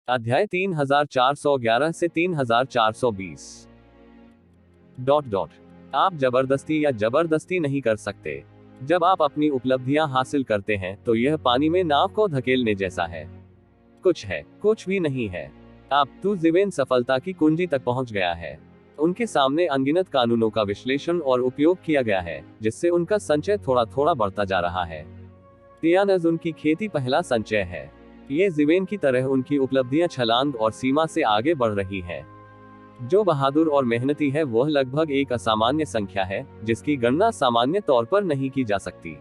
अध्याय 3411 से 3420। आप जबरदस्ती या जबरदस्ती नहीं कर सकते। जब आप अपनी उपलब्धियां हासिल करते हैं तो यह पानी में नाव को धकेलने जैसा है। कुछ भी नहीं है। अब तू जीवन सफलता की कुंजी तक पहुंच गया है। उनके सामने अनगिनत कानूनों का विश्लेषण और उपयोग किया गया है, जिससे उनका संचय थोड़ा थोड़ा बढ़ता जा रहा है। तियानज उनकी खेती पहला संचय है। ये जीवन की तरह उनकी उपलब्धियां छलांग और सीमा से आगे बढ़ रही हैं। जो बहादुर और मेहनती है वह लगभग एक असामान्य संख्या है, जिसकी गणना सामान्य तौर पर नहीं की जा सकती।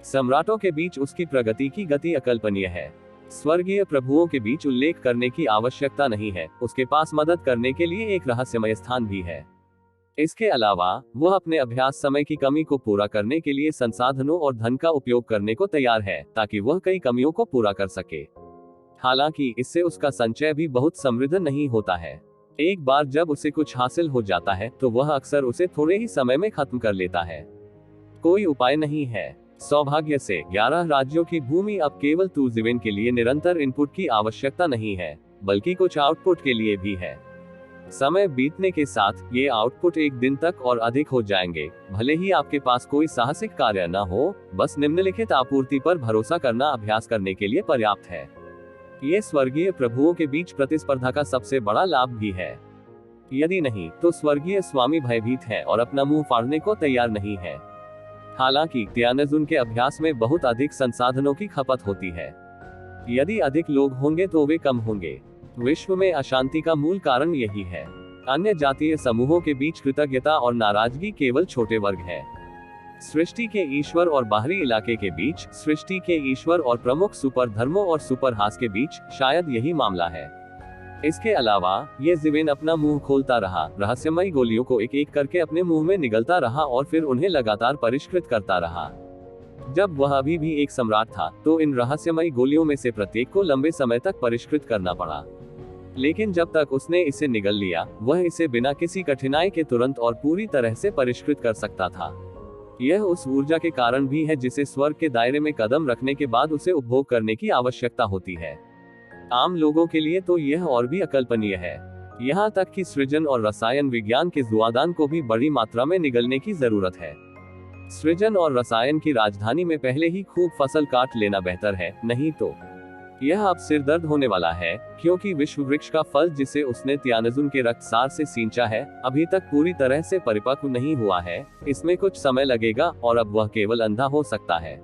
सम्राटों के बीच उसकी प्रगति की गति अकल्पनीय है। स्वर्गीय प्रभुओं के बीच उल्लेख करने की आवश्यकता नहीं है, उसके पास मदद करने के लिए एक रहस्यमय स्थान भी है। इसके अलावा वह अपने अभ्यास समय की कमी को पूरा करने के लिए संसाधनों और धन का उपयोग करने को तैयार है, ताकि वह कई कमियों को पूरा कर सके। हालांकि इससे उसका संचय भी बहुत समृद्ध नहीं होता है। एक बार जब उसे कुछ हासिल हो जाता है तो वह अक्सर उसे थोड़े ही समय में खत्म कर लेता है। कोई उपाय नहीं है। सौभाग्य से 11 राज्यों की भूमि अब केवल तूजीवन के लिए निरंतर इनपुट की आवश्यकता नहीं है, बल्कि कुछ आउटपुट के लिए भी है। समय बीतने के साथ ये आउटपुट एक दिन तक और अधिक हो जाएंगे, भले ही आपके पास कोई साहसिक कार्य न हो। बस निम्नलिखित आपूर्ति पर भरोसा करना अभ्यास करने के लिए पर्याप्त है। ये स्वर्गीय प्रभुओं के बीच प्रतिस्पर्धा का सबसे बड़ा लाभ भी है। यदि नहीं तो स्वर्गीय स्वामी भयभीत है और अपना मुंह फाड़ने को तैयार नहीं है। हालांकि तियानज उनके अभ्यास में बहुत अधिक संसाधनों की खपत होती है। यदि अधिक लोग होंगे तो वे कम होंगे। विश्व में अशांति का मूल कारण यही है। अन्य जातीय समूहों के बीच कृतज्ञता और नाराजगी केवल छोटे वर्ग है। सृष्टि के ईश्वर और बाहरी इलाके के बीच, सृष्टि के ईश्वर और प्रमुख सुपर धर्मों और सुपरहास के बीच शायद यही मामला है। इसके अलावा ये जीवन अपना मुंह खोलता रहा, रहस्यमयी गोलियों को एक एक करके अपने मुंह में निगलता रहा और फिर उन्हें लगातार परिष्कृत करता रहा। जब वह अभी भी एक सम्राट था तो इन रहस्यमयी गोलियों में से प्रत्येक को लंबे समय तक परिष्कृत करना पड़ा। लेकिन जब तक उसने इसे निगल लिया, वह इसे बिना किसी कठिनाई के तुरंत और पूरी तरह से परिष्कृत कर सकता था। यह उस ऊर्जा के कारण भी है जिसे स्वर्ग के दायरे में कदम रखने के बाद उसे उपभोग करने की आवश्यकता होती है। आम लोगों के लिए तो यह और भी अकल्पनीय है। यहाँ तक कि सृजन और रसायन विज्ञान के जुआदान को भी बड़ी मात्रा में निगलने की जरूरत है। सृजन और रसायन की राजधानी में पहले ही खूब फसल काट लेना बेहतर है, नहीं तो यह अब सिरदर्द होने वाला है, क्योंकि विश्व वृक्ष का फल जिसे उसने तियानजुन के रक्तसार से सींचा है, अभी तक पूरी तरह से परिपक्व नहीं हुआ है। इसमें कुछ समय लगेगा और अब वह केवल अंधा हो सकता है।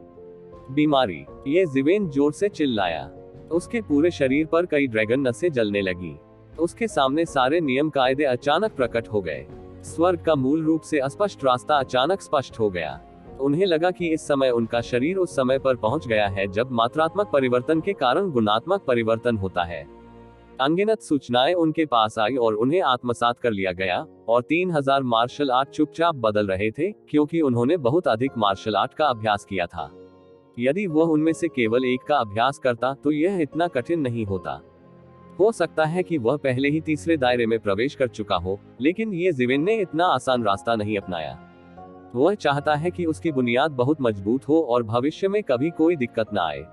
बीमारी। ये जीवेन जोर से चिल्लाया। उसके पूरे शरीर पर कई ड्रैगन नसें जलने लगी। उसके सामने सारे नियम कायदे अचानक प्रकट हो गए। स्वर्ग का मूल रूप से अस्पष्ट रास्ता अचानक स्पष्ट हो गया। उन्हें लगा कि इस समय उनका शरीर उस समय पर पहुंच गया है जब मात्रात्मक परिवर्तन के कारण गुणात्मक परिवर्तन होता है। अनगिनत सूचनाएं उनके पास आई और उन्हें आत्मसात कर लिया गया, और 3000 मार्शल आर्ट चुपचाप बदल रहे थे, क्योंकि उन्होंने बहुत अधिक मार्शल आर्ट का अभ्यास किया था। यदि वह उनमें से केवल एक का अभ्यास करता तो यह इतना कठिन नहीं होता। हो सकता है कि वह पहले ही तीसरे दायरे में प्रवेश कर चुका हो, लेकिन ये जीवन ने इतना आसान रास्ता नहीं अपनाया। वह चाहता है कि उसकी बुनियाद बहुत मजबूत हो और भविष्य में कभी कोई दिक्कत न आए।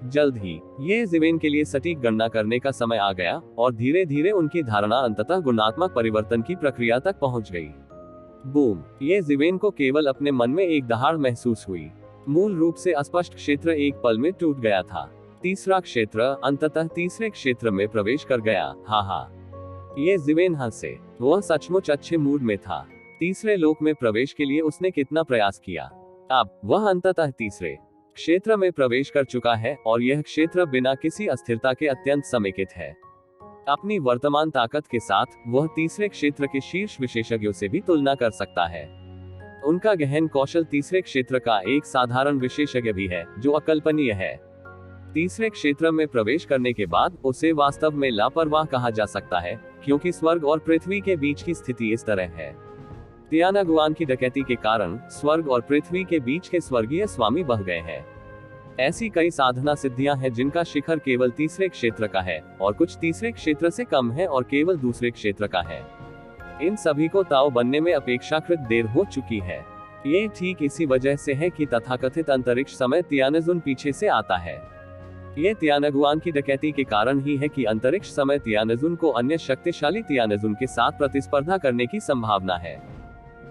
जल्द ही ये जीवन के लिए सटीक गणना करने का समय आ गया, और धीरे धीरे उनकी धारणा अंततः गुणात्मक परिवर्तन की प्रक्रिया तक पहुंच गई। बूम! ये जीवन को केवल अपने मन में एक दहाड़ महसूस हुई। मूल रूप से अस्पष्ट क्षेत्र एक पल में टूट गया था। तीसरा क्षेत्र अंततः तीसरे क्षेत्र में प्रवेश कर गया। ये जीवन हंसे। वह सचमुच अच्छे मूड में था। तीसरे लोक में प्रवेश के लिए उसने कितना प्रयास किया। अब वह अंततः तीसरे क्षेत्र में प्रवेश कर चुका है, और यह क्षेत्र बिना किसी अस्थिरता के अत्यंत समेकित है। अपनी वर्तमान ताकत के साथ वह तीसरे क्षेत्र के शीर्ष विशेषज्ञों से भी तुलना कर सकता है। उनका गहन कौशल तीसरे क्षेत्र का एक साधारण विशेषज्ञ भी है, जो अकल्पनीय है। तीसरे क्षेत्र में प्रवेश करने के बाद उसे वास्तव में लापरवाह कहा जा सकता है, क्योंकि स्वर्ग और पृथ्वी के बीच की स्थिति इस तरह है। तियानागुआन की डकैती के कारण स्वर्ग और पृथ्वी के बीच के स्वर्गीय स्वामी बह गए हैं। ऐसी कई साधना सिद्धियां हैं जिनका शिखर केवल तीसरे क्षेत्र का है, और कुछ तीसरे क्षेत्र से कम है और केवल दूसरे क्षेत्र का है। इन सभी को ताओ बनने में अपेक्षाकृत देर हो चुकी है। ये ठीक इसी वजह से है कि तथाकथित अंतरिक्ष समय तियानजुन पीछे से आता है। ये तियानगुआन की डकैती के कारण ही है कि अंतरिक्ष समय तियानजुन को अन्य शक्तिशाली तियानजुन के साथ प्रतिस्पर्धा करने की संभावना है।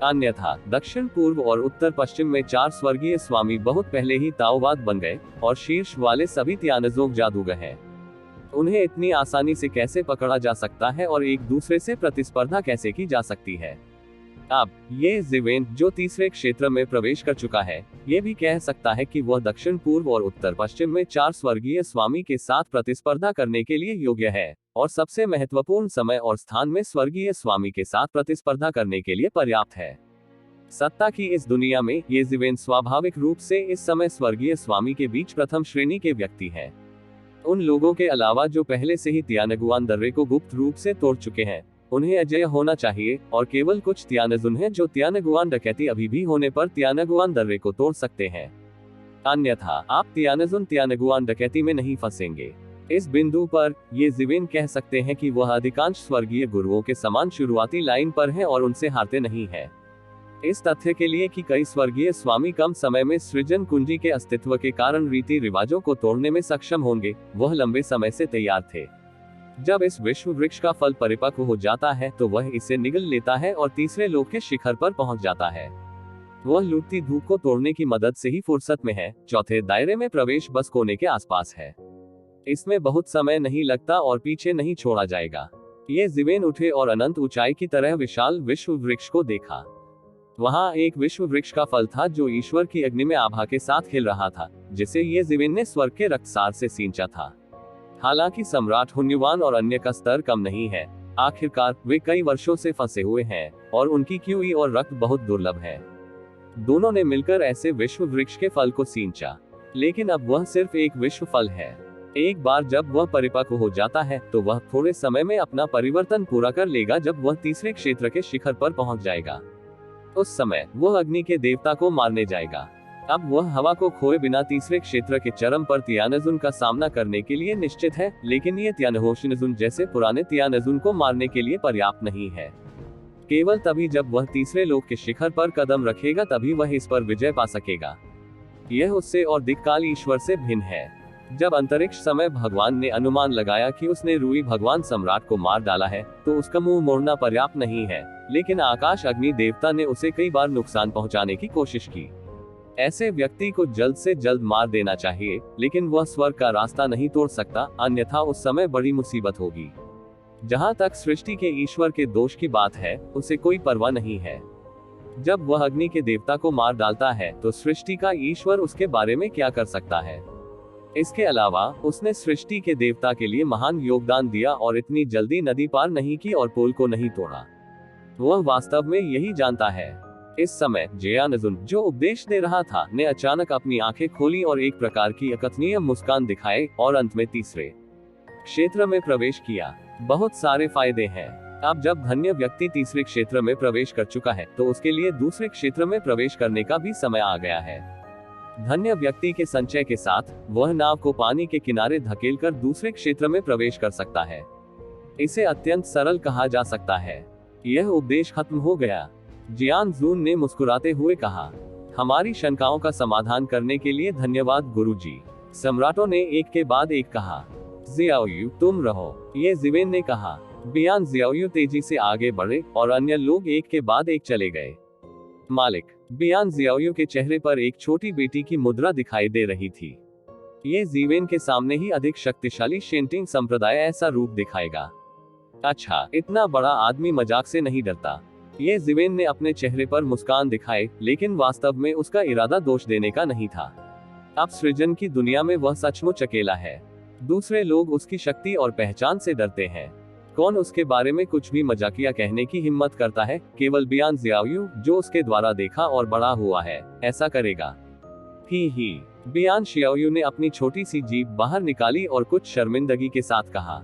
अन्यथा दक्षिण पूर्व और उत्तर पश्चिम में 4 स्वर्गीय स्वामी बहुत पहले ही ताओवाद बन गए और शीर्ष वाले सभी तियानजोंग जादूगर हैं। उन्हें इतनी आसानी से कैसे पकड़ा जा सकता है और एक दूसरे से प्रतिस्पर्धा कैसे की जा सकती है। अब ये जिवेन जो तीसरे क्षेत्र में प्रवेश कर चुका है, ये भी कह सकता है कि वह दक्षिण पूर्व और उत्तर पश्चिम में 4 स्वर्गीय स्वामी के साथ प्रतिस्पर्धा करने के लिए योग्य है और सबसे महत्वपूर्ण समय और स्थान में स्वर्गीय स्वामी के साथ प्रतिस्पर्धा करने के लिए पर्याप्त है। सत्ता की इस दुनिया में ये जिवेन स्वाभाविक रूप से इस समय स्वर्गीय स्वामी के बीच प्रथम श्रेणी के व्यक्ति हैं। उन लोगों के अलावा जो पहले से ही तियानगुआन दर्रे को गुप्त रूप से तोड़ चुके हैं, उन्हें अजेय होना चाहिए और केवल कुछ तियानजुन हैं जो तियानगुआन डकैती अभी भी होने पर तियानगुआन दर्रे को तोड़ सकते हैं। अन्यथा आप तियानगुआन डकैती में नहीं फंसेंगे। इस बिंदु पर ये जिवेन कह सकते हैं कि वह अधिकांश स्वर्गीय गुरुओं के समान शुरुआती लाइन पर है और उनसे हारते नहीं है। इस तथ्य के लिए कि कई स्वर्गीय स्वामी कम समय में सृजन कुंजी के अस्तित्व के कारण रीति रिवाजों को तोड़ने में सक्षम होंगे, वह लंबे समय से तैयार थे। जब इस विश्व वृक्ष का फल परिपक्व हो जाता है तो वह इसे निगल लेता है और तीसरे लोक के शिखर पर पहुंच जाता है। वह लुटती धूप को तोड़ने की मदद से ही फुर्सत में है। चौथे दायरे में प्रवेश बस कोने के आसपास है। इसमें बहुत समय नहीं लगता और पीछे नहीं छोड़ा जाएगा। ये जिवेन उठे और अनंत ऊंचाई की तरह विशाल विश्व वृक्ष को देखा। वहां एक विश्व वृक्ष का फल था जो ईश्वर की अग्नि में आभा के साथ खिल रहा था, जिसे ये जिवेन ने स्वर्ग के रक्तसार से सींचा था। हालांकि सम्राट हुन्युवान और अन्य का स्तर कम नहीं है। आखिरकार वे कई वर्षों से फंसे हुए हैं और उनकी क्यूई और रक्त बहुत दुर्लभ है। दोनों ने मिलकर ऐसे विश्व वृक्ष के फल को सींचा, लेकिन अब वह सिर्फ एक विश्व फल है। एक बार जब वह परिपक्व हो जाता है तो वह थोड़े समय में अपना परिवर्तन पूरा कर लेगा। जब वह तीसरे क्षेत्र के शिखर पर पहुंच जाएगा, उस समय वह अग्नि के देवता को मारने जाएगा। अब वह हवा को खोए बिना तीसरे क्षेत्र के चरम पर तियानजुन का सामना करने के लिए निश्चित है, लेकिन ये तियानहोशिनजुन जैसे पुराने तियानजुन को मारने के लिए पर्याप्त नहीं है। केवल तभी जब वह तीसरे लोक के शिखर पर कदम रखेगा तभी वह इस पर विजय पा सकेगा। यह उससे और दिक्काल ईश्वर से भिन्न है। जब अंतरिक्ष समय भगवान ने अनुमान लगाया कि उसने रूई भगवान सम्राट को मार डाला है, तो उसका मुंह मोड़ना पर्याप्त नहीं है, लेकिन आकाश अग्नि देवता ने उसे कई बार नुकसान पहुंचाने की कोशिश की। ऐसे व्यक्ति को जल्द से जल्द मार देना चाहिए, लेकिन वह स्वर्ग का रास्ता नहीं तोड़ सकता, अन्यथा उस समय बड़ी मुसीबत होगी। जहां तक सृष्टि के ईश्वर के दोष की बात है, उसे कोई परवाह नहीं है। जब वह अग्नि के देवता को मार डालता है तो सृष्टि का ईश्वर उसके बारे में क्या कर सकता है। इसके अलावा उसने सृष्टि के देवता के लिए महान योगदान दिया और इतनी जल्दी नदी पार नहीं की और पोल को नहीं तोड़ा। वह वास्तव में यही जानता है। इस समय जियानजुन जो उपदेश दे रहा था ने अचानक अपनी आंखें खोली और एक प्रकार की अकथनीय मुस्कान दिखाए और अंत में तीसरे क्षेत्र में प्रवेश किया। बहुत सारे फायदे हैं। अब जब धन्य व्यक्ति तीसरे क्षेत्र में प्रवेश कर चुका है तो उसके लिए दूसरे क्षेत्र में प्रवेश करने का भी समय आ गया है। धन्य व्यक्ति के संचय के साथ वह नाव को पानी के किनारे धकेलकर दूसरे क्षेत्र में प्रवेश कर सकता है। इसे अत्यंत सरल कहा जा सकता है। यह उपदेश खत्म हो गया। जियानजून ने मुस्कुराते हुए कहा, हमारी शंकाओं का समाधान करने के लिए धन्यवाद गुरुजी। सम्राटों ने एक के बाद एक कहा। जियाओयू तुम रहो, ये जिवेन ने कहा। बियान जियाओयू तेजी से आगे बढ़े और अन्य लोग एक के बाद एक चले गए। मालिक, बियान जियाओयू के चेहरे पर एक छोटी बेटी की मुद्रा दिखाई दे रही थी। ये जिवेन के सामने ही अधिक शक्तिशाली शेंटिंग संप्रदाय ऐसा रूप दिखाएगा। अच्छा, इतना बड़ा आदमी मजाक से नहीं डरता। ये जिवेन ने अपने चेहरे पर मुस्कान दिखाए, लेकिन वास्तव में उसका इरादा दोष देने का नहीं था। अब सृजन की दुनिया में वह सचमुच अकेला है। दूसरे लोग उसकी शक्ति और पहचान से डरते हैं। कौन उसके बारे में कुछ भी मजाकिया कहने की हिम्मत करता है? केवल बियान जियाओयू जो उसके द्वारा देखा और बड़ा हुआ है, ऐसा करेगा। ही बियान शियाओयू ने अपनी छोटी सी जीभ बाहर निकाली और कुछ शर्मिंदगी के साथ कहा,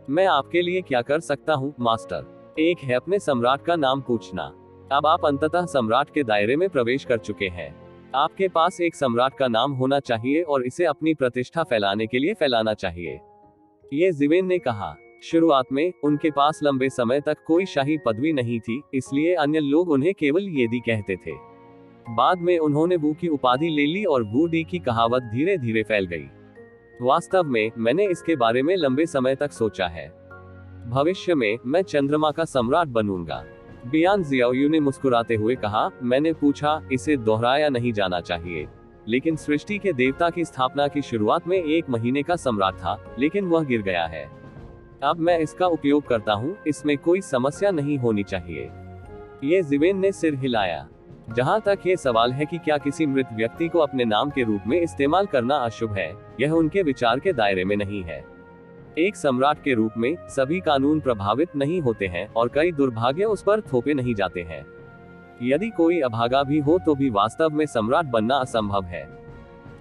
मैं आपके लिए क्या कर सकता हूँ मास्टर? एक है अपने सम्राट का नाम पूछना। अब आप अंततः सम्राट के दायरे में प्रवेश कर चुके हैं। आपके पास एक सम्राट का नाम होना चाहिए और इसे अपनी प्रतिष्ठा फैलाने के लिए फैलाना चाहिए। ये जिवेन ने कहा। शुरुआत में उनके पास लंबे समय तक कोई शाही पदवी नहीं थी, इसलिए अन्य लोग उन्हें केवल येदी कहते थे। बाद में उन्होंने वू की उपाधि ले ली और वू डी की कहावत धीरे धीरे फैल गई। वास्तव में मैंने इसके बारे में लंबे समय तक सोचा है। भविष्य में मैं चंद्रमा का सम्राट बनूंगा। बियान जियाओयू ने मुस्कुराते हुए कहा। मैंने पूछा, इसे दोहराया नहीं जाना चाहिए, लेकिन सृष्टि के देवता की स्थापना की शुरुआत में 1 महीने का सम्राट था, लेकिन वह गिर गया है। अब मैं इसका उपयोग करता हूँ, इसमें कोई समस्या नहीं होनी चाहिए। ये जिवेन ने सिर हिलाया। जहाँ तक ये सवाल है कि क्या किसी मृत व्यक्ति को अपने नाम के रूप में इस्तेमाल करना अशुभ है, यह उनके विचार के दायरे में नहीं है। एक सम्राट के रूप में सभी कानून प्रभावित नहीं होते हैं और कई दुर्भाग्य उस पर थोपे नहीं जाते हैं। यदि कोई अभागा भी हो तो भी वास्तव में सम्राट बनना असंभव है।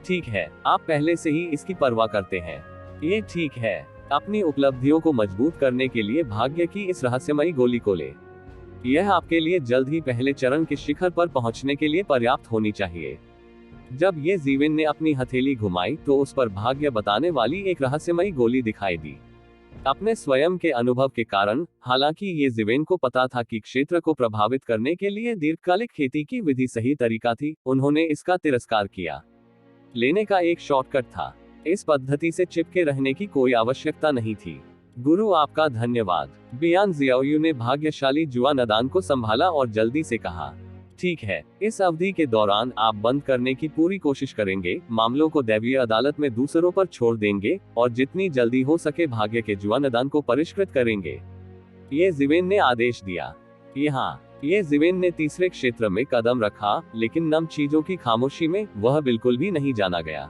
ठीक है, आप पहले से ही इसकी परवाह करते हैं। ये ठीक है। अपनी उपलब्धियों को मजबूत करने के लिए भाग्य की इस रहस्यमयी गोली को ले। यह आपके लिए जल्द ही पहले चरण के शिखर पर पहुंचने के लिए पर्याप्त होनी चाहिए। जब ये जीवन ने अपनी हथेली घुमाई तो उस पर भाग्य बताने वाली एक रहस्यमयी गोली दिखाई दी। अपने स्वयं के अनुभव के कारण, हालांकि ये जिवेन को पता था कि क्षेत्र को प्रभावित करने के लिए दीर्घकालिक खेती की विधि सही तरीका थी, उन्होंने इसका तिरस्कार किया। लेने का एक शॉर्टकट था। इस पद्धति से चिपके रहने की कोई आवश्यकता नहीं थी। गुरु, आपका धन्यवाद। बियान जियाओयू ने भाग्यशाली जुआनदान को संभाला और जल्दी से कहा, ठीक है, इस अवधि के दौरान आप बंद करने की पूरी कोशिश करेंगे, मामलों को दैवीय अदालत में दूसरों पर छोड़ देंगे और जितनी जल्दी हो सके भाग्य के जुआनदान को परिष्कृत करेंगे। ये जिवेन ने आदेश दिया। ये जिवेन ने तीसरे क्षेत्र में कदम रखा, लेकिन नम चीजों की खामोशी में वह बिल्कुल भी नहीं जाना गया।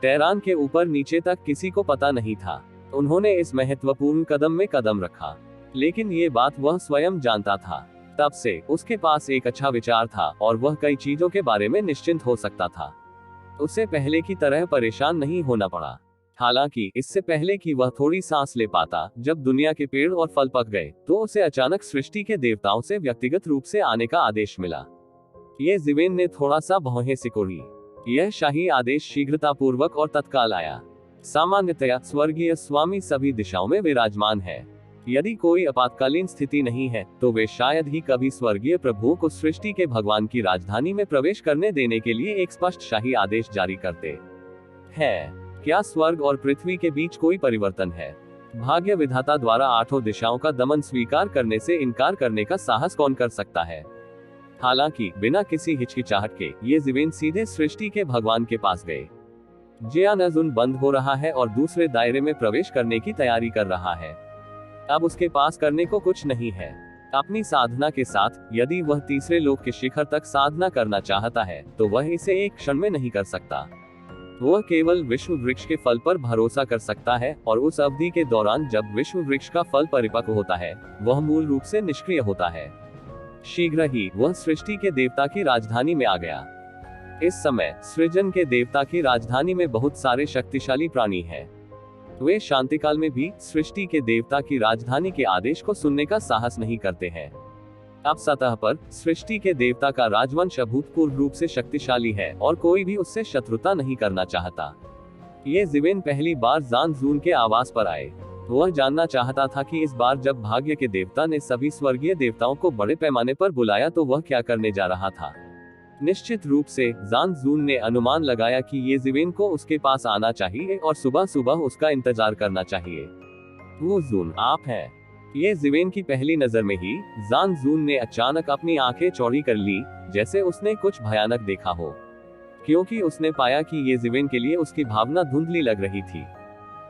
टेहरान के ऊपर नीचे तक किसी को पता नहीं था। उन्होंने इस महत्वपूर्ण कदम में कदम रखा, लेकिन ये बात वह स्वयं जानता था। तब से उसके पास एक अच्छा विचार था और वह कई चीजों के बारे में निश्चिंत हो सकता था। उसे पहले की तरह परेशान नहीं होना पड़ा। हालांकि इससे पहले कि वह थोड़ी सांस ले पाता, जब दुनिया के पेड़ और फल पक गए, तो उसे अचानक सृष्टि के देवताओं से व्यक्तिगत रूप से आने का आदेश मिला। ये जिवेन ने थोड़ा सा भौहें सिकोड़ी। यह शाही आदेश शीघ्रतापूर्वक और तत्काल आया। सामान्यतया स्वर्गीय स्वामी सभी दिशाओं में विराजमान है। यदि कोई आपातकालीन स्थिति नहीं है तो वे शायद ही कभी स्वर्गीय प्रभुओं को सृष्टि के भगवान की राजधानी में प्रवेश करने देने के लिए एक स्पष्ट शाही आदेश जारी करते हैं। क्या स्वर्ग और पृथ्वी के बीच कोई परिवर्तन है? भाग्य विधाता द्वारा 8 दिशाओं का दमन स्वीकार करने से इनकार करने का साहस कौन कर सकता है? हालांकि बिना किसी हिचकिचाहट के ये जिवेन सीधे सृष्टि के भगवान के पास गए। जियानजुन बंद हो रहा है और दूसरे दायरे में प्रवेश करने की तैयारी कर रहा है। अब उसके पास करने को कुछ नहीं है। अपनी साधना के साथ, यदि वह तीसरे लोक के शिखर तक साधना करना चाहता है तो वह इसे एक क्षण में नहीं कर सकता। वह केवल विश्व वृक्ष के फल पर भरोसा कर सकता है, और उस अवधि के दौरान जब विश्व वृक्ष का फल परिपक्व होता है, वह मूल रूप से निष्क्रिय होता है। शीघ्र ही वह सृष्टि के देवता की राजधानी में आ गया। इस समय सृजन के देवता की राजधानी में बहुत सारे शक्तिशाली प्राणी हैं। वे शांतिकाल में भी सृष्टि के देवता की राजधानी के आदेश को सुनने का साहस नहीं करते हैं। अब सतह पर सृष्टि के देवता का राजवंश अभूतपूर्व रूप से शक्तिशाली है और कोई भी उससे शत्रुता नहीं करना चाहता। ये जिवेन पहली बार जानजून के आवास पर आए। वह जानना चाहता था कि इस बार जब भाग्य के देवता ने सभी स्वर्गीय देवताओं को बड़े पैमाने पर बुलाया तो वह क्या करने जा रहा था। निश्चित रूप से जानजून ने अनुमान लगाया कि ये जिवेन को उसके पास आना चाहिए और सुबह सुबह उसका इंतजार करना चाहिए। वो जून, आप हैं? ये जिवेन की पहली नजर में ही जानजून ने अचानक अपनी आंखें चौड़ी कर ली, जैसे उसने कुछ भयानक देखा हो, क्योंकि उसने पाया कि ये जिवेन के लिए उसकी भावना धुंधली लग रही थी।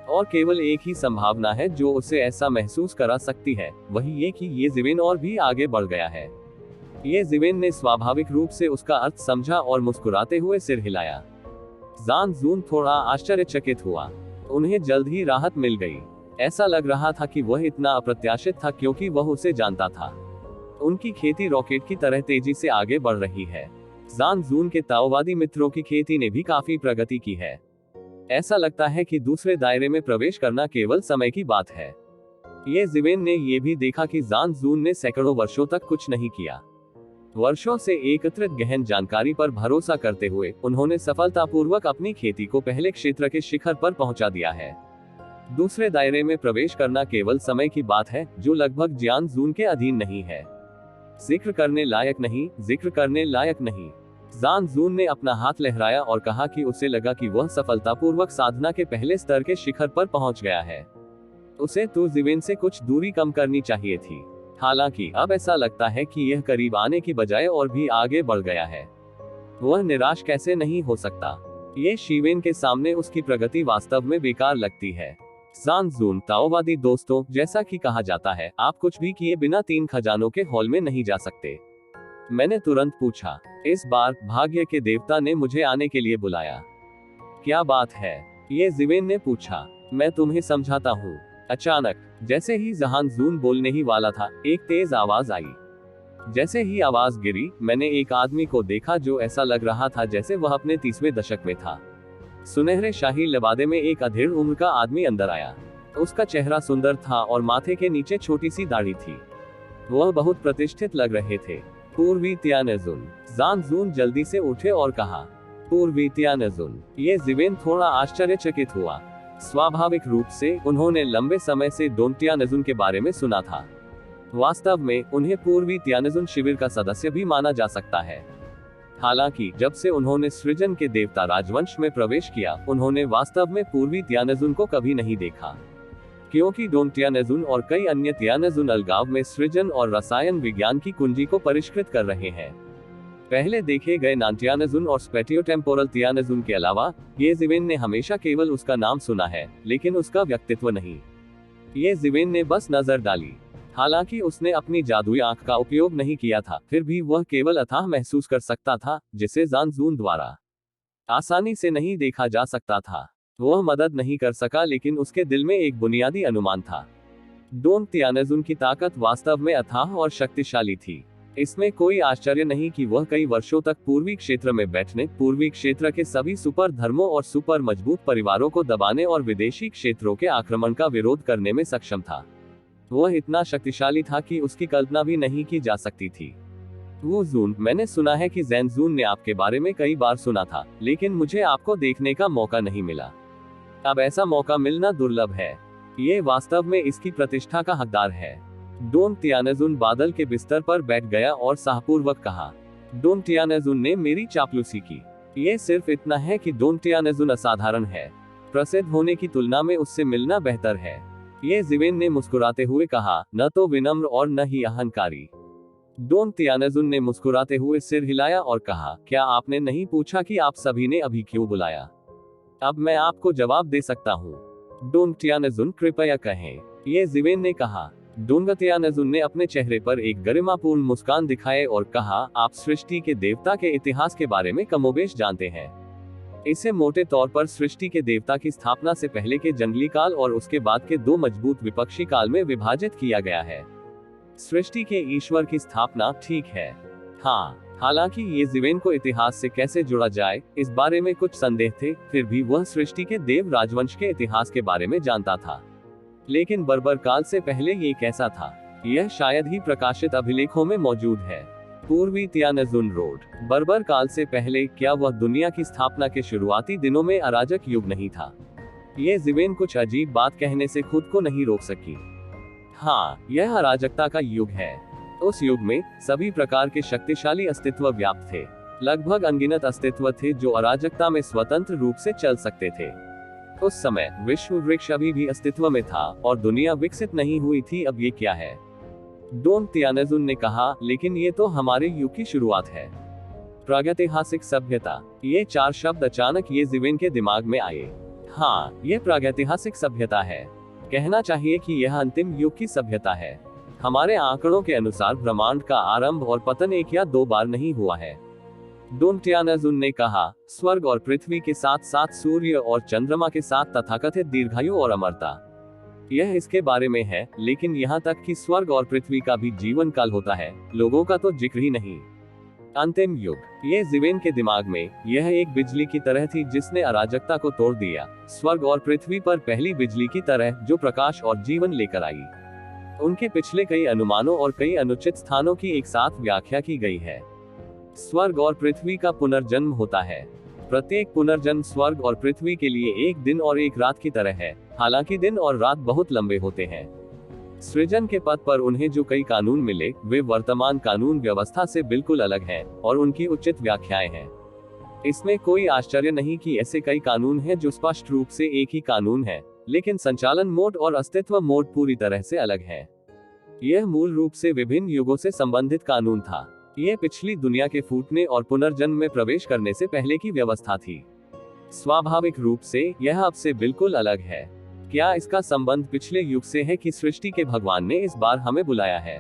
और केवल एक ही संभावना है जो उसे ऐसा महसूस करा सकती है, वही ये कि ये जिवेन और भी आगे बढ़ गया है। ये जिवेन ने स्वाभाविक रूप से उसका अर्थ समझा और मुस्कुराते हुए सिर हिलाया। जानजून थोड़ा आश्चर्यचकित हुआ। उन्हें जल्द ही राहत मिल गई। ऐसा लग रहा था कि वह इतना अप्रत्याशित था क्योंकि वह उसे जानता था। उनकी खेती रॉकेट की तरह तेजी से आगे बढ़ रही है। जानजून के ताओवादी मित्रों की खेती ने भी काफी प्रगति की है। ऐसा लगता है कि दूसरे दायरे में प्रवेश करना केवल समय की बात है। ये जिवेन ने यह भी देखा कि जानजून ने सैकड़ों वर्षों तक कुछ नहीं किया। वर्षों से एकत्रित गहन जानकारी पर भरोसा करते हुए उन्होंने सफलतापूर्वक अपनी खेती को पहले क्षेत्र के शिखर पर पहुंचा दिया है। दूसरे दायरे में प्रवेश करना केवल समय की बात है, जो लगभग जानजून के अधीन नहीं है। जिक्र करने लायक नहीं। जान जून ने अपना हाथ लहराया और कहा कि उसे लगा कि वह सफलतापूर्वक साधना के पहले स्तर के शिखर पर पहुंच गया है। उसे तू जिवेन से कुछ दूरी कम करनी चाहिए थी। हालांकि अब ऐसा लगता है कि यह करीब आने की बजाय और भी आगे बढ़ गया है। वह निराश कैसे नहीं हो सकता। ये शिवेन के सामने उसकी प्रगति वास्तव में बेकार लगती है। जान जून ताओवादी दोस्तों, जैसा कि कहा जाता है, आप कुछ भी किए बिना 3 खजानों के हॉल में नहीं जा सकते। मैंने तुरंत पूछा, इस बार भाग्य के देवता ने मुझे आने के लिए बुलाया? क्या बात है? ये जिवेन ने पूछा। मैं तुम्हें समझाता हूँ। अचानक जैसे ही जहान जून बोलने ही वाला था, एक तेज आवाज आई। जैसे ही आवाज गिरी, मैंने एक आदमी को देखा जो ऐसा लग रहा था जैसे वह अपने 30वें दशक में था। सुनहरे शाही लबादे में एक अधेड़ उम्र का आदमी अंदर आया। उसका चेहरा सुंदर था और माथे के नीचे छोटी सी दाढ़ी थी। वह बहुत प्रतिष्ठित लग रहे थे। पूर्वी त्यानजुन। जान जून जल्दी से उठे और कहा, पूर्वी त्यानजुन। ये जिवेन थोड़ा आश्चर्यचकित हुआ। स्वाभाविक रूप से उन्होंने लंबे समय से डोन त्यानजुन के बारे में सुना था। वास्तव में उन्हें पूर्वी त्यानजुन शिविर का सदस्य भी माना जा सकता है। हालांकि जब से उन्होंने सृजन के देवता राजवंश में प्रवेश किया, उन्होंने वास्तव में पूर्वी त्यानजुन को कभी नहीं देखा, क्योंकि डोन त्यानजुन और कई अन्य त्यानजुन अलगाव में सृजन और रसायन विज्ञान की कुंजी को परिष्कृत कर रहे हैं। पहले देखे गए नान्त्यानजुन और स्पेटियोटेम्पोरल त्यानजुन के अलावा, ये जिवेन ने हमेशा केवल उसका नाम सुना है, लेकिन उसका व्यक्तित्व नहीं। ये जिवेन ने बस नजर डाली। हालांकि उसने अपनी जादुई आंख का उपयोग नहीं किया था, फिर भी वह केवल अथाह महसूस कर सकता था, जिसे जान जून द्वारा आसानी से नहीं देखा जा सकता था। वह मदद नहीं कर सका, लेकिन उसके दिल में एक बुनियादी अनुमान था। डोन त्यानजुन की ताकत वास्तव में अथाह और शक्तिशाली थी। इसमें कोई आश्चर्य नहीं कि वह कई वर्षों तक पूर्वी क्षेत्र में बैठने, पूर्वी क्षेत्र के सभी सुपर धर्मों और सुपर मजबूत परिवारों को दबाने और विदेशी क्षेत्रों के आक्रमण का विरोध करने में सक्षम था। वह इतना शक्तिशाली था कि उसकी कल्पना भी नहीं की जा सकती थी। वो जून, मैंने सुना है कि जैन जून ने आपके बारे में कई बार सुना था, लेकिन मुझे आपको देखने का मौका नहीं मिला। अब ऐसा मौका मिलना दुर्लभ है। ये वास्तव में इसकी प्रतिष्ठा का हकदार है। डोन त्यानजुन बादल के बिस्तर पर बैठ गया और साहपूर्वक कहा, डोन त्यानजुन ने मेरी चापलूसी की। ये सिर्फ इतना है कि डोन त्यानजुन असाधारण है। प्रसिद्ध होने की तुलना में उससे मिलना बेहतर है। ये जिवेन ने मुस्कुराते हुए कहा, न तो विनम्र और न ही अहंकारी। डोन त्यानजुन ने मुस्कुराते हुए सिर हिलाया और कहा, क्या आपने नहीं पूछा कि आप सभी ने अभी क्यों बुलाया? अब मैं आपको जवाब दे सकता हूँ। डोन त्यानजुन, कृपया कहें। ये जिवेन ने कहा। डोन त्यानजुन ने अपने चेहरे पर एक गरिमापूर्ण मुस्कान दिखाए और कहा, आप सृष्टि के देवता के इतिहास के बारे में कमोबेश जानते हैं। इसे मोटे तौर पर सृष्टि के देवता की स्थापना से पहले के जंगली काल और उसके बाद के 2 मजबूत विपक्षी काल में विभाजित किया गया है। सृष्टि के ईश्वर की स्थापना, ठीक है। हाँ, हालांकि ये जिवेन को इतिहास से कैसे जुड़ा जाए, इस बारे में कुछ संदेह थे, फिर भी वह सृष्टि के देव राजवंश के इतिहास के बारे में जानता था। लेकिन बर्बर काल से पहले ये कैसा था, यह शायद ही प्रकाशित अभिलेखों में मौजूद है। पूर्वी त्यानजुन रोड। बर्बर काल से पहले, क्या वह दुनिया की स्थापना के शुरुआती दिनों में अराजक युग नहीं था? ये जिवेन कुछ अजीब बात कहने से खुद को नहीं रोक सकी। हाँ, यह अराजकता का युग है। उस युग में सभी प्रकार के शक्तिशाली अस्तित्व व्याप्त थे। लगभग अनगिनत अस्तित्व थे जो अराजकता में स्वतंत्र रूप से चल सकते थे। उस समय विश्व वृक्ष अभी भी अस्तित्व में था और दुनिया विकसित नहीं हुई थी। अब ये क्या है? डोन त्यानजुन ने कहा, लेकिन ये तो हमारे युग की शुरुआत है। प्रागैतिहासिक सभ्यता। ये 4 शब्द अचानक ये जिवेन के दिमाग में आए। हाँ, ये प्रागैतिहासिक सभ्यता है। कहना चाहिए कि यह अंतिम युग की सभ्यता है। हमारे आंकड़ों के अनुसार ब्रह्मांड का आरंभ और पतन 1 या 2 बार नहीं हुआ है। डोन त्यानजुन ने कहा, स्वर्ग और पृथ्वी के साथ साथ सूर्य और चंद्रमा के साथ तथाकथित दीर्घायु और अमरता, यह इसके बारे में है। लेकिन यहाँ तक कि स्वर्ग और पृथ्वी का भी जीवन काल होता है, लोगों का तो जिक्र ही नहीं। अंतिम युग। ये जिवेन के दिमाग में यह एक बिजली की तरह थी जिसने अराजकता को तोड़ दिया, स्वर्ग और पृथ्वी पर पहली बिजली की तरह जो प्रकाश और जीवन लेकर आई। उनके पिछले कई अनुमानों और कई अनुचित स्थानों की एक साथ व्याख्या की गई है। स्वर्ग और पृथ्वी का पुनर्जन्म होता है। प्रत्येक पुनर्जन्म स्वर्ग और पृथ्वी के लिए एक दिन और एक रात की तरह है, हालांकि दिन और रात बहुत लंबे होते हैं। सृजन के पद पर उन्हें जो कई कानून मिले वे वर्तमान कानून व्यवस्था से बिल्कुल अलग हैं और उनकी उचित व्याख्याएं हैं। इसमें कोई आश्चर्य नहीं कि ऐसे कई कानून हैं जो स्पष्ट रूप से एक ही कानून है, लेकिन संचालन मोड और अस्तित्व मोड पूरी तरह से अलग है। यह मूल रूप से विभिन्न युगों से संबंधित कानून था। यह पिछली दुनिया के फूटने और पुनर्जन्म में प्रवेश करने से पहले की व्यवस्था थी। स्वाभाविक रूप से यह अब से बिल्कुल अलग है। क्या इसका संबंध पिछले युग से है कि सृष्टि के भगवान ने इस बार हमें बुलाया है?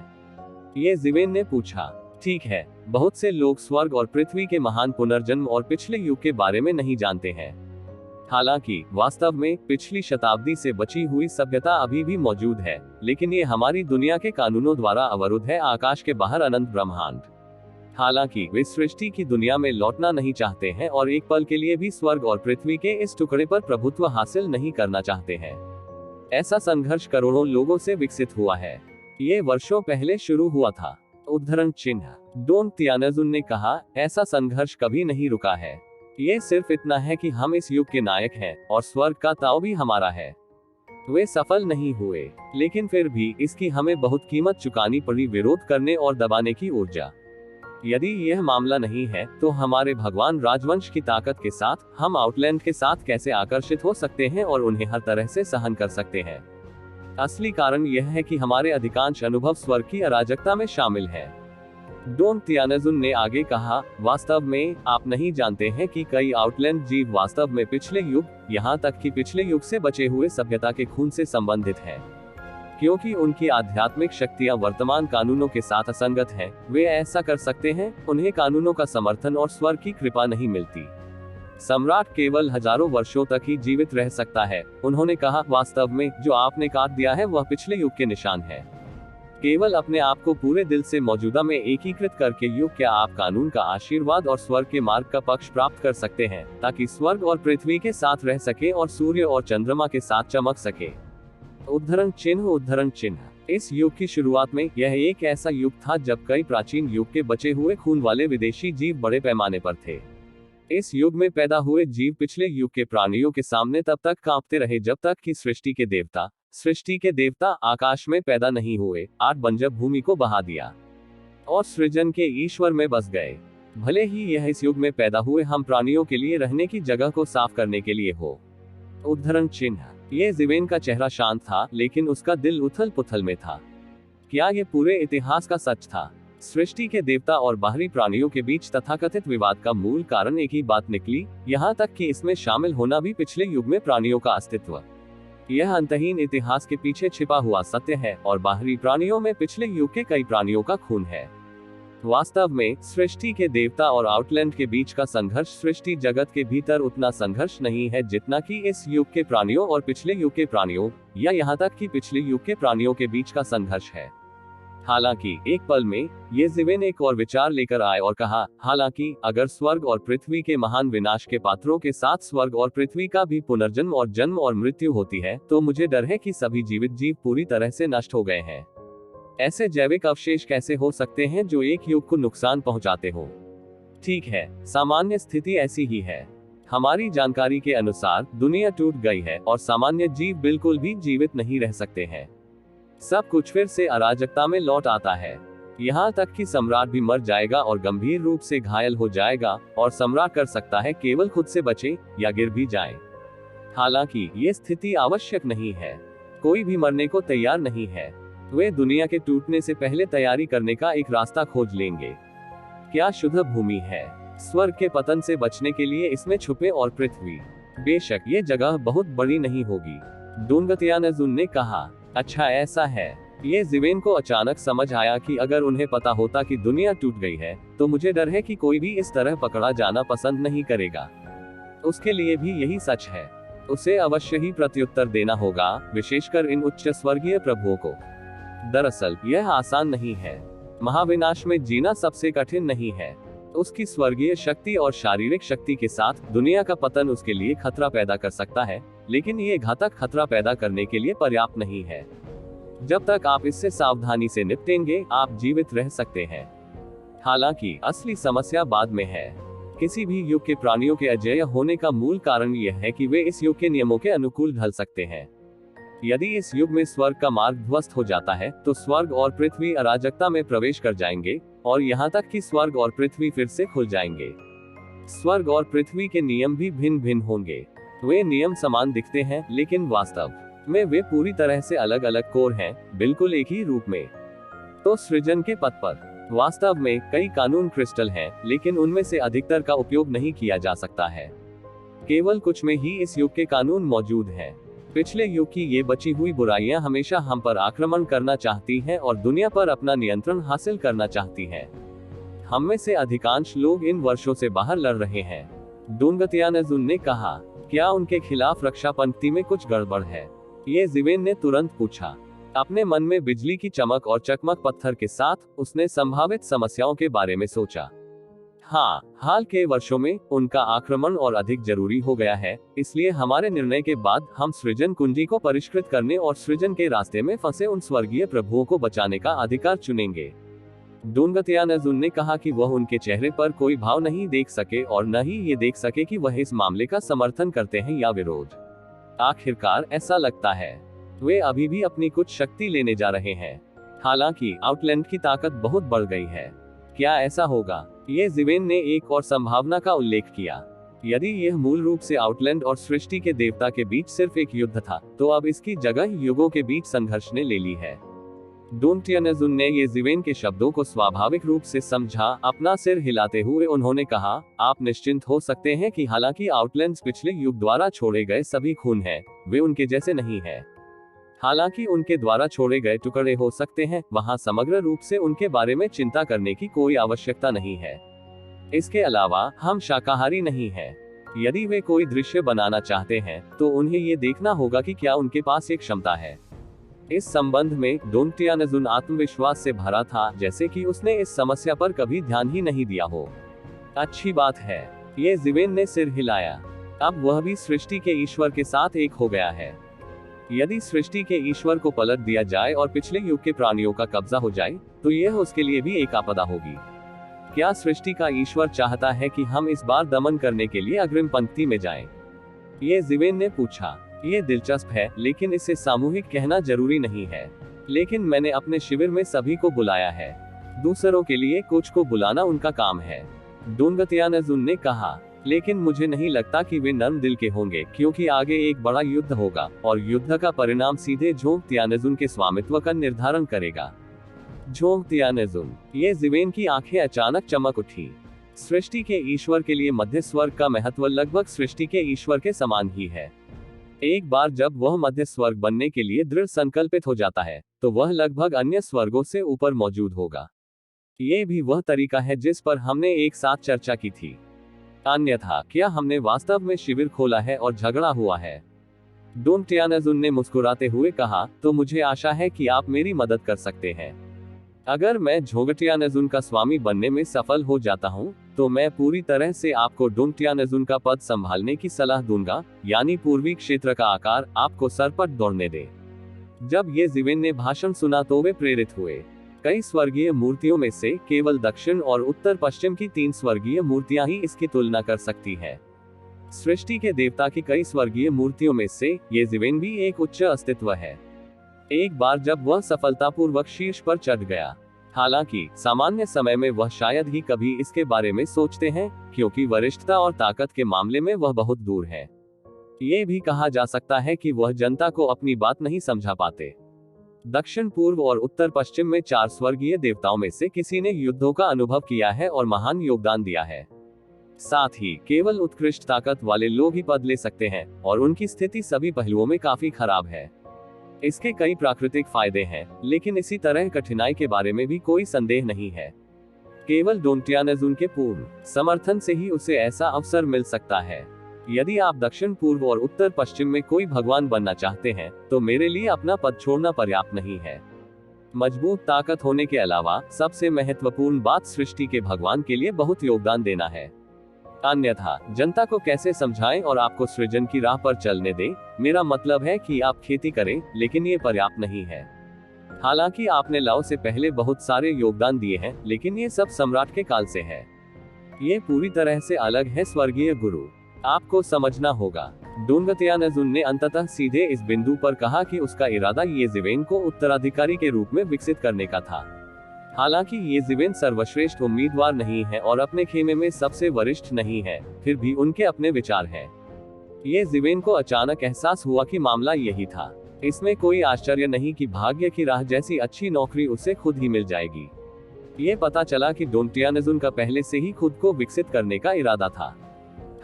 ये जिवेन ने पूछा। ठीक है, बहुत से लोग स्वर्ग और पृथ्वी के महान पुनर्जन्म और पिछले युग के बारे में नहीं जानते हैं। हालांकि वास्तव में पिछली शताब्दी से बची हुई सभ्यता अभी भी मौजूद है, लेकिन ये हमारी दुनिया के कानूनों द्वारा अवरुद्ध है, आकाश के बाहर अनंत ब्रह्मांड। हालांकि वे सृष्टि की दुनिया में लौटना नहीं चाहते हैं और एक पल के लिए भी स्वर्ग और पृथ्वी के इस टुकड़े पर प्रभुत्व हासिल नहीं करना चाहते हैं। ऐसा संघर्ष करोड़ों लोगों से विकसित हुआ है। ये वर्षों पहले शुरू हुआ था। उद्धरण चिन्ह। डोंग तियानजुन ने कहा, ऐसा संघर्ष कभी नहीं रुका है। ये सिर्फ इतना है कि हम इस युग के नायक हैं और स्वर्ग का ताव भी हमारा है। वे सफल नहीं हुए, लेकिन फिर भी इसकी हमें बहुत कीमत चुकानी पड़ी, विरोध करने और दबाने की ऊर्जा। यदि यह मामला नहीं है तो हमारे भगवान राजवंश की ताकत के साथ हम आउटलैंड के साथ कैसे आकर्षित हो सकते हैं और उन्हें हर तरह से सहन कर सकते हैं? असली कारण यह है कि हमारे अधिकांश अनुभव स्वर्ग की अराजकता में शामिल है। डोंग तियानजुन ने आगे कहा, वास्तव में आप नहीं जानते हैं कि कई आउटलैंड जीव वास्तव में पिछले युग, यहाँ तक कि पिछले युग से बचे हुए सभ्यता के खून से संबंधित हैं। क्योंकि उनकी आध्यात्मिक शक्तियां वर्तमान कानूनों के साथ असंगत हैं, वे ऐसा कर सकते हैं, उन्हें कानूनों का समर्थन और स्वर्ग की कृपा नहीं मिलती। सम्राट केवल हजारों वर्षों तक ही जीवित रह सकता है। उन्होंने कहा, वास्तव में जो आपने काट दिया है वह पिछले युग के निशान है। केवल अपने आप को पूरे दिल से मौजूदा में एकीकृत करके युग क्या आप कानून का आशीर्वाद और स्वर्ग के मार्ग का पक्ष प्राप्त कर सकते हैं, ताकि स्वर्ग और पृथ्वी के साथ रह सके और सूर्य और चंद्रमा के साथ चमक सके। उद्धरण चिन्ह। इस युग की शुरुआत में यह एक ऐसा युग था जब कई प्राचीन युग के बचे हुए खून वाले विदेशी जीव बड़े पैमाने पर थे। इस युग में पैदा हुए जीव पिछले युग के प्राणियों के सामने तब तक कांपते रहे जब तक कि सृष्टि के देवता आकाश में पैदा नहीं हुए, 8 बंजर भूमि को बहा दिया और सृजन के ईश्वर में बस गए। भले ही यह इस युग में पैदा हुए हम प्राणियों के लिए रहने की जगह को साफ करने के लिए हो। उद्धरण चिन्ह। ये जिवेन का चेहरा शांत था, लेकिन उसका दिल उथल पुथल में था। क्या ये पूरे इतिहास का सच था? सृष्टि के देवता और बाहरी प्राणियों के बीच तथाकथित विवाद का मूल कारण एक ही बात निकली, यहाँ तक कि इसमें शामिल होना भी पिछले युग में प्राणियों का अस्तित्व। यह अंतहीन इतिहास के पीछे छिपा हुआ सत्य है और बाहरी प्राणियों में पिछले युग के कई प्राणियों का खून है। वास्तव में सृष्टि के देवता और आउटलैंड के बीच का संघर्ष सृष्टि जगत के भीतर उतना संघर्ष नहीं है जितना कि इस युग के प्राणियों और पिछले युग के प्राणियों, या यहाँ तक कि पिछले युग के प्राणियों के बीच का संघर्ष है। हालांकि एक पल में ये जिवेन एक और विचार लेकर आए और कहा, हालांकि अगर स्वर्ग और पृथ्वी के महान विनाश के पात्रों के साथ स्वर्ग और पृथ्वी का भी पुनर्जन्म और जन्म और मृत्यु होती है, तो मुझे डर है कि सभी जीवित जीव पूरी तरह से नष्ट हो गए हैं। ऐसे जैविक अवशेष कैसे हो सकते हैं जो एक युग को नुकसान पहुंचाते हो? ठीक है, सामान्य स्थिति ऐसी ही है। हमारी जानकारी के अनुसार दुनिया टूट गई है और सामान्य जीव बिल्कुल भी जीवित नहीं रह सकते हैं। सब कुछ फिर से अराजकता में लौट आता है। यहाँ तक कि सम्राट भी मर जाएगा और गंभीर रूप से घायल हो जाएगा, और सम्राट कर सकता है केवल खुद से बचे या गिर भी जाए। हालांकि ये स्थिति आवश्यक नहीं है। कोई भी मरने को तैयार नहीं है। वे दुनिया के टूटने से पहले तैयारी करने का एक रास्ता खोज लेंगे। क्या शुद्ध भूमि है? स्वर्ग के पतन से बचने के लिए इसमें छुपे और पृथ्वी। बेशक ये जगह बहुत बड़ी नहीं होगी, डोंग तियानजुन ने कहा। अच्छा ऐसा है। ये जिवेन को अचानक समझ आया कि अगर उन्हें पता होता कि दुनिया टूट गई है, तो मुझे डर है कि कोई भी इस तरह पकड़ा जाना पसंद नहीं करेगा। उसके लिए भी यही सच है। उसे अवश्य ही प्रत्युत्तर देना होगा, विशेषकर इन उच्च स्वर्गीय प्रभुओं को। दरअसल यह आसान नहीं है। महाविनाश में जीना सबसे कठिन नहीं है। उसकी स्वर्गीय शक्ति और शारीरिक शक्ति के साथ दुनिया का पतन उसके लिए खतरा पैदा कर सकता है, लेकिन ये घातक खतरा पैदा करने के लिए पर्याप्त नहीं है। जब तक आप इससे सावधानी से निपटेंगे, आप जीवित रह सकते हैं। हालांकि असली समस्या बाद में है। किसी भी युग के प्राणियों के अजेय होने का मूल कारण यह है कि वे इस युग के नियमों के अनुकूल ढल सकते हैं। यदि इस युग में स्वर्ग का मार्ग ध्वस्त हो जाता है तो स्वर्ग और पृथ्वी अराजकता में प्रवेश कर जाएंगे, और यहाँ तक कि स्वर्ग और पृथ्वी फिर से खुल जाएंगे। स्वर्ग और पृथ्वी के नियम भी भिन्न भिन्न होंगे। वे नियम समान दिखते हैं, लेकिन वास्तव में वे पूरी तरह से अलग अलग कोर हैं, बिल्कुल एक ही रूप में। तो सृजन के पथ पर वास्तव में कई कानून क्रिस्टल हैं, लेकिन उनमें से अधिकतर का उपयोग नहीं किया जा सकता है। केवल कुछ में ही इस युग के कानून मौजूद हैं। पिछले युग की ये बची हुई बुराइयां हमेशा हम पर आक्रमण करना चाहती हैं और दुनिया पर अपना नियंत्रण हासिल करना चाहती हैं। हम में से अधिकांश लोग इन वर्षों से बाहर लड़ रहे हैं, डोंगतियानजुन ने कहा। क्या उनके खिलाफ रक्षा पंक्ति में कुछ गड़बड़ है? ये जिवेन ने तुरंत पूछा। अपने मन में बिजली की चमक और चकमक पत्थर के साथ उसने संभावित समस्याओं के बारे में सोचा। हाँ, हाल के वर्षों में उनका आक्रमण और अधिक जरूरी हो गया है, इसलिए हमारे निर्णय के बाद हम सृजन कुंजी को परिष्कृत करने और सृजन के रास्ते में फंसे उन स्वर्गीय प्रभुओं को बचाने का अधिकार चुनेंगे। डोंगतियानजुन ने कहा कि वह उनके चेहरे पर कोई भाव नहीं देख सके और न ही ये देख सके कि वह इस मामले का समर्थन करते हैं या विरोध। आखिरकार ऐसा लगता है वे अभी भी अपनी कुछ शक्ति लेने जा रहे हैं। हालांकि आउटलैंड की ताकत बहुत बढ़ गई है। क्या ऐसा होगा? ये जिवेन ने एक और संभावना का उल्लेख किया। यदि यह मूल रूप से आउटलैंड और सृष्टि के देवता के बीच सिर्फ एक युद्ध था, तो अब इसकी जगह युगों के बीच संघर्ष ने ले ली है। डोंगतियानजुन ने ये जिवेन के शब्दों को स्वाभाविक रूप से समझा। अपना सिर हिलाते हुए उन्होंने कहा, आप निश्चिंत हो सकते हैं कि हालांकि आउटलैंड्स पिछले युग द्वारा छोड़े गए सभी खून हैं, वे उनके जैसे नहीं हैं। हालांकि उनके द्वारा छोड़े गए टुकड़े हो सकते हैं, वहां समग्र रूप से उनके बारे में चिंता करने की कोई आवश्यकता नहीं है। इसके अलावा हम शाकाहारी नहीं हैं। यदि वे कोई दृश्य बनाना चाहते हैं तो उन्हें ये देखना होगा कि क्या उनके पास एक क्षमता है। इस संबंध में डोंगतियानजुन आत्मविश्वास से भरा था, जैसे कि उसने इस समस्या पर कभी ध्यान ही नहीं दिया हो। अच्छी बात है, ये जिवेन ने सिर हिलाया। अब वह भी सृष्टि के ईश्वर के साथ एक हो गया है। यदि सृष्टि के ईश्वर को पलट दिया जाए और पिछले युग के प्राणियों का कब्जा हो जाए, तो यह उसके लिए भी एक आपदा होगी। क्या सृष्टि का ईश्वर चाहता है कि हम इस बार दमन करने के लिए अग्रिम पंक्ति में जाएं? ये जिवेन ने पूछा। ये दिलचस्प है, लेकिन इसे सामूहिक कहना जरूरी नहीं है। लेकिन मैंने अपने शिविर में सभी को बुलाया है। दूसरों के लिए कुछ को बुलाना उनका काम है, डोंगतियानजुन ने कहा। लेकिन मुझे नहीं लगता कि वे नर्म दिल के होंगे, क्योंकि आगे एक बड़ा युद्ध होगा और युद्ध का परिणाम सीधे डोंगतियानजुन के स्वामित्व का निर्धारण करेगा। डोंगतियानजुन, ये जिवेन की आंखें अचानक चमक उठी। सृष्टि के ईश्वर के लिए मध्य स्वर्ग का महत्व लगभग सृष्टि के ईश्वर के समान ही है। एक बार जब वह मध्य स्वर्ग बनने के लिए दृढ़ संकल्पित हो जाता है, तो वह लगभग अन्य स्वर्गों से ऊपर मौजूद होगा। ये भी वह तरीका है जिस पर हमने एक साथ चर्चा की थी। अन्यथा क्या हमने वास्तव में शिविर खोला है और झगड़ा हुआ है? डोंगतियानजुन ने मुस्कुराते हुए कहा, तो मुझे आशा है कि आप मेरी मदद कर सकते हैं। अगर मैं डोंगतियानजुन का स्वामी बनने में सफल हो जाता हूं, तो मैं पूरी तरह से आपको डोंगतियानजुन का पद संभालने की सलाह दूंगा, यानी पूर्वी क्षेत्र का आकार आपको सर पर दौड़ने दे। जब ये जिवेन ने भाषण सुना तो वे प्रेरित हुए। कई स्वर्गीय मूर्तियों में से केवल दक्षिण और उत्तर पश्चिम की 3 स्वर्गीय मूर्तियां ही इसकी तुलना कर सकती हैं। सृष्टि के देवता की कई स्वर्गीय मूर्तियों में से ये जिवेन भी एक उच्च अस्तित्व है। एक बार जब वह सफलतापूर्वक शीर्ष पर चढ़ गया, हालांकि सामान्य समय में वह शायद ही कभी इसके बारे में सोचते हैं, क्योंकि वरिष्ठता और ताकत के मामले में वह बहुत दूर है। ये भी कहा जा सकता है कि वह जनता को अपनी बात नहीं समझा पाते। दक्षिण पूर्व और उत्तर पश्चिम में 4 स्वर्गीय देवताओं में से किसी ने युद्धों का अनुभव किया है और महान योगदान दिया है। साथ ही केवल उत्कृष्ट ताकत वाले लोग ही पद ले सकते हैं, और उनकी स्थिति सभी पहलुओं में काफी खराब है। इसके कई प्राकृतिक फायदे हैं, लेकिन इसी तरह कठिनाई के बारे में भी कोई संदेह नहीं है। केवल डोंगतियानजुन के पूर्ण समर्थन से ही उसे ऐसा अवसर मिल सकता है। यदि आप दक्षिण पूर्व और उत्तर पश्चिम में कोई भगवान बनना चाहते हैं, तो मेरे लिए अपना पद छोड़ना पर्याप्त नहीं है। मजबूत ताकत होने के अलावा सबसे महत्वपूर्ण बात सृष्टि के भगवान के लिए बहुत योगदान देना है। अन्यथा जनता को कैसे समझाएं और आपको सृजन की राह पर चलने दें? मेरा मतलब है कि आप खेती करें, लेकिन ये पर्याप्त नहीं है। हालांकि आपने लाओ से पहले बहुत सारे योगदान दिए हैं, लेकिन ये सब सम्राट के काल से है। ये पूरी तरह से अलग है स्वर्गीय गुरु। आपको समझना होगा। डोंगथियानजुन ने अंततः सीधे इस बिंदु पर कहा कि उसका इरादा येज़िवेन को उत्तराधिकारी के रूप में विकसित करने का था। हालांकि येज़िवेन सर्वश्रेष्ठ उम्मीदवार नहीं है और अपने खेमे में सबसे वरिष्ठ नहीं है, फिर भी उनके अपने विचार हैं। येज़िवेन को अचानक एहसास हुआ कि मामला यही था। इसमें कोई आश्चर्य नहीं कि भाग्य की राह जैसी अच्छी नौकरी उसे खुद ही मिल जाएगी। ये पता चला कि डोंगथियानजुन का पहले से ही खुद को विकसित करने का इरादा था।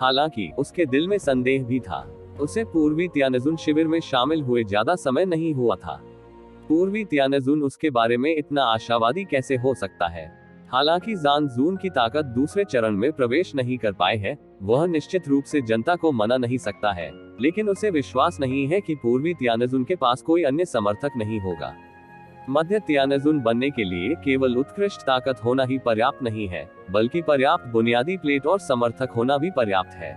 हालांकि उसके दिल में संदेह भी था। उसे पूर्वी तियानजुन शिविर में शामिल हुए ज्यादा समय नहीं हुआ था। पूर्वी तियानजुन उसके बारे में इतना आशावादी कैसे हो सकता है? हालांकि ज़ान ज़ून की ताकत दूसरे चरण में प्रवेश नहीं कर पाए है, वह निश्चित रूप से जनता को मना नहीं सकता है, लेकिन उसे विश्वास नहीं है कि पूर्वी तियानजुन के पास कोई अन्य समर्थक नहीं होगा। मध्य तियानजुन बनने के लिए केवल उत्कृष्ट ताकत होना ही पर्याप्त नहीं है, बल्कि पर्याप्त बुनियादी प्लेट और समर्थक होना भी पर्याप्त है।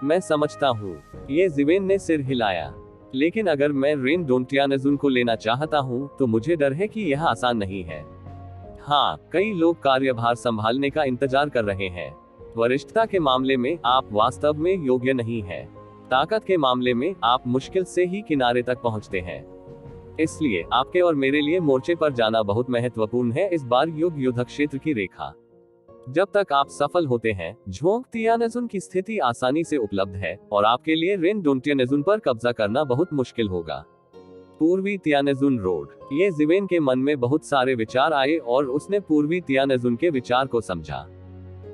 मैं समझता हूँ, येज़िवेन ने सिर हिलाया। लेकिन अगर मैं रेन डोंगथियानजुन को लेना चाहता हूँ, तो मुझे डर है कि यह आसान नहीं है। हाँ, कई लोग कार्यभार संभालने का इंतजार कर रहे हैं। वरिष्ठता के मामले में आप वास्तव में योग्य नहीं हैं। ताकत के मामले में आप मुश्किल से ही किनारे तक पहुँचते हैं। इसलिए आपके और मेरे लिए मोर्चे पर जाना बहुत महत्वपूर्ण है। इस बार युद्ध क्षेत्र की रेखा। जब तक आप सफल होते हैं, डोंगथियानजुन की स्थिति आसानी से उपलब्ध है और आपके लिए रेन डोंगथियानजुन पर कब्जा करना बहुत मुश्किल होगा। पूर्वी तियानजुन रोड। येज़िवेन के मन में बहुत सारे विचार आए और उसने पूर्वी तियानजुन के विचार को समझा।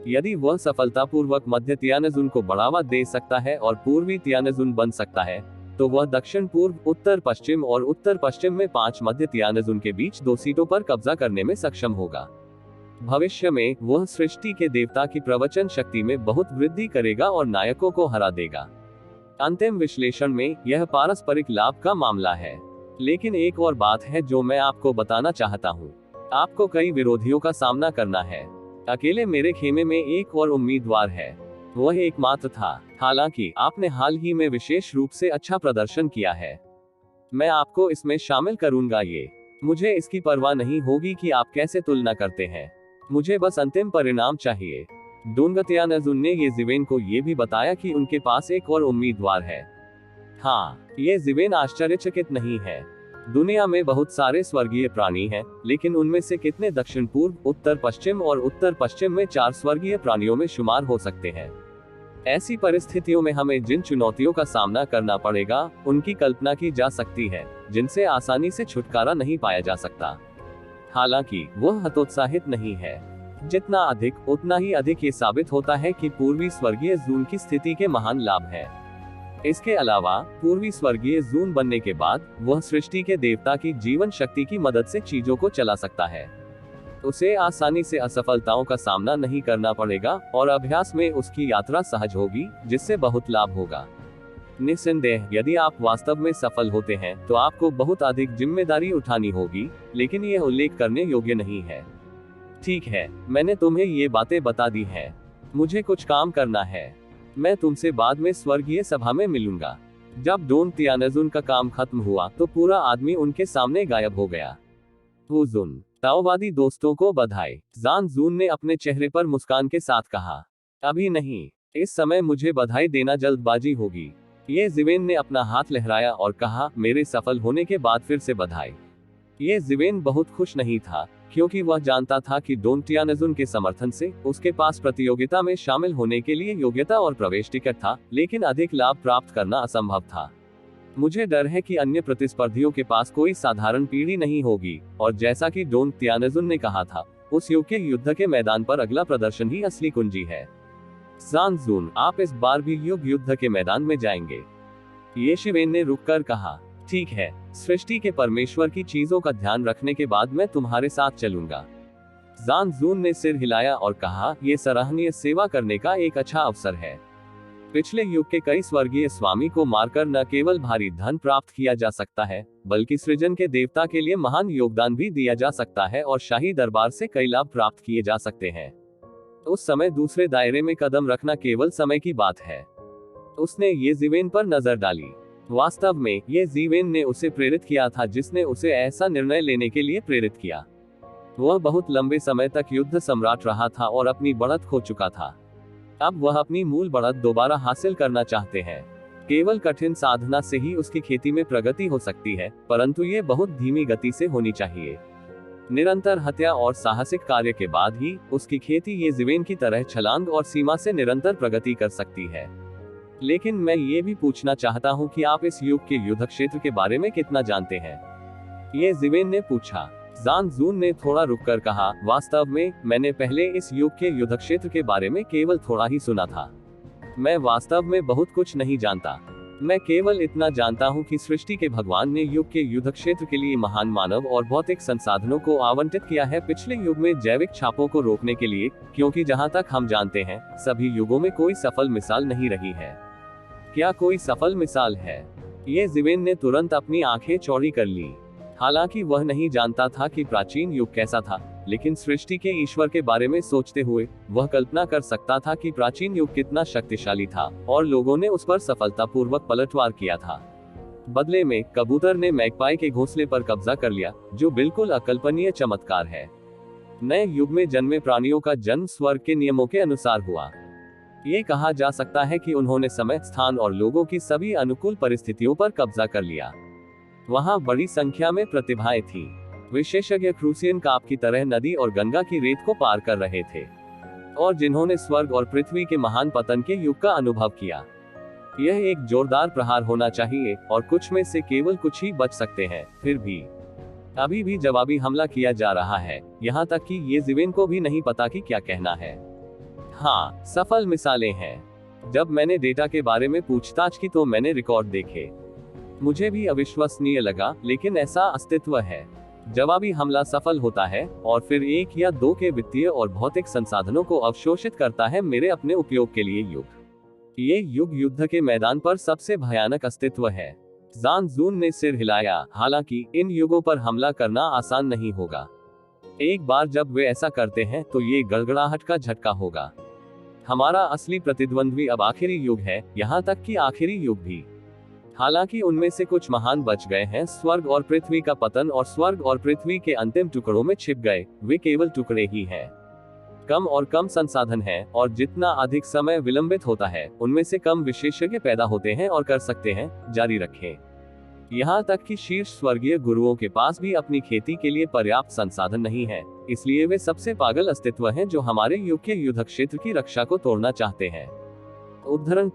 यदि वह सफलतापूर्वक मध्य तियानजुन को बढ़ावा दे सकता है और पूर्वी तियानजुन बन सकता है, तो वह दक्षिण पूर्व, उत्तर पश्चिम और उत्तर पश्चिम में 5 मध्य तियानजुन के बीच 2 सीटों पर कब्जा करने में सक्षम होगा। भविष्य में वह सृष्टि के देवता की प्रवचन शक्ति में बहुत वृद्धि करेगा और नायकों को हरा देगा। अंतिम विश्लेषण में यह पारस्परिक लाभ का मामला है। लेकिन एक और बात है जो मैं आपको बताना चाहता हूँ। आपको कई विरोधियों का सामना करना है। अकेले मेरे खेमे में एक और उम्मीदवार है, वह एकमात्र था। हालांकि आपने हाल ही में विशेष रूप से अच्छा प्रदर्शन किया है। मैं आपको इसमें शामिल करूंगा। मुझे इसकी परवाह नहीं होगी कि आप कैसे तुलना करते हैं। मुझे बस अंतिम परिणाम चाहिए। डोंगथियानजुन ने येज़िवेन को यह भी बताया कि उनके पास एक और उम्मीदवार है। हाँ, येज़िवेन आश्चर्यचकित नहीं है। दुनिया में बहुत सारे स्वर्गीय प्राणी हैं, लेकिन उनमें से कितने दक्षिण पूर्व, उत्तर पश्चिम और उत्तर पश्चिम में 4 स्वर्गीय प्राणियों में शुमार हो सकते हैं? ऐसी परिस्थितियों में हमें जिन चुनौतियों का सामना करना पड़ेगा, उनकी कल्पना की जा सकती है, जिनसे आसानी से छुटकारा नहीं पाया जा सकता। हालांकि वह हतोत्साहित नहीं है। जितना अधिक, उतना ही अधिक ये साबित होता है कि पूर्वी स्वर्गीय ज़ून की स्थिति के महान लाभ हैं। इसके अलावा पूर्वी स्वर्गीय ज़ून बनने के बाद वह सृष्टि के देवता की जीवन शक्ति की मदद से चीजों को चला सकता है। उसे आसानी से असफलताओं का सामना नहीं करना पड़ेगा और अभ्यास में उसकी यात्रा सहज होगी, जिससे बहुत लाभ होगा। निस्संदेह, यदि आप वास्तव में सफल होते हैं तो आपको बहुत अधिक जिम्मेदारी उठानी होगी, लेकिन यह उल्लेख करने योग्य नहीं है। ठीक है, मैंने तुम्हें ये बातें बता दी हैं। मुझे कुछ काम करना है। मैं तुमसे बाद में स्वर्गीय सभा में मिलूंगा। जब डोंगथियानजुन का काम खत्म हुआ तो पूरा आदमी उनके सामने गायब हो गया। हुज़ुन, ताओवादी दोस्तों को बधाई। ज़ान ज़ून ने अपने चेहरे पर मुस्कान के साथ कहा। अभी नहीं, इस समय मुझे बधाई देना जल्दबाजी होगी। येज़िवेन ने अपना हाथ लहराया और कहा, मेरे सफल होने के बाद फिर से बधाई। येज़िवेन बहुत खुश नहीं था, क्योंकि वह जानता था कि डोंगथियानजुन के समर्थन से उसके पास प्रतियोगिता में शामिल होने के लिए योग्यता और प्रवेश टिकट था, लेकिन अधिक लाभ प्राप्त करना असंभव था। मुझे डर है कि अन्य प्रतिस्पर्धियों के पास कोई साधारण पीढ़ी नहीं होगी, और जैसा कि डोंगथियानजुन ने कहा था, उस युग के युद्ध के मैदान पर अगला प्रदर्शन ही असली कुंजी है। ज़ान ज़ून, आप इस बार भी युद्ध के मैदान में जाएंगे? येज़िवेन ने रुककर कहा। ठीक है, सृष्टि के परमेश्वर की चीजों का ध्यान रखने के बाद मैं तुम्हारे साथ चलूंगा। ज़ान ज़ून ने सिर हिलाया और कहा, यह सराहनीय सेवा करने का एक अच्छा अवसर है। पिछले युग के कई स्वर्गीय स्वामी को मारकर न केवल भारी धन प्राप्त किया जा सकता है, बल्कि सृजन के देवता के लिए महान योगदान भी दिया जा सकता है और शाही दरबार से कई लाभ प्राप्त किए जा सकते हैं। उस समय दूसरे दायरे में कदम रखना केवल समय की बात है। उसने येज़िवेन पर नजर डाली। वास्तव में येज़िवेन ने उसे प्रेरित किया था, जिसने उसे ऐसा निर्णय लेने के लिए प्रेरित किया। वह बहुत लंबे समय तक युद्ध सम्राट रहा था और अपनी बढ़त खो चुका था। अब वह अपनी मूल बढ़त दोबारा हासिल करना चाहते हैं। केवल कठिन साधना से ही उसकी खेती में प्रगति हो सकती है, परंतु ये बहुत धीमी गति से होनी चाहिए। निरंतर हत्या और साहसिक कार्य के बाद ही उसकी खेती ये जीवेन की तरह छलांग और सीमा से निरंतर प्रगति कर सकती है। लेकिन मैं ये भी पूछना चाहता हूँ कि आप इस युग के युद्ध क्षेत्र के बारे में कितना जानते हैं? ये जीवेन ने पूछा। जान जून ने थोड़ा रुककर कहा, वास्तव में मैंने पहले इस युग के युद्ध क्षेत्र के बारे में केवल थोड़ा ही सुना था। मैं वास्तव में बहुत कुछ नहीं जानता। मैं केवल इतना जानता हूँ कि सृष्टि के भगवान ने युग के युद्ध क्षेत्र के लिए महान मानव और भौतिक संसाधनों को आवंटित किया है पिछले युग में जैविक छापों को रोकने के लिए, क्योंकि जहाँ तक हम जानते हैं सभी युगों में कोई सफल मिसाल नहीं रही है। क्या कोई सफल मिसाल है? ये जीवेन ने तुरंत अपनी आंखें चौड़ी कर ली। हालांकि वह नहीं जानता था कि प्राचीन युग कैसा था, लेकिन सृष्टि के ईश्वर के बारे में सोचते हुए वह कल्पना कर सकता था कि प्राचीन युग कितना शक्तिशाली था और लोगों ने उस पर सफलतापूर्वक पलटवार किया था। बदले में कबूतर ने मैगपाई के घोंसले पर कब्जा कर लिया, जो बिल्कुल अकल्पनीय चमत्कार है। नए युग में जन्मे प्राणियों का जन्म स्वर्ग के नियमों के अनुसार हुआ। ये कहा जा सकता है कि उन्होंने समय, स्थान और लोगों की सभी अनुकूल परिस्थितियों पर कब्जा कर लिया। वहां बड़ी संख्या में प्रतिभाएं थी। विशेषज्ञ क्रूसियन काप की तरह नदी और गंगा की रेत को पार कर रहे थे, और जिन्होंने स्वर्ग और पृथ्वी के महान पतन के युग का अनुभव किया। यह एक जोरदार प्रहार होना चाहिए, और कुछ में से केवल कुछ ही बच सकते हैं। फिर भी अभी भी जवाबी हमला किया जा रहा है, यहाँ तक कि ये जीवेन को भी नहीं पता कि क्या कहना है। हाँ, सफल मिसालें हैं। जब मैंने डेटा के बारे में पूछताछ की तो मैंने रिकॉर्ड देखे। मुझे भी अविश्वसनीय लगा, लेकिन ऐसा अस्तित्व है। जवाबी हमला सफल होता है और फिर एक या दो के वित्तीय और भौतिक संसाधनों को अवशोषित करता है मेरे अपने उपयोग के लिए युग। ये युग युद्ध के मैदान पर सबसे भयानक अस्तित्व है। जान जून ने सिर हिलाया। हालांकि इन युगों पर हमला करना आसान नहीं होगा। एक बार जब वे ऐसा करते हैं तो ये गड़गड़ाहट का झटका होगा। हमारा असली प्रतिद्वंद्वी अब आखिरी युग है, यहाँ तक कि आखिरी युग भी। हालांकि उनमें से कुछ महान बच गए हैं। स्वर्ग और पृथ्वी का पतन और स्वर्ग और पृथ्वी के अंतिम टुकड़ों में छिप गए, वे केवल टुकड़े ही हैं। कम और कम संसाधन हैं, और जितना अधिक समय विलंबित होता है उनमें से कम विशेषज्ञ पैदा होते हैं और कर सकते हैं। जारी रखें। यहाँ तक कि शीर्ष स्वर्गीय गुरुओं के पास भी अपनी खेती के लिए पर्याप्त संसाधन नहीं है, इसलिए वे सबसे पागल अस्तित्व हैं जो हमारे युग के युद्ध क्षेत्र की रक्षा को तोड़ना चाहते हैं। उद्धरण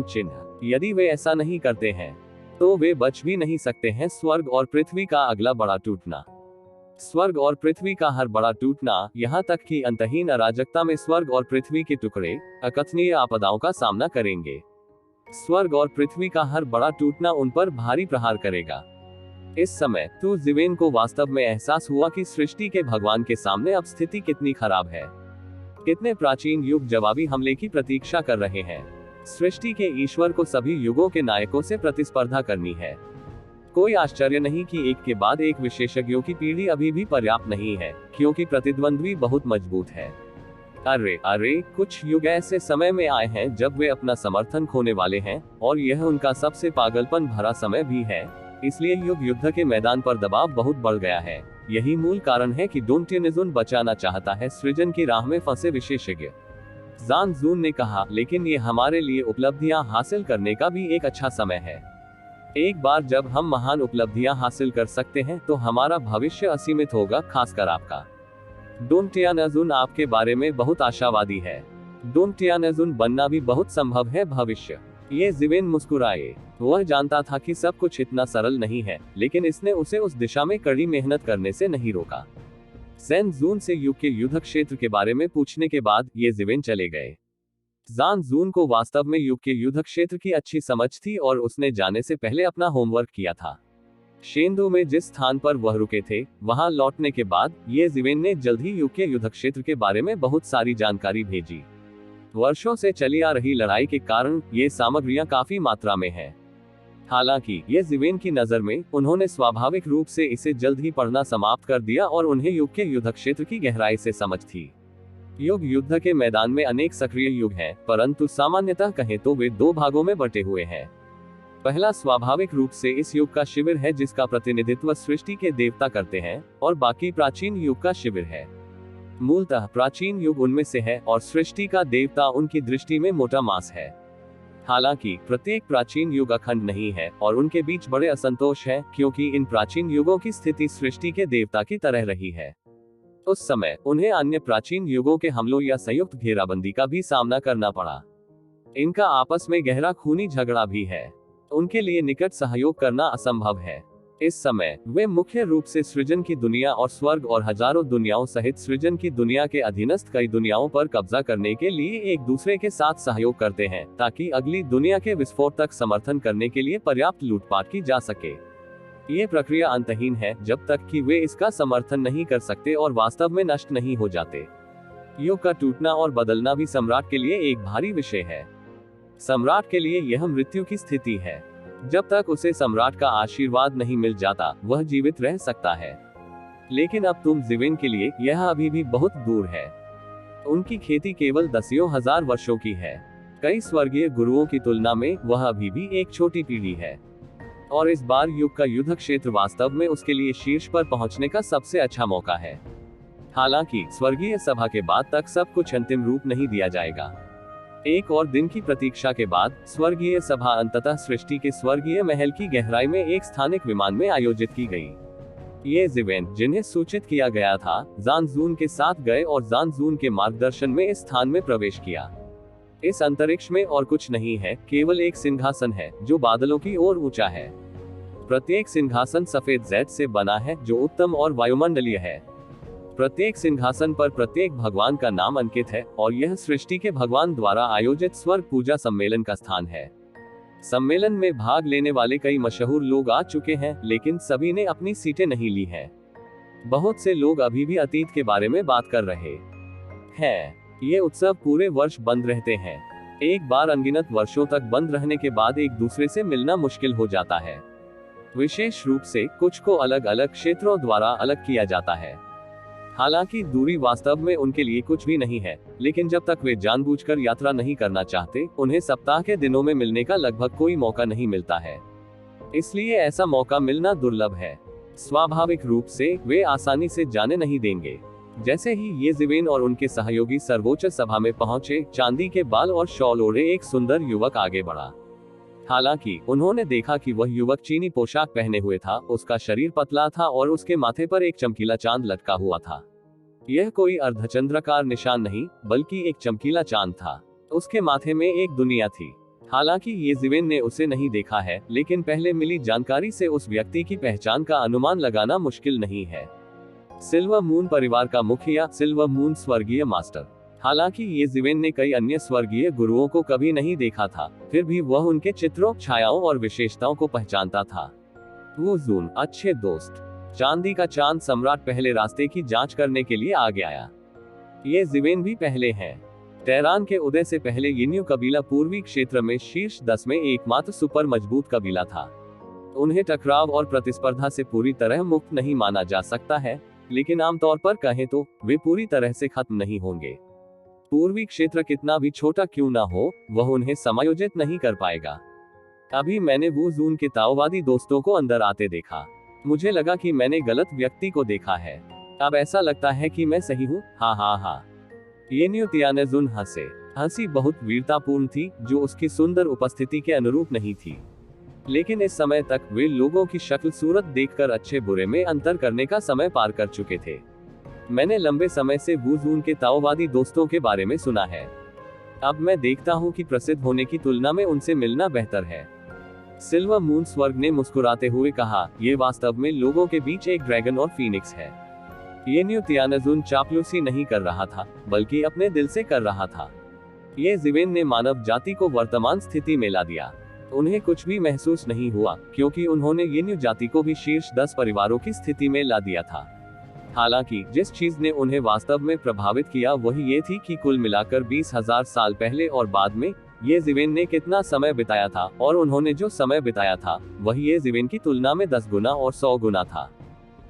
चिन्ह। यदि वे ऐसा नहीं करते हैं तो वे बच भी नहीं सकते हैं। स्वर्ग और पृथ्वी का अगला बड़ा टूटना। स्वर्ग और पृथ्वी का हर बड़ा टूटना, यहाँ तक कि अंतहीन अराजकता में स्वर्ग और पृथ्वी के टुकड़े अकथनीय आपदाओं का सामना करेंगे। स्वर्ग और पृथ्वी का हर बड़ा टूटना उन पर भारी प्रहार करेगा। इस समय तू जीवेन को वास्तव में एहसास हुआ कि सृष्टि के भगवान के सामने अब स्थिति कितनी खराब है। कितने प्राचीन युग जवाबी हमले की प्रतीक्षा कर रहे हैं। सृष्टि के ईश्वर को सभी युगों के नायकों से प्रतिस्पर्धा करनी है। कोई आश्चर्य नहीं कि एक के बाद एक विशेषज्ञों की पीढ़ी अभी भी पर्याप्त नहीं है, क्योंकि प्रतिद्वंद्वी बहुत मजबूत है। अरे, कुछ युग ऐसे समय में आए हैं जब वे अपना समर्थन खोने वाले हैं, और यह उनका सबसे पागलपन भरा समय भी है। इसलिए युग युद्ध के मैदान पर दबाव बहुत बढ़ गया है। यही मूल कारण है कि डोंटियनिज़ुन बचाना चाहता है सृजन की राह में फंसे विशेषज्ञ। जान जून ने कहा, लेकिन ये हमारे लिए उपलब्धियां हासिल करने का भी एक अच्छा समय है। एक बार जब हम महान उपलब्धियां हासिल कर सकते हैं तो हमारा भविष्य असीमित होगा, खासकर आपका। डोंटियनिज़ुन आपके बारे में बहुत आशावादी है। डोंटियनिज़ुन बनना भी बहुत संभव है भविष्य। ये जीवेन मुस्कुराए। वह जानता था कि सब कुछ इतना सरल नहीं है, लेकिन इसने उसे उस दिशा में कड़ी मेहनत करने से नहीं रोका। जान जून से युग के युद्ध क्षेत्र के बारे में पूछने के बाद ये जीवेन चले गए। जान जून को वास्तव में युग के युद्ध क्षेत्र की अच्छी समझ थी और उसने जाने से पहले अपना होमवर्क किया था। शेंदू में जिस स्थान पर वह रुके थे, वहां लौटने के बाद ये जीवेन ने जल्द ही युग के युद्ध क्षेत्र के बारे में बहुत सारी जानकारी भेजी। वर्षों से चली आ रही लड़ाई के कारण ये सामग्रियां काफी मात्रा में हैं। हालांकि ये जीवेन की नजर में उन्होंने स्वाभाविक रूप से इसे जल्द ही पढ़ना समाप्त कर दिया, और उन्हें युग के युद्ध क्षेत्र की गहराई से समझ थी। युग युद्ध के मैदान में अनेक सक्रिय युग हैं, परंतु सामान्यतः कहें तो वे दो भागों में बटे हुए हैं। पहला स्वाभाविक रूप से इस युग का शिविर है जिसका प्रतिनिधित्व सृष्टि के देवता करते हैं, और बाकी प्राचीन युग का शिविर है। मूलतः प्राचीन युग उनमें से है और सृष्टि का देवता उनकी दृष्टि में मोटा मांस है। हालांकि प्रत्येक प्राचीन युग अखंड नहीं है और उनके बीच बड़े असंतोष हैं, क्योंकि इन प्राचीन युगों की स्थिति सृष्टि के देवता की तरह रही है। उस समय उन्हें अन्य प्राचीन युगों के हमलों या संयुक्त घेराबंदी का भी सामना करना पड़ा। इनका आपस में गहरा खूनी झगड़ा भी है। उनके लिए निकट सहयोग करना असंभव है। इस समय वे मुख्य रूप से सृजन की दुनिया और स्वर्ग और हजारों दुनियाओं सहित सृजन की दुनिया के अधीनस्थ कई दुनियाओं पर कब्जा करने के लिए एक दूसरे के साथ सहयोग करते हैं, ताकि अगली दुनिया के विस्फोट तक समर्थन करने के लिए पर्याप्त लूटपाट की जा सके। ये प्रक्रिया अंतहीन है जब तक कि वे इसका समर्थन नहीं कर सकते और वास्तव में नष्ट नहीं हो जाते। युग का टूटना और बदलना भी सम्राट के लिए एक भारी विषय है। सम्राट के लिए यह मृत्यु की स्थिति है। जब तक उसे सम्राट का आशीर्वाद नहीं मिल जाता, वह जीवित रह सकता है। लेकिन अब तुम जीवन के लिए यह अभी भी बहुत दूर है। उनकी खेती केवल दसियों हजार वर्षों की है। कई स्वर्गीय गुरुओं की तुलना में वह अभी भी एक छोटी पीढ़ी है। और इस बार युग का युद्ध क्षेत्र वास्तव में उसके लिए शीर्ष पर पहुंचने का सबसे अच्छा मौका है। हालांकि स्वर्गीय सभा के बाद तक सब कुछ अंतिम रूप नहीं दिया जाएगा। एक और दिन की प्रतीक्षा के बाद स्वर्गीय सभा अंततः सृष्टि के स्वर्गीय महल की गहराई में एक स्थानिक विमान में आयोजित की गई। ये जीवेन जिन्हें सूचित किया गया था, जानजून के साथ गए और जानजून के मार्गदर्शन में इस स्थान में प्रवेश किया। इस अंतरिक्ष में और कुछ नहीं है, केवल एक सिंहासन है जो बादलों की ओर ऊंचा है। प्रत्येक सिंहासन सफेद जेड से बना है जो उत्तम और वायुमंडलीय है। प्रत्येक सिंहासन पर प्रत्येक भगवान का नाम अंकित है और यह सृष्टि के भगवान द्वारा आयोजित स्वर्ग पूजा सम्मेलन का स्थान है। सम्मेलन में भाग लेने वाले कई मशहूर लोग आ चुके हैं, लेकिन सभी ने अपनी सीटें नहीं ली हैं। बहुत से लोग अभी भी अतीत के बारे में बात कर रहे हैं। ये उत्सव पूरे वर्ष बंद रहते हैं। एक बार अनगिनत वर्षों तक बंद रहने के बाद एक दूसरे से मिलना मुश्किल हो जाता है। विशेष रूप से कुछ को अलग अलग क्षेत्रों द्वारा अलग किया जाता है। हालांकि दूरी वास्तव में उनके लिए कुछ भी नहीं है, लेकिन जब तक वे जानबूझकर यात्रा नहीं करना चाहते, उन्हें सप्ताह के दिनों में मिलने का लगभग कोई मौका नहीं मिलता है। इसलिए ऐसा मौका मिलना दुर्लभ है। स्वाभाविक रूप से वे आसानी से जाने नहीं देंगे। जैसे ही ये जीवेन और उनके सहयोगी सर्वोच्च सभा में पहुंचे, चांदी के बाल और शॉल ओढ़े एक सुंदर युवक आगे बढ़ा। हालांकि उन्होंने देखा कि वह युवक चीनी पोशाक पहने हुए था। उसका शरीर पतला था और उसके माथे पर एक चमकीला चांद लटका हुआ था। यह कोई अर्धचंद्राकार निशान नहीं, बल्कि एक चमकीला चांद था। उसके माथे में एक दुनिया थी। हालांकि ये जीवेन ने उसे नहीं देखा है, लेकिन पहले मिली जानकारी से उस व्यक्ति की पहचान का अनुमान लगाना मुश्किल नहीं है। सिल्वर मून परिवार का मुखिया, सिल्वर मून स्वर्गीय मास्टर। हालांकि ये जीवेन ने कई अन्य स्वर्गीय गुरुओं को कभी नहीं देखा था, फिर भी वह उनके चित्रों, छायाओं और विशेषताओं को पहचानता था। वो जून, अच्छे दोस्त। चांदी का चांद सम्राट पहले रास्ते की जांच करने के लिए आगे आया। ये जीवेन भी पहले हैं। तेहरान के उदय से पहले यिन्यू कबीला पूर्वी क्षेत्र में शीर्ष 10 में एकमात्र सुपर मजबूत कबीला था। उन्हें टकराव और प्रतिस्पर्धा से पूरी तरह मुक्त नहीं माना जा सकता है, लेकिन आमतौर पर कहें तो वे पूरी तरह से खत्म नहीं होंगे। पूर्वी क्षेत्र कितना भी छोटा क्यों ना हो, वह उन्हें समायोजित नहीं कर पाएगा। अभी मैंने वू जून के ताओवादी दोस्तों को अंदर आते देखा। मुझे लगा कि मैंने गलत व्यक्ति को देखा है। अब ऐसा लगता है कि मैं सही हूँ। हाँ हाँ हाँ। येन्यू तियानेजुन हंसे। हंसी बहुत वीरतापूर्ण थी, जो उसकी सुंदर उपस्थिति के अनुरूप नहीं थी। लेकिन इस समय तक वे लोगों की शक्ल सूरत देखकर अच्छे बुरे में अंतर करने का समय पार कर चुके थे। मैंने लंबे समय से वू जून के ताओवादी दोस्तों के बारे में सुना है। अब मैं देखता हूँ कि प्रसिद्ध होने की तुलना में उनसे मिलना बेहतर है। सिल्वर मून स्वर्ग ने मुस्कुराते हुए कहा, ये वास्तव में लोगों के बीच एक ड्रैगन और फीनिक्स है। येन्यू तियानेजुन चापलूसी नहीं कर रहा था, बल्कि अपने दिल से कर रहा था। ये जीवेन ने मानव जाति को वर्तमान स्थिति में ला दिया। उन्हें कुछ भी महसूस नहीं हुआ, क्योंकि उन्होंने येन्यू जाति को भी शीर्ष 10 परिवारों की स्थिति में ला दिया था। हालांकि जिस चीज ने उन्हें वास्तव में प्रभावित किया वही ये थी कि कुल मिलाकर 20,000 साल पहले और बाद में ये जीवेन ने कितना समय बिताया था, और उन्होंने जो समय बिताया था वही ये जीवेन की तुलना में 10 गुना और 100 गुना था।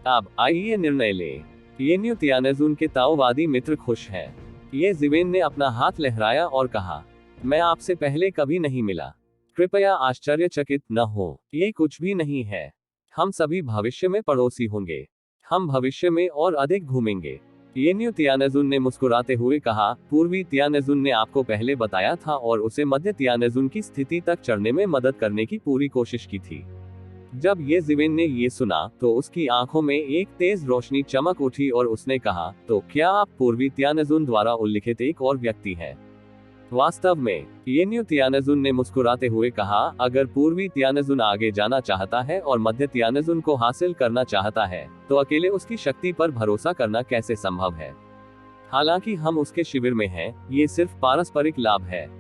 अब आइए निर्णय लें। येन्यू तियानेजुन के ताओवादी मित्र खुश हैं। ये जीवेन ने अपना हाथ लहराया और कहा, मैं आपसे पहले कभी नहीं मिला। कृपया आश्चर्यचकित न हो, ये कुछ भी नहीं है। हम सभी भविष्य में पड़ोसी होंगे। हम भविष्य में और अधिक घूमेंगे। येन्यू तियानजुन ने मुस्कुराते हुए कहा, पूर्वी तियानजुन ने आपको पहले बताया था और उसे मध्य तियानजुन की स्थिति तक चढ़ने में मदद करने की पूरी कोशिश की थी। जब ये जिवेन ने ये सुना तो उसकी आंखों में एक तेज रोशनी चमक उठी और उसने कहा, तो क्या आप पूर्वी तियानजुन द्वारा उल्लिखित एक और व्यक्ति हैं? वास्तव में, येन्यू तियानजुन ने मुस्कुराते हुए कहा, अगर पूर्वी तियानजुन आगे जाना चाहता है और मध्य तियानजुन को हासिल करना चाहता है, तो अकेले उसकी शक्ति पर भरोसा करना कैसे संभव है? हालांकि हम उसके शिविर में हैं, ये सिर्फ पारस्परिक लाभ है।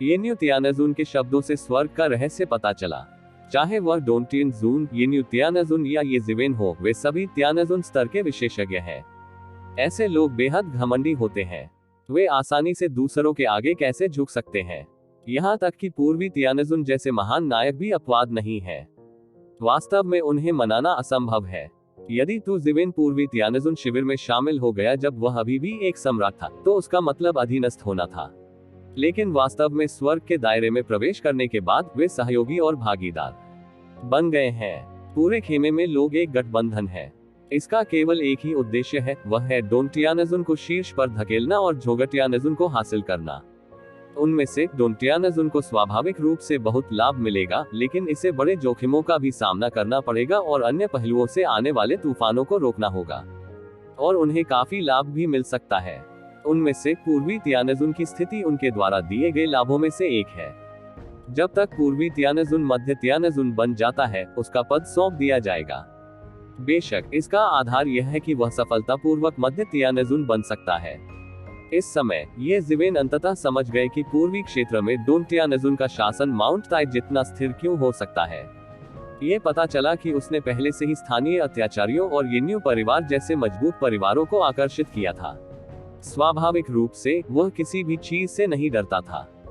येन्यू तियानजुन के शब्दों से स्वर्ग का रहस्य पता चला। चाहे वह डोंटियनजुन, येन्यू तियानजुन या ये जिवेन हो, वे सभी तियानजुन स्तर के विशेषज्ञ हैं। ऐसे लोग बेहद घमंडी होते हैं। वे आसानी से दूसरों के आगे कैसे झुक सकते हैं? यहाँ तक कि पूर्वी तियानजुन जैसे महान नायक भी अपवाद नहीं है। वास्तव में उन्हें मनाना असंभव है। यदि तू जिवेन पूर्वी तियानजुन शिविर में शामिल हो गया जब वह अभी भी एक सम्राट था, तो उसका मतलब अधीनस्थ होना था। लेकिन वास्तव में स्वर्ग के दायरे में प्रवेश करने के बाद वे सहयोगी और भागीदार बन गए हैं। पूरे खेमे में लोग एक गठबंधन है। इसका केवल एक ही उद्देश्य है, वह है डोंटियानजुन को शीर्ष पर धकेलना और झोगटियानजुन को हासिल करना। उनमें से डोंटियानजुन को स्वाभाविक रूप से बहुत लाभ मिलेगा, लेकिन इसे बड़े जोखिमों का भी सामना करना पड़ेगा और अन्य पहलुओं से आने वाले तूफानों को रोकना होगा। और उन्हें काफी लाभ भी मिल सकता है। उनमें से पूर्वी तियानजुन की स्थिति उनके द्वारा दिए गए लाभों में से एक है। जब तक पूर्वी तियानजुन मध्य तियानजुन बन जाता है, उसका पद सौंप दिया जाएगा। बेशक इसका आधार यह है कि वह सफलतापूर्वक मध्य तियानजुन बन सकता है। इस समय ये जिवेन अंततः समझ गए कि पूर्वी क्षेत्र में डोंटियानजुन का शासन माउंट ताई जितना स्थिर क्यों हो सकता है। ये पता चला कि उसने पहले से ही स्थानीय अत्याचारियों और येन्यू परिवार जैसे मजबूत परिवारों को आकर्षित किया था। स्वाभाविक रूप से वह किसी भी चीज से नहीं डरता था।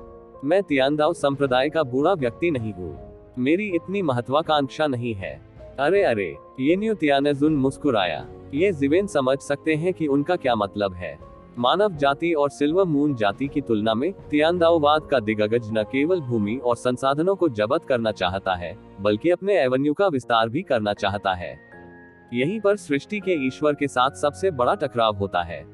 मैं तियानदाओ संप्रदाय का बुरा व्यक्ति नहीं हूँ। मेरी इतनी महत्वाकांक्षा नहीं है। अरे, येन्यू तियानजुन मुस्कुराया। ये जिवेन समझ सकते हैं कि उनका क्या मतलब है। मानव जाति और सिल्वर मून जाति की तुलना में तियानदाओवाद का दिग्गज न केवल भूमि और संसाधनों को जब्त करना चाहता है, बल्कि अपने एवेन्यू का विस्तार भी करना चाहता है। यहीं पर सृष्टि के ईश्वर के साथ सबसे बड़ा टकराव होता है।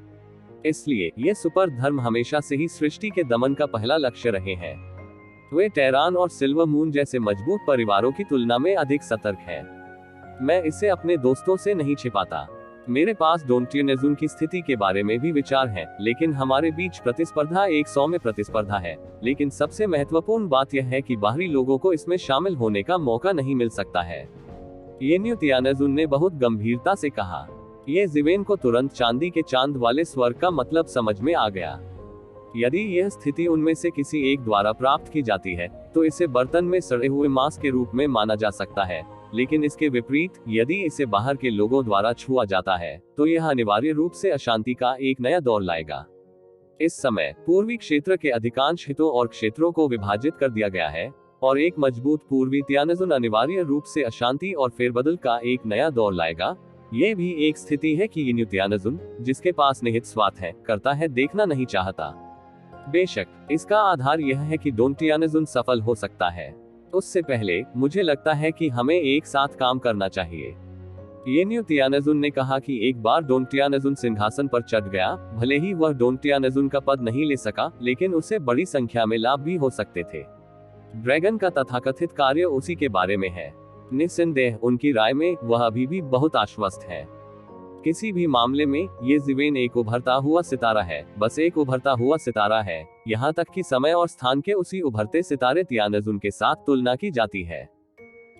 इसलिए ये सुपर धर्म हमेशा से ही सृष्टि के दमन का पहला लक्ष्य रहे हैं। वे टेरान और सिल्वर मून जैसे मजबूत परिवारों की तुलना में अधिक सतर्क हैं। मैं इसे अपने दोस्तों से नहीं छिपाता। मेरे पास डोंटियानजुन की स्थिति के बारे में भी विचार हैं, लेकिन हमारे बीच प्रतिस्पर्धा 100 में प्रतिस्पर्धा है। लेकिन सबसे महत्वपूर्ण बात यह है कि बाहरी लोगों को इसमें शामिल होने का मौका नहीं मिल सकता है। येन्यू तियानजुन ने बहुत गंभीरता से कहा। ये जिवेन को तुरंत चांदी के चांद वाले स्वर्ग का मतलब समझ में आ गया। यदि यह स्थिति उनमें से किसी एक द्वारा प्राप्त की जाती है, तो इसे बर्तन में सड़े हुए मांस के रूप में माना जा सकता है। लेकिन इसके विपरीत, यदि इसे बाहर के लोगों द्वारा छुआ जाता है, तो यह अनिवार्य रूप से अशांति का एक नया दौर लाएगा। इस समय पूर्वी क्षेत्र के अधिकांश हितों और क्षेत्रों को विभाजित कर दिया गया है, और एक मजबूत पूर्वी तियानजुन अनिवार्य रूप से अशांति और फेरबदल का एक नया दौर लाएगा। ये भी एक स्थिति है कि येन्यू तियानजुन, जिसके पास निहित स्वार्थ है, करता है देखना नहीं चाहता। बेशक इसका आधार यह है कि डोंटियानजुन सफल हो सकता है। उससे पहले मुझे लगता है कि हमें एक साथ काम करना चाहिए। येन्यू तियानजुन ने कहा कि एक बार डोंटियानजुन सिंहासन पर चढ़ गया, भले ही वह डोंटियानजुन का पद नहीं ले सका, लेकिन उसे बड़ी संख्या में लाभ भी हो सकते थे। ड्रैगन का तथाकथित कार्य उसी के बारे में है। निस्संदेह उनकी राय में वह अभी भी बहुत आश्वस्त है। किसी भी मामले में ये जिवेन एक उभरता हुआ सितारा है, बस एक उभरता हुआ सितारा है। यहाँ तक कि समय और स्थान के उसी उभरते सितारे तियानजुन के साथ तुलना की जाती है।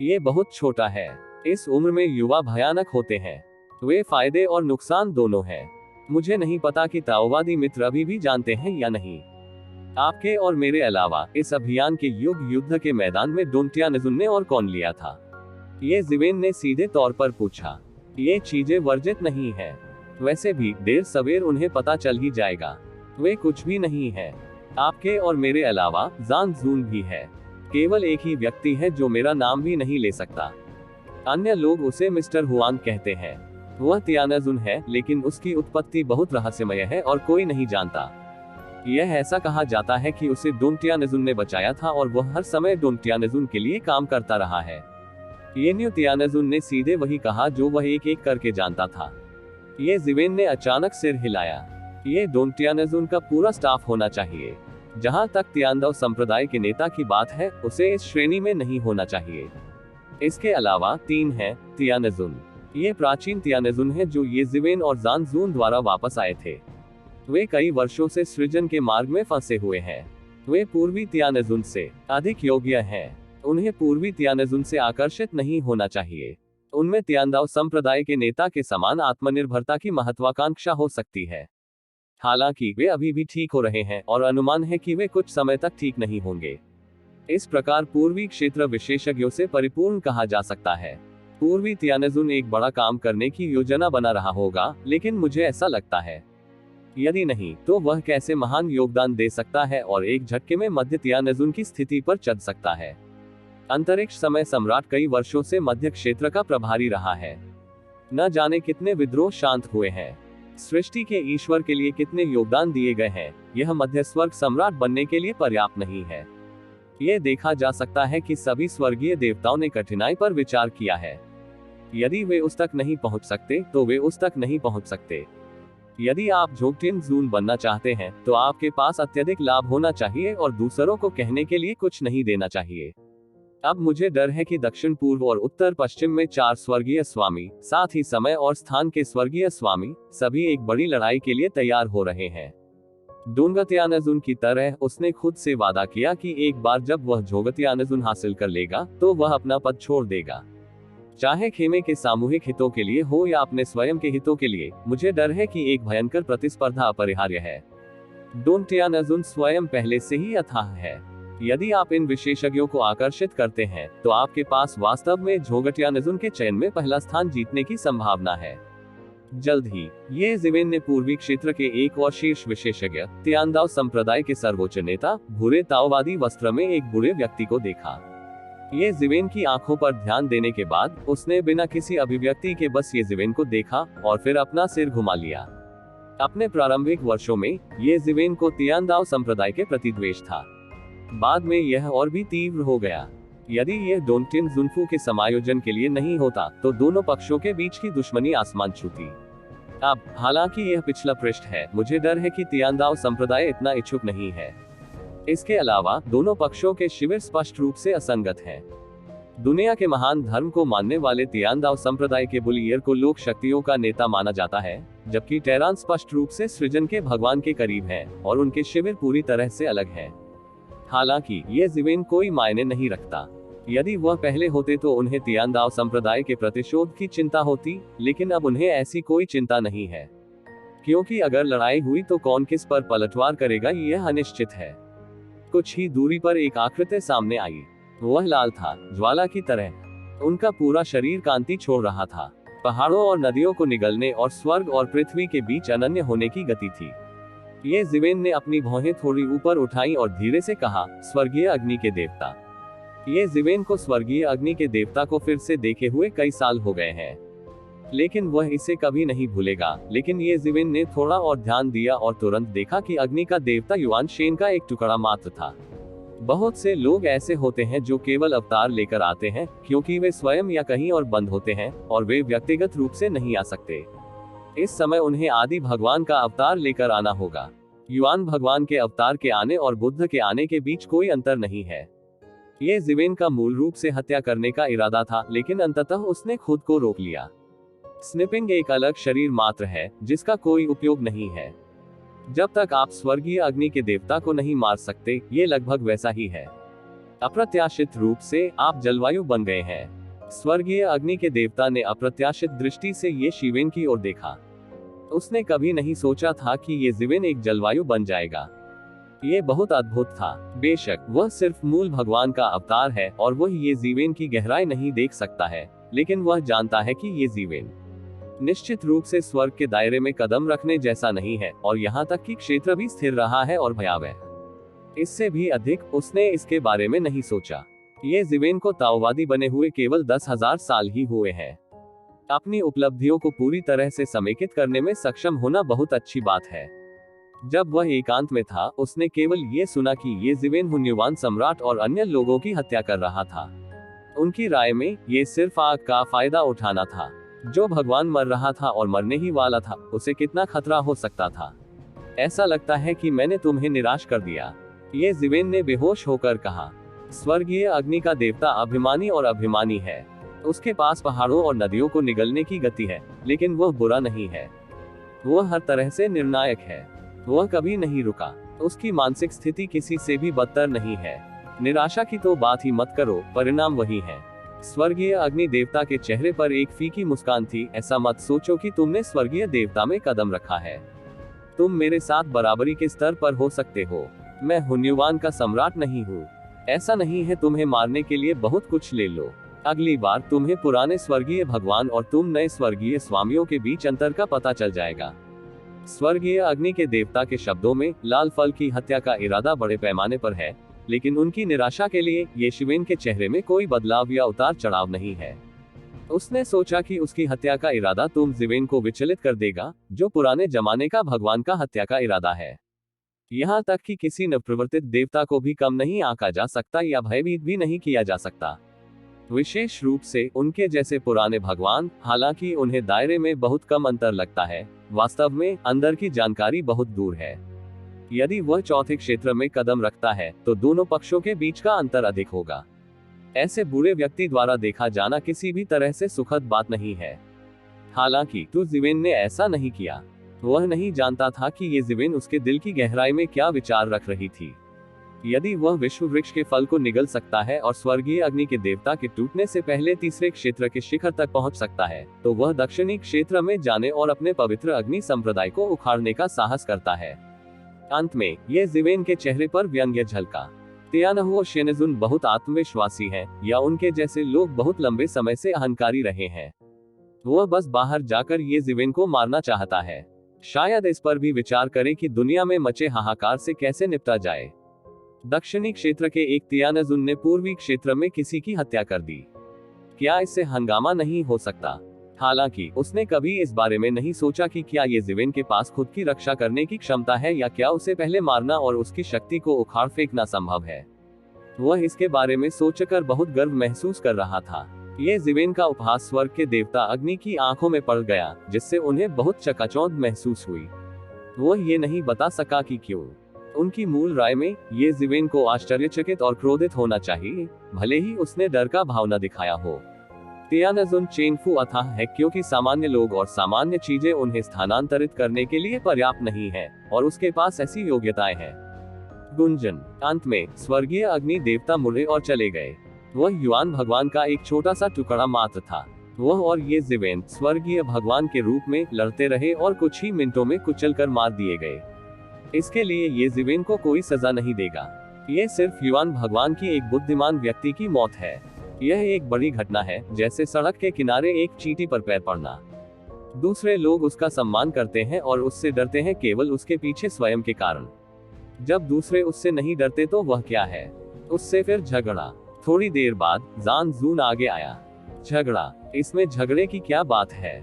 ये बहुत छोटा है। इस उम्र में युवा भयानक होते हैं। वे फायदे और नुकसान दोनों हैं। मुझे नहीं पता कि ताओवादी मित्र अभी भी जानते हैं या नहीं। आपके और मेरे अलावा इस अभियान के युद्ध के मैदान में डोंटियानजुन ने और कौन लिया था? ये जिवेन ने सीधे तौर पर पूछा। ये चीजें वर्जित नहीं है। वैसे भी देर सवेर उन्हें पता चल ही जाएगा। वे कुछ भी नहीं है। आपके और मेरे अलावा जान जून भी है। केवल एक ही व्यक्ति है जो मेरा नाम भी नहीं ले सकता। अन्य लोग उसे मिस्टर हुआन कहते हैं। वह तियानजुन है, लेकिन उसकी उत्पत्ति बहुत रहस्यमय है और कोई नहीं जानता। यह ऐसा कहा जाता है कि उसे डोंटियानजुन ने बचाया था और वह हर समय डोंटियानजुन के लिए काम करता रहा है। येन्यू तियानजुन ने सीधे वही कहा जो वह एक एक करके जानता था। ये जिवेन ने अचानक सिर हिलाया। ये डोन टियानजुन का पूरा स्टाफ होना चाहिए। जहां तक तियानदाओ संप्रदाय के नेता की बात है, उसे इस श्रेणी में नहीं होना चाहिए। इसके अलावा 3 हैं तियानजुन। ये प्राचीन तियानजुन हैं जो ये जिवेन और जानजून द्वारा वापस आए थे। वे कई वर्षों से सृजन के मार्ग में फंसे हुए हैं। वे पूर्वी तियानजुन से अधिक योग्य हैं। उन्हें पूर्वी तियानजुन से आकर्षित नहीं होना चाहिए। उनमें तियानदाओ संप्रदाय के नेता के समान आत्मनिर्भरता की महत्वाकांक्षा हो सकती है। हालांकि वे अभी भी ठीक हो रहे हैं और अनुमान है कि वे कुछ समय तक ठीक नहीं होंगे। इस प्रकार पूर्वी क्षेत्र विशेषज्ञों से परिपूर्ण कहा जा सकता है। पूर्वी तियानजुन एक बड़ा काम करने की योजना बना रहा होगा, लेकिन मुझे ऐसा लगता है यदि नहीं तो वह कैसे महान योगदान दे सकता है और एक झटके में मध्य तियानजुन की स्थिति पर चढ़ सकता है। अंतरिक्ष समय सम्राट कई वर्षों से मध्य क्षेत्र का प्रभारी रहा है। न जाने कितने विद्रोह शांत हुए हैं, सृष्टि के ईश्वर के लिए कितने योगदान दिए गए हैं। यह मध्य स्वर्ग सम्राट बनने के लिए पर्याप्त नहीं है। यह देखा जा सकता है कि सभी स्वर्गीय देवताओं ने कठिनाई पर विचार किया है। यदि वे उस तक नहीं पहुंच सकते तो वे उस तक नहीं पहुंच सकते। यदि आप जोगटिनजुन बनना चाहते हैं तो आपके पास अत्यधिक लाभ होना चाहिए और दूसरों को कहने के लिए कुछ नहीं देना चाहिए। अब मुझे डर है कि दक्षिण पूर्व और उत्तर पश्चिम में 4 स्वर्गीय स्वामी, साथ ही समय और स्थान के स्वर्गीय स्वामी, सभी एक बड़ी लड़ाई के लिए तैयार हो रहे हैं। डोंगतियानजुन की तरह उसने खुद से वादा किया कि एक बार जब वह जोगतियानजुन हासिल कर लेगा तो वह अपना पद छोड़ देगा, चाहे खेमे के सामूहिक हितों के लिए हो या अपने स्वयं के हितों के लिए। मुझे डर है कि एक भयंकर प्रतिस्पर्धा अपरिहार्य है। डोन टियानजुन स्वयं पहले से ही अथाह है। यदि आप इन विशेषज्ञों को आकर्षित करते हैं तो आपके पास वास्तव में जोगटियानजुन के चयन में पहला स्थान जीतने की संभावना है। जल्द ही ये जिवेन ने पूर्वी क्षेत्र के एक और शीर्ष विशेषज्ञ, तियानदाओ संप्रदाय के सर्वोच्च नेता, भूरे ताओवादी वस्त्र में एक बूढ़े व्यक्ति को देखा। ये जिवेन की आंखों पर ध्यान देने के बाद उसने बिना किसी अभिव्यक्ति के बस ये जिवेन को देखा और फिर अपना सिर घुमा लिया। अपने प्रारंभिक वर्षों में ये जिवेन को तियानदाओ संप्रदाय के प्रति द्वेष था। बाद में यह और भी तीव्र हो गया। यदि यह डोंगटिन जुन्फू के समायोजन के लिए नहीं होता तो दोनों पक्षों के बीच की दुश्मनी आसमान छूती। अब हालांकि यह पिछला पृष्ठ है, मुझे डर है कि तियानदाओ संप्रदाय इतना इच्छुक नहीं है। इसके अलावा दोनों पक्षों के शिविर स्पष्ट रूप से असंगत हैं। दुनिया के महान धर्म को मानने वाले तियानदाओ संप्रदाय के बुलियर को लोक शक्तियों का नेता माना जाता है, जबकि टेरान स्पष्ट रूप से सृजन के भगवान के करीब है और उनके शिविर पूरी तरह से अलग है। हालांकि ये जिवेन कोई मायने नहीं रखता। यदि वह पहले होते तो उन्हें तियानदाओ संप्रदाय के प्रतिशोध की चिंता होती, लेकिन अब उन्हें ऐसी कोई चिंता नहीं है, क्योंकि अगर लड़ाई हुई तो कौन किस पर पलटवार करेगा यह अनिश्चित है। कुछ ही दूरी पर एक आकृति सामने आई। वह लाल था, ज्वाला की तरह। उनका पूरा शरीर कांति छोड़ रहा था। पहाड़ों और नदियों को निगलने और स्वर्ग और पृथ्वी के बीच अनन्य होने की गति थी। ये जिवेन ने अपनी भौहें थोड़ी ऊपर उठाई और धीरे से कहा, स्वर्गीय अग्नि के देवता। ये जिवेन को स्वर्गीय अग्नि के देवता को फिर से देखे हुए कई साल हो गए हैं, लेकिन वह इसे कभी नहीं भूलेगा। लेकिन ये जिवेन ने थोड़ा और ध्यान दिया और तुरंत देखा कि अग्नि का देवता युआन शेन का एक टुकड़ा मात्र था। बहुत से लोग ऐसे होते हैं जो केवल अवतार लेकर आते हैं क्योंकि वे स्वयं या कहीं और बंद होते हैं और वे व्यक्तिगत रूप से नहीं आ सकते। इस समय उन्हें आदि भगवान का अवतार लेकर आना होगा। युआन भगवान के अवतार के आने और बुद्ध के आने के बीच कोई अंतर नहीं है। ये जिवेन का मूल रूप से हत्या करने का इरादा था, लेकिन अंततः उसने खुद को रोक लिया। स्निपिंग एक अलग शरीर मात्र है जिसका कोई उपयोग नहीं है। जब तक आप स्वर्गीय अग्नि के देवता को नहीं मार सकते, ये लगभग वैसा ही है। अप्रत्याशित रूप से आप जलवायु बन गए हैं। स्वर्गीय अग्नि के देवता ने अप्रत्याशित दृष्टि से ये शिवेन की ओर देखा। उसने कभी नहीं सोचा था कि ये जिवेन एक जलवायु बन जाएगा। ये बहुत अद्भुत था। बेशक वह सिर्फ मूल भगवान का अवतार है और वह ये जिवेन की गहराई नहीं देख सकता है, लेकिन वह जानता है कि ये जिवेन निश्चित रूप से स्वर्ग के दायरे में कदम रखने जैसा नहीं है, और यहाँ तक कि क्षेत्र भी स्थिर रहा है और भयावह। इससे भी अधिक उसने इसके बारे में नहीं सोचा। ये जिवेन को ताओवादी बने हुए केवल 10,000 साल ही हुए हैं। अपनी उपलब्धियों को पूरी तरह से समेकित करने में सक्षम होना बहुत अच्छी बात है। जब वह एकांत में था, उसने केवल ये सुना कि ये जिवेन हुन्युवान सम्राट और अन्य लोगों की हत्या कर रहा था। उनकी राय में ये सिर्फ आग का फायदा उठाना था। जो भगवान मर रहा था और मरने ही वाला था, उसे कितना खतरा हो सकता था। ऐसा लगता है कि मैंने तुम्हें निराश कर दिया, ये जिवेन ने बेहोश होकर कहा। स्वर्गीय अग्नि का देवता अभिमानी और अभिमानी है। उसके पास पहाड़ों और नदियों को निगलने की गति है, लेकिन वह बुरा नहीं है। वह हर तरह से निर्णायक है। वह कभी नहीं रुका। उसकी मानसिक स्थिति किसी से भी बदतर नहीं है। निराशा की तो बात ही मत करो, परिणाम वही है। स्वर्गीय अग्नि देवता के चेहरे पर एक फीकी मुस्कान थी। ऐसा मत सोचो कि तुमने स्वर्गीय देवता में कदम रखा है। तुम मेरे साथ बराबरी के स्तर पर हो सकते हो। मैं हुन्युवान का सम्राट नहीं हूँ। ऐसा नहीं है तुम्हें मारने के लिए बहुत कुछ ले लो। अगली बार तुम्हें पुराने स्वर्गीय भगवान और तुम नए स्वर्गीय स्वामियों के बीच अंतर का पता चल जाएगा। स्वर्गीय अग्नि के देवता के शब्दों में लाल फल की हत्या का इरादा बड़े पैमाने पर है, लेकिन उनकी निराशा के लिए येशिवेन के चेहरे में कोई बदलाव या उतार चढ़ाव नहीं है। उसने सोचा कि उसकी हत्या का इरादा तुम जिवेन को विचलित कर देगा, जो पुराने जमाने का भगवान का हत्या का इरादा है। यहाँ तक कि किसी नवप्रवर्तित देवता को भी कम नहीं आंका जा सकता या भयभीत भी नहीं किया जा सकता, विशेष रूप से उनके जैसे पुराने भगवान। हालांकि उन्हें दायरे में बहुत कम अंतर लगता है, वास्तव में अंदर की जानकारी बहुत दूर है। यदि वह चौथे क्षेत्र में कदम रखता है तो दोनों पक्षों के बीच का अंतर अधिक होगा। ऐसे बुरे व्यक्ति द्वारा देखा जाना किसी भी तरह से सुखद बात नहीं है। हालांकि तू जिवेन ने ऐसा नहीं किया। वह नहीं जानता था कि ये जिवेन उसके दिल की गहराई में क्या विचार रख रही थी। यदि वह विश्व वृक्ष के फल को निगल सकता है और स्वर्गीय अग्नि के देवता के टूटने से पहले तीसरे क्षेत्र के शिखर तक पहुंच सकता है, तो वह दक्षिणी क्षेत्र में जाने और अपने पवित्र अग्नि संप्रदाय को उखाड़ने का साहस करता है। अंत में ये जिवेन के चेहरे पर व्यंग्य झलका। तियानहुओ शेनेजुन बहुत आत्मविश्वासी हैं, या उनके जैसे लोग बहुत लंबे समय से अहंकारी रहे हैं। वह बस बाहर जाकर ये जिवेन को मारना चाहता है। शायद इस पर भी विचार करें कि दुनिया में मचे हाहाकार से कैसे निपटा जाए। दक्षिणी क्षेत्र के एक तियानजुन ने पूर्वी क्षेत्र में किसी की हत्या कर दी। क्या इससे हंगामा नहीं हो सकता? हालांकि उसने कभी इस बारे में नहीं सोचा कि क्या ये जिवेन के पास खुद की रक्षा करने की क्षमता है, या क्या उसे पहले मारना और उसकी शक्ति को उखाड़ फेंकना संभव है। वह इसके बारे में सोचकर बहुत गर्व महसूस कर रहा था। ये जिवेन का उपहास स्वर्ग के देवता अग्नि की आंखों में पड़ गया, जिससे उन्हें बहुत चकाचौंध महसूस हुई। वह ये नहीं बता सका कि क्यों। उनकी मूल राय में ये जिवेन को आश्चर्यचकित और क्रोधित होना चाहिए, भले ही उसने डर का भाव न दिखाया हो। तियानजुन चेंगफू अथाह है, क्योंकि सामान्य लोग और सामान्य चीजें उन्हें स्थानांतरित करने के लिए पर्याप्त नहीं है, और उसके पास ऐसी योग्यताएं हैं। गुंजन। अंत में स्वर्गीय अग्नि देवता मुड़े और चले गए। वह युआन भगवान का एक छोटा सा टुकड़ा मात्र था। वह और ये जिवेन स्वर्गीय भगवान के रूप में लड़ते रहे और कुछ ही मिनटों में कुचलकर मार दिए गए। इसके लिए ये जिवेन को कोई सजा नहीं देगा। ये सिर्फ युआन भगवान की एक बुद्धिमान व्यक्ति की मौत है। यह एक बड़ी घटना है, जैसे सड़क के किनारे एक चींटी पर पैर पड़ना। दूसरे लोग उसका सम्मान करते हैं और उससे डरते हैं केवल उसके पीछे स्वयं के कारण। जब दूसरे उससे नहीं डरते तो वह क्या है? उससे फिर झगड़ा। थोड़ी देर बाद जान जून आगे आया। झगड़ा? इसमें झगड़े की क्या बात है?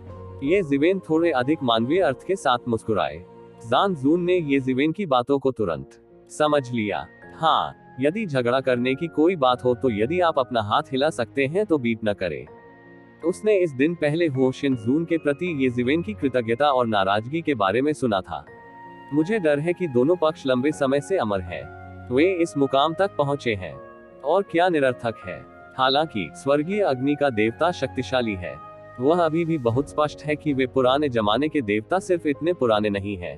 ये जिवेन थोड़े अधिक मानवीय अर्थ के साथ मुस्कुराए। जान जून ने ये जिवेन की बातों को तुरंत समझ लिया। हाँ, यदि झगड़ा करने की कोई बात हो तो यदि आप अपना हाथ हिला सकते हैं तो बीप न करें। उसने इस दिन पहले हुओ शिनजून के प्रति ये जिवेन की कृतज्ञता और नाराजगी के बारे में सुना था। मुझे डर है कि दोनों पक्ष लंबे समय से अमर हैं। वे इस मुकाम तक पहुंचे हैं, और क्या निरर्थक है। हालांकि स्वर्गीय अग्नि का देवता शक्तिशाली है। वह अभी भी बहुत स्पष्ट है कि वे पुराने जमाने के देवता सिर्फ इतने पुराने नहीं हैं।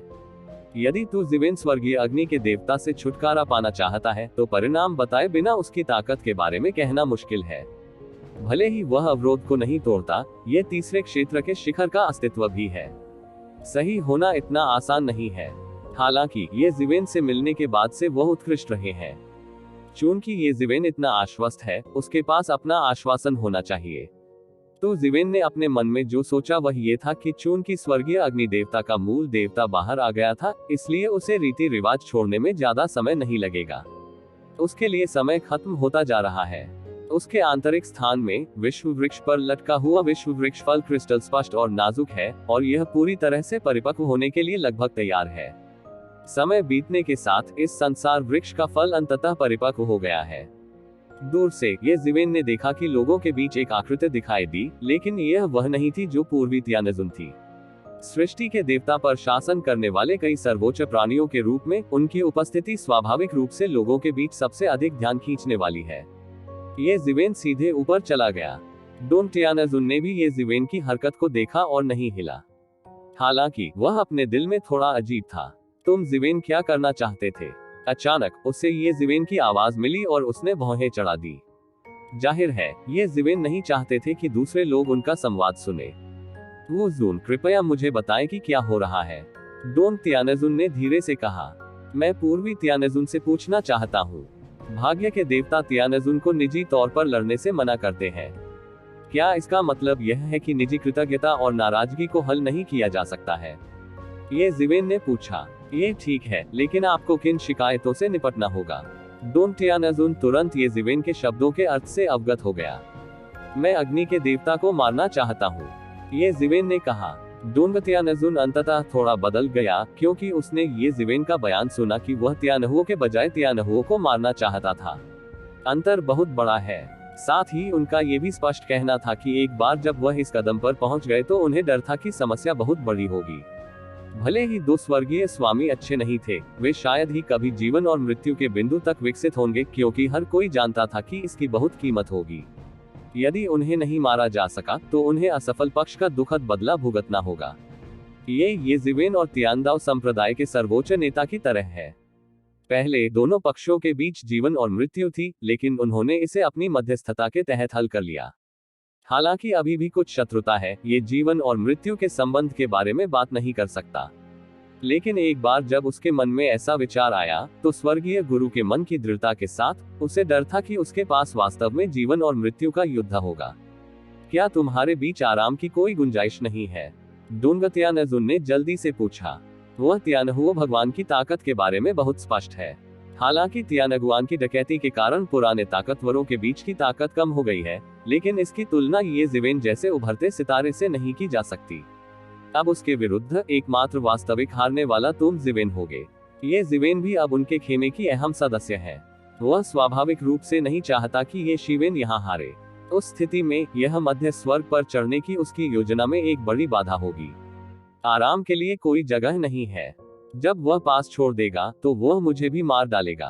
यदि तू जिवेन स्वर्गीय अग्नि के देवता से छुटकारा पाना चाहता है, तो परिणाम बताए बिना उसकी ताकत के बारे में कहना मुश्किल है। भले ही वह अवरोध को नहीं तोड़ता, ये तीसरे क्षेत्र के शिखर का अस्तित्व भी है। सही होना इतना आसान नहीं है। हालांकि ये जिवेन से मिलने के बाद से वह उत्कृष्ट रहे हैं। चूंकि ये जिवेन इतना आश्वस्त है, उसके पास अपना आश्वासन होना चाहिए। तो जिवेन ने अपने मन में जो सोचा वह ये था कि चूंकि स्वर्गीय अग्नि देवता का मूल देवता बाहर आ गया था, इसलिए उसे रीति रिवाज छोड़ने में ज्यादा समय नहीं लगेगा। उसके लिए समय खत्म होता जा रहा है। उसके आंतरिक स्थान में विश्व वृक्ष पर लटका हुआ विश्व वृक्ष फल क्रिस्टल स्पष्ट और नाजुक है, और यह पूरी तरह से परिपक्व होने के लिए लगभग तैयार है। समय बीतने के साथ इस संसार वृक्ष का फल अंततः परिपक्व हो गया है। दूर से ये जिवेन ने देखा कि लोगों के बीच एक आकृति दिखाई दी, लेकिन यह वह नहीं थी जो पूर्वी तियानजुन थी। सृष्टि के देवता पर शासन करने वाले कई सर्वोच्च प्राणियों के रूप में उनकी उपस्थिति स्वाभाविक रूप से लोगों के बीच सबसे अधिक ध्यान खींचने वाली है। ये जिवेन सीधे ऊपर चला गया। डोन तियानजुन ने भी ये जिवेन की हरकत को देखा और नहीं हिला। हालांकि वह अपने दिल में थोड़ा अजीब था। तुम जिवेन क्या करना चाहते थे? अचानक उसे ये जिवेन की आवाज मिली और उसने भौहें चढ़ा दी। जाहिर है ये जिवेन नहीं चाहते थे कि दूसरे लोग उनका संवाद सुने। वो जून, कृपया मुझे बताएं कि क्या हो रहा है। डोन तियानजुन ने धीरे से कहा, मैं पूर्वी तियानजुन से पूछना चाहता हूँ। भाग्य के देवता तियानजुन को निजी तौर पर लड़ने से मना करते हैं। क्या इसका मतलब यह है कि निजी कृतज्ञता और नाराजगी को हल नहीं किया जा सकता है? ये जिवेन ने पूछा। ये ठीक है, लेकिन आपको किन शिकायतों से निपटना होगा? डोन तियानजुन तुरंत ये जिवेन के शब्दों के अर्थ से अवगत हो गया। मैं अग्नि के देवता को मारना चाहता हूँ, ये जिवेन ने कहा। डोन तियानजुन अंततः थोड़ा बदल गया, क्योंकि उसने ये जिवेन का बयान सुना कि वह तियानहुओं के बजाय तियानहुओं को मारना चाहता था। अंतर बहुत बड़ा है। साथ ही उनका ये भी स्पष्ट कहना था कि एक बार जब वह इस कदम पर पहुंच गए तो उन्हें डर था कि समस्या बहुत बड़ी होगी। भले ही दो स्वर्गीय स्वामी अच्छे नहीं थे, वे शायद ही कभी जीवन और मृत्यु के बिंदु तक विकसित होंगे, क्योंकि हर कोई जानता था कि इसकी बहुत कीमत होगी। यदि उन्हें नहीं मारा जा सका तो उन्हें असफल पक्ष का दुखद बदला भुगतना होगा। ये जिवेन और तियानदाओ संप्रदाय के सर्वोच्च नेता की तरह है। पहले दोनों पक्षों के बीच जीवन और मृत्यु थी, लेकिन उन्होंने इसे अपनी मध्यस्थता के तहत हल कर लिया। हालांकि अभी भी कुछ शत्रुता है, ये जीवन और मृत्यु के संबंध के बारे में बात नहीं कर सकता। लेकिन एक बार जब उसके मन में ऐसा विचार आया, तो स्वर्गीय गुरु के मन की दृढ़ता के साथ उसे डर था कि उसके पास वास्तव में जीवन और मृत्यु का युद्ध होगा। क्या तुम्हारे बीच आराम की कोई गुंजाइश नहीं है? डोन तियानजुन ने जल्दी से पूछा। वह तियानहुओ भगवान की ताकत के बारे में बहुत स्पष्ट है। हालांकि तियानगुआन की डकैती के कारण पुराने ताकतवरों के बीच की ताकत कम हो गई है, लेकिन इसकी तुलना ये जिवेन जैसे उभरते सितारे से नहीं की जा सकती। अब उसके विरुद्ध एकमात्र वास्तविक हारने वाला तुम जिवेन होगे। ये जिवेन भी अब उनके खेमे की अहम सदस्य है। वह स्वाभाविक रूप से नहीं चाहता कि ये शिवेन यहाँ हारे। उस स्थिति में यह मध्य स्वर्ग पर चढ़ने की उसकी योजना में एक बड़ी बाधा होगी। आराम के लिए कोई जगह नहीं है। जब वह पास छोड़ देगा तो वह मुझे भी मार डालेगा।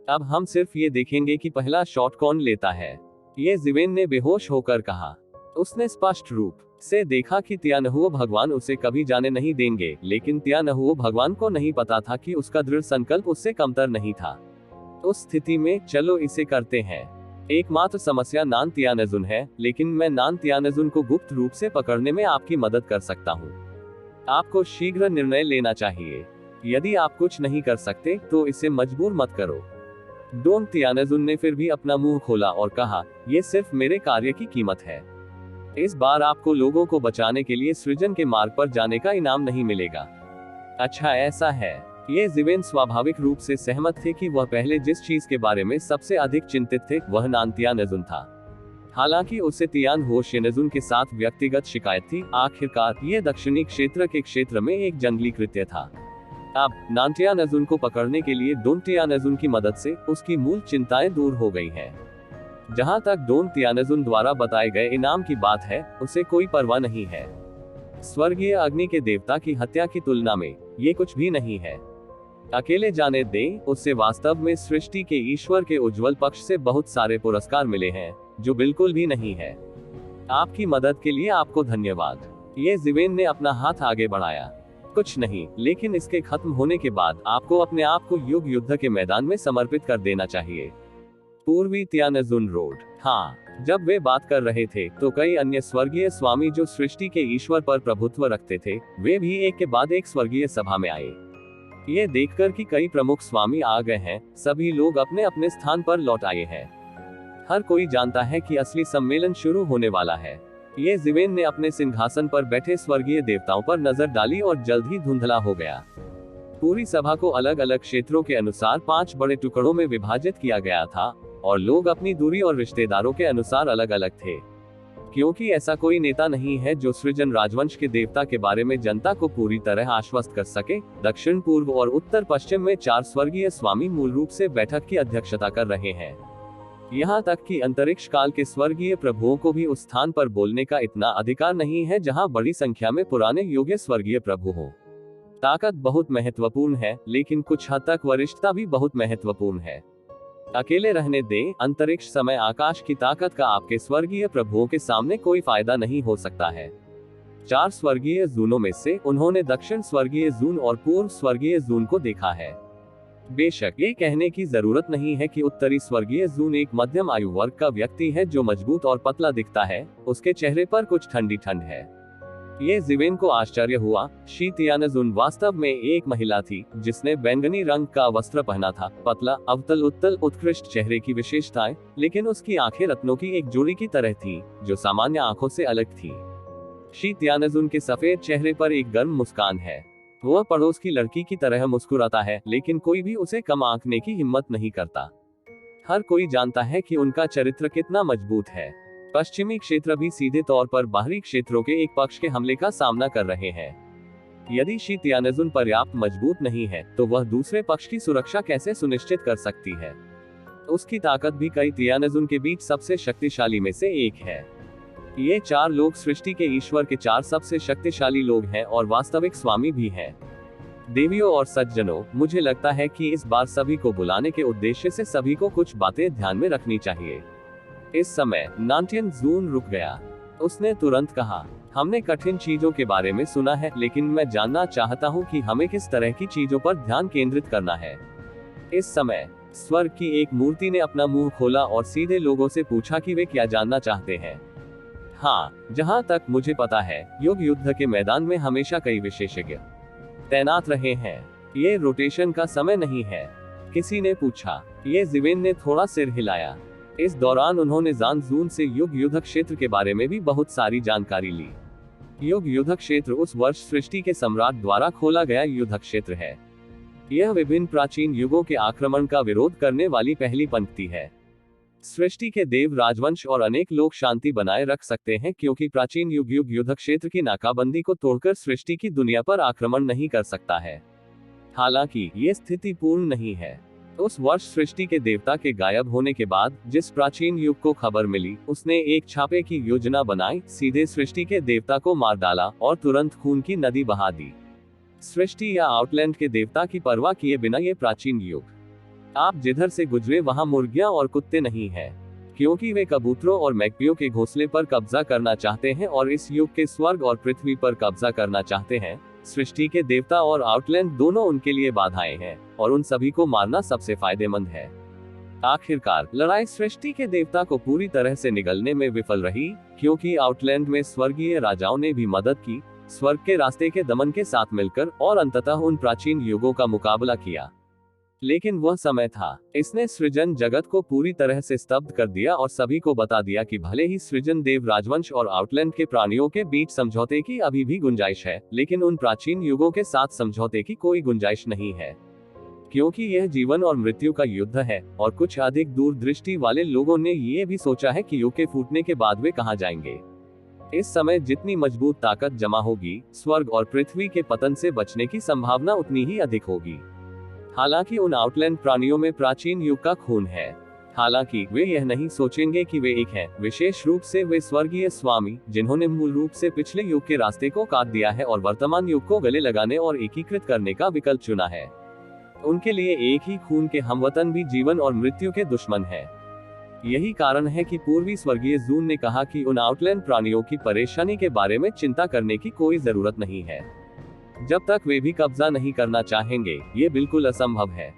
अब हम सिर्फ ये देखेंगे कि पहला शॉट कौन लेता है, ये जिवेन ने बेहोश होकर कहा। उसने स्पष्ट रूप से देखा कि तियानहुओ भगवान उसे कभी जाने नहीं देंगे, लेकिन तियानहुओ भगवान को नहीं पता था कि उसका दृढ़ संकल्प उससे कमतर नहीं था। उस स्थिति में चलो इसे करते हैं। एकमात्र समस्या नान तियानजुन है, लेकिन मैं नान तियानजुन को गुप्त रूप से पकड़ने में आपकी मदद कर सकता हूँ। आपको शीघ्र निर्णय लेना चाहिए। यदि आप कुछ नहीं कर सकते तो इसे मजबूर मत करो। डोन तियानजुन ने फिर भी अपना मुंह खोला और कहा, यह सिर्फ मेरे कार्य की कीमत है। इस बार आपको लोगों को बचाने के लिए सृजन के मार्ग पर जाने का इनाम नहीं मिलेगा। अच्छा ऐसा है। ये जिवेन स्वाभाविक रूप से सहमत थे कि वह पहले जिस चीज के बारे में सबसे अधिक चिंतित थे वह नान तियानजुन था। हालांकि उसे तियानहुओ शिनजुन के साथ व्यक्तिगत शिकायत थी। आखिरकार ये दक्षिणी क्षेत्र के क्षेत्र में एक जंगली कृत्य था। अब नान तियानजुन को पकड़ने के लिए डोन तियानजुन की मदद से उसकी मूल चिंताएं दूर हो गई हैं। जहां तक डोन तियानजुन द्वारा बताए गए इनाम की बात है, उसे कोई परवाह नहीं है। स्वर्गीय अग्नि के देवता की हत्या की तुलना में ये कुछ भी नहीं है। अकेले जाने दें, उससे वास्तव में सृष्टि के ईश्वर के उज्जवल पक्ष से बहुत सारे पुरस्कार मिले हैं, जो बिल्कुल भी नहीं है। आपकी मदद के लिए आपको धन्यवाद। ये जिवेन ने अपना हाथ आगे बढ़ाया। कुछ नहीं, लेकिन इसके खत्म होने के बाद आपको अपने आप को युद्ध के मैदान में समर्पित कर देना चाहिए। पूर्वी तियानजुन रोड। हाँ, जब वे बात कर रहे थे तो कई अन्य स्वर्गीय स्वामी जो सृष्टि के ईश्वर पर प्रभुत्व रखते थे, वे भी एक के बाद एक स्वर्गीय सभा में आए। ये देखकर कि कई प्रमुख स्वामी आ गए हैं, सभी लोग अपने अपने स्थान पर लौट आए हैं। हर कोई जानता है कि असली सम्मेलन शुरू होने वाला है। ये जिवेन ने अपने सिंहासन पर बैठे स्वर्गीय देवताओं पर नजर डाली और जल्द ही धुंधला हो गया। पूरी सभा को अलग अलग क्षेत्रों के अनुसार 5 बड़े टुकड़ों में विभाजित किया गया था, और लोग अपनी दूरी और रिश्तेदारों के अनुसार अलग अलग थे। क्योंकि ऐसा कोई नेता नहीं है जो सृजन राजवंश के देवता के बारे में जनता को पूरी तरह आश्वस्त कर सके। दक्षिण पूर्व और उत्तर पश्चिम में 4 स्वर्गीय स्वामी मूल रूप से बैठक की अध्यक्षता कर रहे हैं। यहाँ तक कि अंतरिक्ष काल के स्वर्गीय प्रभुओं को भी उस स्थान पर बोलने का इतना अधिकार नहीं है जहाँ बड़ी संख्या में पुराने योग्य स्वर्गीय प्रभु हों। ताकत बहुत महत्वपूर्ण है, लेकिन कुछ हद तक वरिष्ठता भी बहुत महत्वपूर्ण है। अकेले रहने दें, अंतरिक्ष समय आकाश की ताकत का आपके स्वर्गीय प्रभुओं के सामने कोई फायदा नहीं हो सकता है। 4 स्वर्गीय जूनों में से उन्होंने दक्षिण स्वर्गीय जून और पूर्व स्वर्गीय जून को देखा है। बेशक ये कहने की जरूरत नहीं है कि उत्तरी स्वर्गीय जून एक मध्यम आयु वर्ग का व्यक्ति है जो मजबूत और पतला दिखता है, उसके चेहरे पर कुछ ठंडी ठंड है। ये जिवेन को आश्चर्य हुआ। शी तियानजुन वास्तव में एक महिला थी जिसने बैंगनी रंग का वस्त्र पहना था, पतला, अवतल उत्तल उत्कृष्ट चेहरे की विशेषताएं, लेकिन उसकी आंखें रत्नों की एक जोड़ी की तरह थी जो सामान्य आंखों से अलग थी। शी तियानजुन के सफेद चेहरे पर एक गर्म मुस्कान है। वह पड़ोस की लड़की की तरह मुस्कुराता है, लेकिन कोई भी उसे कम आंकने की हिम्मत नहीं करता। हर कोई जानता है कि उनका चरित्र कितना मजबूत है। पश्चिमी क्षेत्र भी सीधे तौर पर बाहरी क्षेत्रों के एक पक्ष के हमले का सामना कर रहे हैं। यदि शी तियानजुन पर्याप्त मजबूत नहीं है, तो वह दूसरे पक्ष की सुरक्षा कैसे सुनिश्चित कर सकती है? उसकी ताकत भी कई तियानजुन के बीच सबसे शक्तिशाली में से एक है। ये 4 लोग सृष्टि के ईश्वर के 4 सबसे शक्तिशाली लोग हैं और वास्तविक स्वामी भी हैं। देवियों और सज्जनों, मुझे लगता है कि इस बार सभी को बुलाने के उद्देश्य से सभी को कुछ बातें ध्यान में रखनी चाहिए। इस समय नांटियन जून रुक गया। उसने तुरंत कहा, हमने कठिन चीजों के बारे में सुना है, लेकिन मैं जानना चाहता हूँ कि हमें किस तरह की चीजों पर ध्यान केंद्रित करना है। इस समय स्वर्ग की एक मूर्ति ने अपना मुंह खोला और सीधे लोगों से पूछा कि वे क्या जानना चाहते हैं। हाँ, जहाँ तक मुझे पता है, युद्ध के मैदान में हमेशा कई विशेषज्ञ तैनात रहे हैं। ये रोटेशन का समय नहीं है, किसी ने पूछा। ये जिवेन ने थोड़ा सिर हिलाया। इस दौरान उन्होंने जान जून से युद्ध क्षेत्र के बारे में भी बहुत सारी जानकारी ली। युद्ध क्षेत्र उस वर्ष सृष्टि के सम्राट द्वारा खोला गया युद्ध क्षेत्र है। यह विभिन्न प्राचीन युगों के आक्रमण का विरोध करने वाली पहली पंक्ति है। सृष्टि के देव राजवंश और अनेक लोग शांति बनाए रख सकते हैं, क्योंकि प्राचीन युद्ध क्षेत्र की नाकाबंदी को तोड़कर सृष्टि की दुनिया पर आक्रमण नहीं कर सकता है। हालांकि ये स्थिति पूर्ण नहीं है। उस वर्ष सृष्टि के देवता के गायब होने के बाद जिस प्राचीन युग को खबर मिली, उसने एक छापे की योजना बनाई, सीधे सृष्टि के देवता को मार डाला और तुरंत खून की नदी बहा दी। सृष्टि या आउटलैंड के देवता की परवाह किए बिना ये प्राचीन युग, आप जिधर से गुजरे वहां मुर्गियां और कुत्ते नहीं हैं, क्योंकि वे कबूतरों और मैकपियों के घोंसले पर कब्जा करना चाहते हैं और इस युग के स्वर्ग और पृथ्वी पर कब्जा करना चाहते हैं। सृष्टि के देवता और आउटलैंड दोनों उनके लिए बाधाएं हैं, और उन सभी को मारना सबसे फायदेमंद है। आखिरकार लड़ाई सृष्टि के देवता को पूरी तरह से निगलने में विफल रही, क्योंकि आउटलैंड में स्वर्गीय राजाओं ने भी मदद की, स्वर्ग के रास्ते के दमन के साथ मिलकर, और अंततः उन प्राचीन युगों का मुकाबला किया। लेकिन वह समय था, इसने सृजन जगत को पूरी तरह से स्तब्ध कर दिया और सभी को बता दिया कि भले ही सृजन देव राजवंश और आउटलैंड के प्राणियों के बीच समझौते की अभी भी गुंजाइश है, लेकिन उन प्राचीन युगों के साथ समझौते की कोई गुंजाइश नहीं है, क्योंकि यह जीवन और मृत्यु का युद्ध है। और कुछ अधिक दूरदृष्टि वाले लोगों ने ये भी सोचा है कि युग के फूटने के बाद वे कहां जाएंगे। इस समय जितनी मजबूत ताकत जमा होगी, स्वर्ग और पृथ्वी के पतन से बचने की संभावना उतनी ही अधिक होगी। हालांकि उन आउटलैंड प्राणियों में प्राचीन युग का खून है। हालांकि वे यह नहीं सोचेंगे कि वे एक हैं, विशेष रूप से वे स्वर्गीय स्वामी, जिन्होंने मूल रूप से पिछले युग के रास्ते को काट दिया है और वर्तमान युग को गले लगाने और एकीकृत करने का विकल्प चुना है। उनके लिए एक ही खून के हमवतन भी जीवन और मृत्यु के दुश्मन है। यही कारण है कि पूर्वी स्वर्गीय जून ने कहा कि उन आउटलैंड प्राणियों की परेशानी के बारे में चिंता करने की कोई जरूरत नहीं है। जब तक वे भी कब्जा नहीं करना चाहेंगे, ये बिल्कुल असंभव है।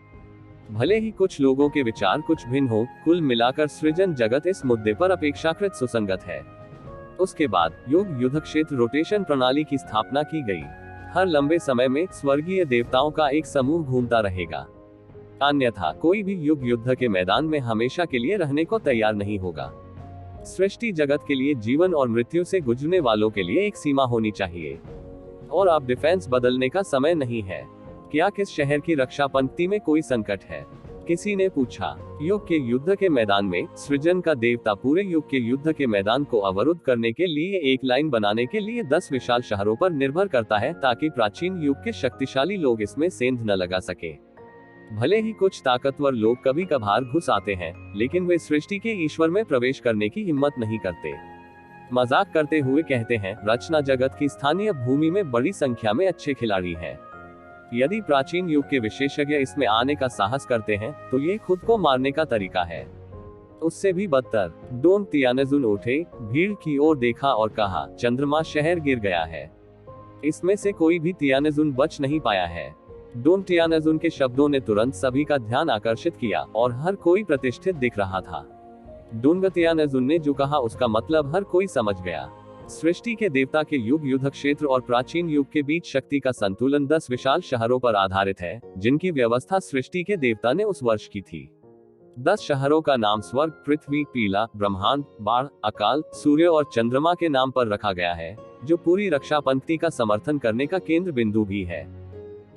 भले ही कुछ लोगों के विचार कुछ भिन्न हो, कुल मिलाकर सृजन जगत इस मुद्दे पर अपेक्षाकृत सुसंगत है। उसके बाद युद्ध क्षेत्र रोटेशन प्रणाली की स्थापना की गई। हर लंबे समय में स्वर्गीय देवताओं का एक समूह घूमता रहेगा, अन्यथा कोई भी युद्ध के मैदान में हमेशा के लिए रहने को तैयार नहीं होगा। सृष्टि जगत के लिए जीवन और मृत्यु से गुजरने वालों के लिए एक सीमा होनी चाहिए, और अब डिफेंस बदलने का समय नहीं है। क्या किस शहर की रक्षा पंक्ति में कोई संकट है? किसी ने पूछा। युग के युद्ध के मैदान में सृजन का देवता पूरे युग के युद्ध के मैदान को अवरुद्ध करने के लिए एक लाइन बनाने के लिए 10 विशाल शहरों पर निर्भर करता है, ताकि प्राचीन युग के शक्तिशाली लोग इसमें सेंध न लगा सके। भले ही कुछ ताकतवर लोग कभी कभार घुस आते हैं, लेकिन वे सृष्टि के ईश्वर में प्रवेश करने की हिम्मत नहीं करते। मजाक करते हुए कहते हैं, रचना जगत की स्थानीय भूमि में बड़ी संख्या में अच्छे खिलाड़ी हैं। यदि प्राचीन युग के विशेषज्ञ इसमें आने का साहस करते हैं, तो ये खुद को मारने का तरीका है। उससे भी बदतर, डोंग तियानेजुन उठे, भीड़ की ओर देखा और कहा, चंद्रमा शहर गिर गया है। इसमें से कोई भी तियानेजुन बच नहीं पाया है। डोंग तियानेजुन के शब्दों ने तुरंत सभी का ध्यान आकर्षित किया और हर कोई प्रतिष्ठित दिख रहा था। डोंग तियानेजुन ने जो कहा उसका मतलब हर कोई समझ गया। सृष्टि के देवता के युग युद्ध क्षेत्र और प्राचीन युग के बीच शक्ति का संतुलन 10 विशाल शहरों पर आधारित है, जिनकी व्यवस्था सृष्टि के देवता ने उस वर्ष की थी। 10 शहरों का नाम स्वर्ग, पृथ्वी, पीला, ब्रह्मांड, बाढ़, अकाल, सूर्य और चंद्रमा के नाम पर रखा गया है, जो पूरी रक्षा पंक्ति का समर्थन करने का केंद्र बिंदु भी है।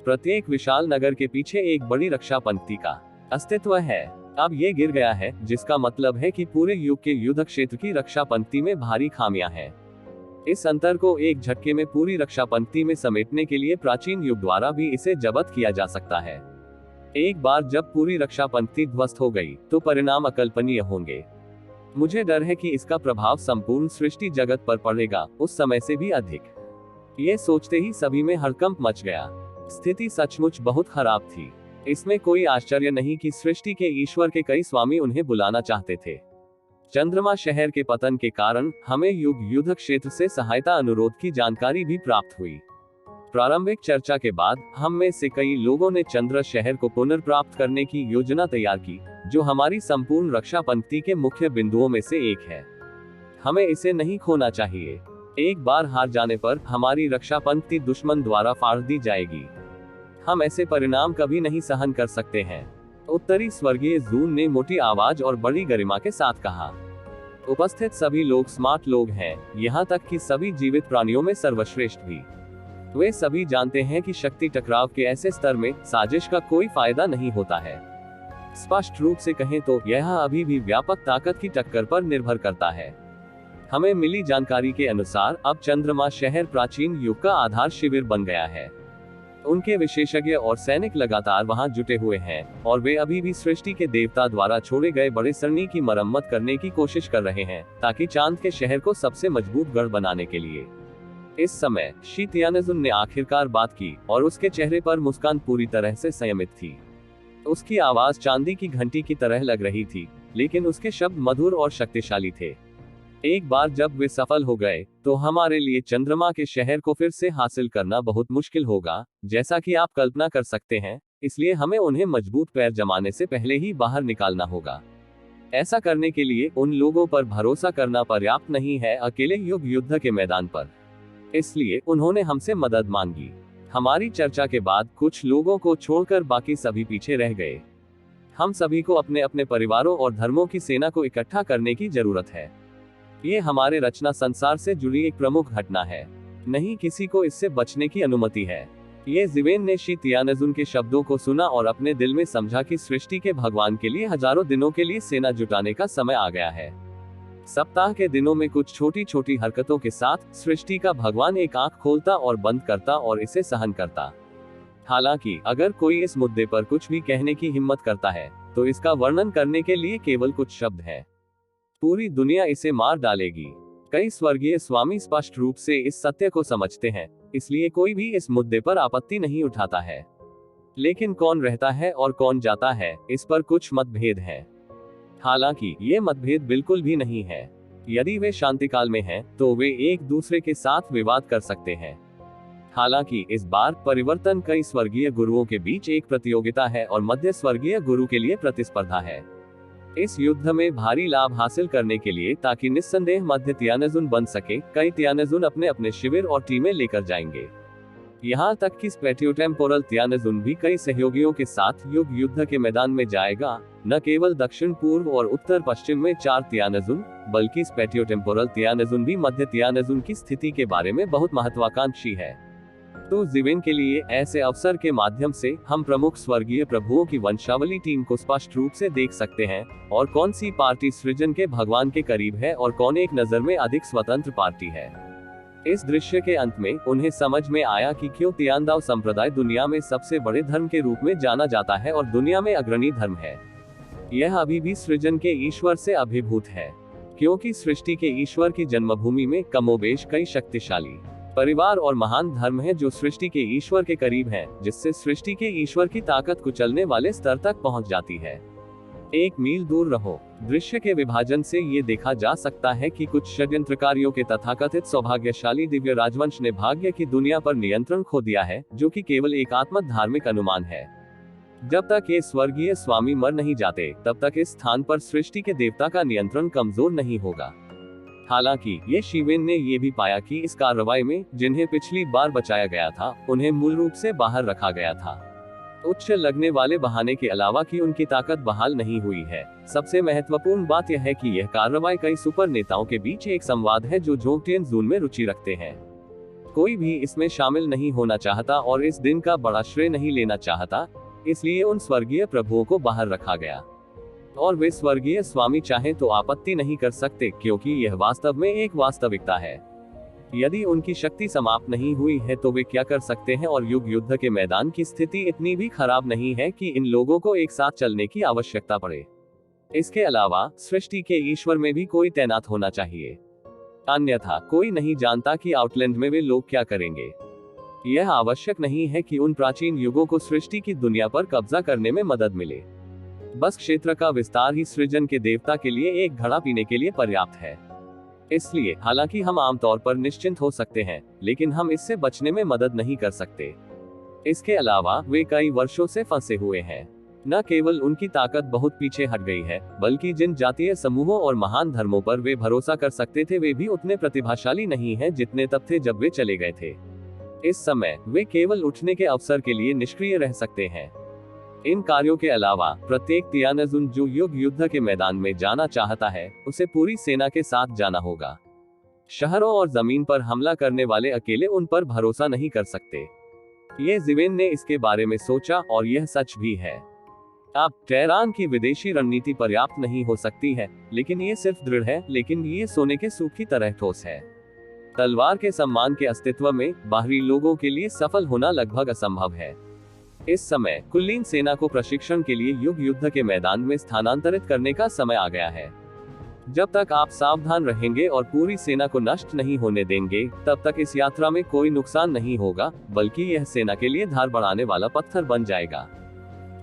प्रत्येक विशाल नगर के पीछे एक बड़ी रक्षा पंक्ति का अस्तित्व है। अब ये गिर गया है, जिसका मतलब है कि पूरे युग के युद्ध क्षेत्र की रक्षा पंक्ति में भारी खामियां हैं। इस अंतर को एक झटके में पूरी रक्षा पंक्ति में समेटने के लिए प्राचीन युग द्वारा भी इसे जब्त किया जा सकता है। एक बार जब पूरी रक्षा पंक्ति ध्वस्त हो गई, तो परिणाम अकल्पनीय होंगे। मुझे डर है कि इसका प्रभाव संपूर्ण सृष्टि जगत पर पड़ेगा, उस समय से भी अधिक। ये सोचते ही सभी में हड़कंप मच गया। स्थिति सचमुच बहुत खराब थी। इसमें कोई आश्चर्य नहीं कि सृष्टि के ईश्वर के कई स्वामी उन्हें बुलाना चाहते थे। चंद्रमा शहर के पतन के कारण हमें युग युद्ध क्षेत्र से सहायता अनुरोध की जानकारी भी प्राप्त हुई। प्रारंभिक चर्चा के बाद हम में से कई लोगों ने चंद्र शहर को पुनर्प्राप्त करने की योजना तैयार की, जो हमारी संपूर्ण रक्षा पंक्ति के मुख्य बिंदुओं में से एक है। हमें इसे नहीं खोना चाहिए। एक बार हार जाने पर हमारी रक्षा पंक्ति दुश्मन द्वारा फाड़ दी जाएगी। हम ऐसे परिणाम कभी नहीं सहन कर सकते हैं। उत्तरी स्वर्गीय जून ने मोटी आवाज और बड़ी गरिमा के साथ कहा। उपस्थित सभी लोग स्मार्ट लोग हैं, यहाँ तक कि सभी जीवित प्राणियों में सर्वश्रेष्ठ भी। वे सभी जानते हैं कि शक्ति टकराव के ऐसे स्तर में साजिश का कोई फायदा नहीं होता है। स्पष्ट रूप से कहें तो यह अभी भी व्यापक ताकत की टक्कर पर निर्भर करता है। हमें मिली जानकारी के अनुसार अब चंद्रमा शहर प्राचीन युग का आधार शिविर बन गया है। उनके विशेषज्ञ और सैनिक लगातार वहां जुटे हुए हैं और वे अभी भी सृष्टि के देवता द्वारा छोड़े गए बड़े सरनी की मरम्मत करने की कोशिश कर रहे हैं, ताकि चांद के शहर को सबसे मजबूत गढ़ बनाने के लिए। इस समय शी तियानेजुन ने आखिरकार बात की और उसके चेहरे पर मुस्कान पूरी तरह से संयमित थी। उसकी आवाज चांदी की घंटी की तरह लग रही थी, लेकिन उसके शब्द मधुर और शक्तिशाली थे। एक बार जब वे सफल हो गए, तो हमारे लिए चंद्रमा के शहर को फिर से हासिल करना बहुत मुश्किल होगा, जैसा कि आप कल्पना कर सकते हैं। इसलिए हमें उन्हें मजबूत पैर जमाने से पहले ही बाहर निकालना होगा। ऐसा करने के लिए उन लोगों पर भरोसा करना पर्याप्त नहीं है, अकेले युग युद्ध के मैदान पर। इसलिए उन्होंने हमसे मदद मांगी। हमारी चर्चा के बाद कुछ लोगों को छोड़कर बाकी सभी पीछे रह गए। हम सभी को अपने अपने परिवारों और धर्मों की सेना को इकट्ठा करने की जरूरत है। ये हमारे रचना संसार से जुड़ी एक प्रमुख घटना है। नहीं किसी को इससे बचने की अनुमति है। ये जिवेन ने शी तियानेजुन के शब्दों को सुना और अपने दिल में समझा कि सृष्टि के भगवान के लिए हजारों दिनों के लिए सेना जुटाने का समय आ गया है। सप्ताह के दिनों में कुछ छोटी छोटी हरकतों के साथ सृष्टि का भगवान एक आंख खोलता और बंद करता और इसे सहन करता। हालांकि अगर कोई इस मुद्दे पर कुछ भी कहने की हिम्मत करता है, तो इसका वर्णन करने के लिए केवल कुछ शब्द हैं। पूरी दुनिया इसे मार डालेगी। कई स्वर्गीय स्वामी स्पष्ट रूप से इस सत्य को समझते हैं, इसलिए कोई भी इस मुद्दे पर आपत्ति नहीं उठाता है। लेकिन कौन रहता है और कौन जाता है, इस पर कुछ मतभेद हैं। हालांकि ये मतभेद बिल्कुल भी नहीं है। यदि वे शांतिकाल में हैं, तो वे एक दूसरे के साथ विवाद कर सकते हैं। हालांकि इस बार परिवर्तन कई स्वर्गीय गुरुओं के बीच एक प्रतियोगिता है और मध्य स्वर्गीय गुरु के लिए प्रतिस्पर्धा है। इस युद्ध में भारी लाभ हासिल करने के लिए, ताकि निस्संदेह मध्य तियानेजुन बन सके, कई तियानेजुन अपने अपने शिविर और टीमें लेकर जाएंगे। यहाँ तक कि स्पेटियोटेम्पोरल तियानेजुन भी कई सहयोगियों के साथ युग युद्ध के मैदान में जाएगा। न केवल दक्षिण पूर्व और उत्तर पश्चिम में 4 तियानेजुन, बल्कि स्पेटियोटेम्पोरल तियानेजुन भी मध्य तियानेजुन की स्थिति के बारे में बहुत महत्वाकांक्षी है। तो जिवेन के लिए ऐसे अवसर के माध्यम से हम प्रमुख स्वर्गीय प्रभुओं की वंशावली टीम को स्पष्ट रूप से देख सकते हैं, और कौन सी पार्टी सृजन के भगवान के करीब है और कौन एक नजर में अधिक स्वतंत्र पार्टी है। इस दृश्य के अंत में उन्हें समझ में आया कि क्यों तियांदाओ संप्रदाय दुनिया में सबसे बड़े धर्म के रूप में जाना जाता है और दुनिया में अग्रणी धर्म है। यह अभी भी सृजन के ईश्वर से अभिभूत है, क्योंकि सृष्टि के ईश्वर की जन्मभूमि में कमोबेश कई शक्तिशाली परिवार और महान धर्म हैं जो सृष्टि के ईश्वर के करीब हैं, जिससे सृष्टि के ईश्वर की ताकत कुचलने वाले स्तर तक पहुंच जाती है। एक मील दूर रहो। दृश्य के विभाजन से ये देखा जा सकता है कि कुछ षड्यंत्रकारियों के तथाकथित सौभाग्यशाली दिव्य राजवंश ने भाग्य की दुनिया पर नियंत्रण खो दिया है, जो कि केवल एकात्मक धार्मिक अनुमान है। जब तक ये स्वर्गीय स्वामी मर नहीं जाते, तब तक इस स्थान पर सृष्टि के देवता का नियंत्रण कमजोर नहीं होगा। हालांकि ये शिवेन ने ये भी पाया कि इस कार्रवाई में जिन्हें पिछली बार बचाया गया था, उन्हें मूल रूप से बाहर रखा गया था। उच्च लगने वाले बहाने के अलावा कि उनकी ताकत बहाल नहीं हुई है, सबसे महत्वपूर्ण बात यह है कि यह कार्रवाई कई सुपर नेताओं के बीच एक संवाद है जो जोंगटियन जून में रुचि रखते हैं। कोई भी इसमें शामिल नहीं होना चाहता और इस दिन का बड़ा श्रेय नहीं लेना चाहता, इसलिए उन स्वर्गीय प्रभुओं को बाहर रखा गया। और वे स्वर्गीय स्वामी चाहें तो आपत्ति नहीं कर सकते, क्योंकि यह वास्तव में एक वास्तविकता है। यदि उनकी शक्ति समाप्त नहीं हुई है तो वे क्या कर सकते हैं, और युग युद्ध के मैदान की स्थिति इतनी भी खराब नहीं है कि इन लोगों को एक साथ चलने की आवश्यकता पड़े। इसके अलावा सृष्टि के ईश्वर में भी कोई तैनात होना चाहिए, अन्यथा कोई नहीं जानता कि आउटलैंड में वे लोग क्या करेंगे। यह आवश्यक नहीं है कि उन प्राचीन युगों को सृष्टि की दुनिया पर कब्जा करने में मदद मिले। बस क्षेत्र का विस्तार ही सृजन के देवता के लिए एक घड़ा पीने के लिए पर्याप्त है। इसलिए हालांकि हम आमतौर पर निश्चिंत हो सकते हैं, लेकिन हम इससे बचने में मदद नहीं कर सकते। इसके अलावा वे कई वर्षों से फंसे हुए हैं। न केवल उनकी ताकत बहुत पीछे हट गई है, बल्कि जिन जातीय समूहों और महान धर्मों पर वे भरोसा कर सकते थे, वे भी उतने प्रतिभाशाली नहीं हैं जितने तब थे जब वे चले गए थे। इस समय वे केवल उठने के अवसर के लिए निष्क्रिय रह सकते हैं। इन कार्यों के अलावा प्रत्येक तियानजुन जो युग युद्ध के मैदान में जाना चाहता है, उसे पूरी सेना के साथ जाना होगा। शहरों और जमीन पर हमला करने वाले अकेले उन पर भरोसा नहीं कर सकते। ये जिवेन ने इसके बारे में सोचा और यह सच भी है। अब टेहरान की विदेशी रणनीति पर्याप्त नहीं हो सकती है, लेकिन ये सिर्फ दृढ़ है, लेकिन ये सोने के सूख की तरह ठोस है। तलवार के सम्मान के अस्तित्व में बाहरी लोगों के लिए सफल होना लगभग असंभव है। इस समय कुलीन सेना को प्रशिक्षण के लिए युग युद्ध के मैदान में स्थानांतरित करने का समय आ गया है। जब तक आप सावधान रहेंगे और पूरी सेना को नष्ट नहीं होने देंगे, तब तक इस यात्रा में कोई नुकसान नहीं होगा, बल्कि यह सेना के लिए धार बढ़ाने वाला पत्थर बन जाएगा।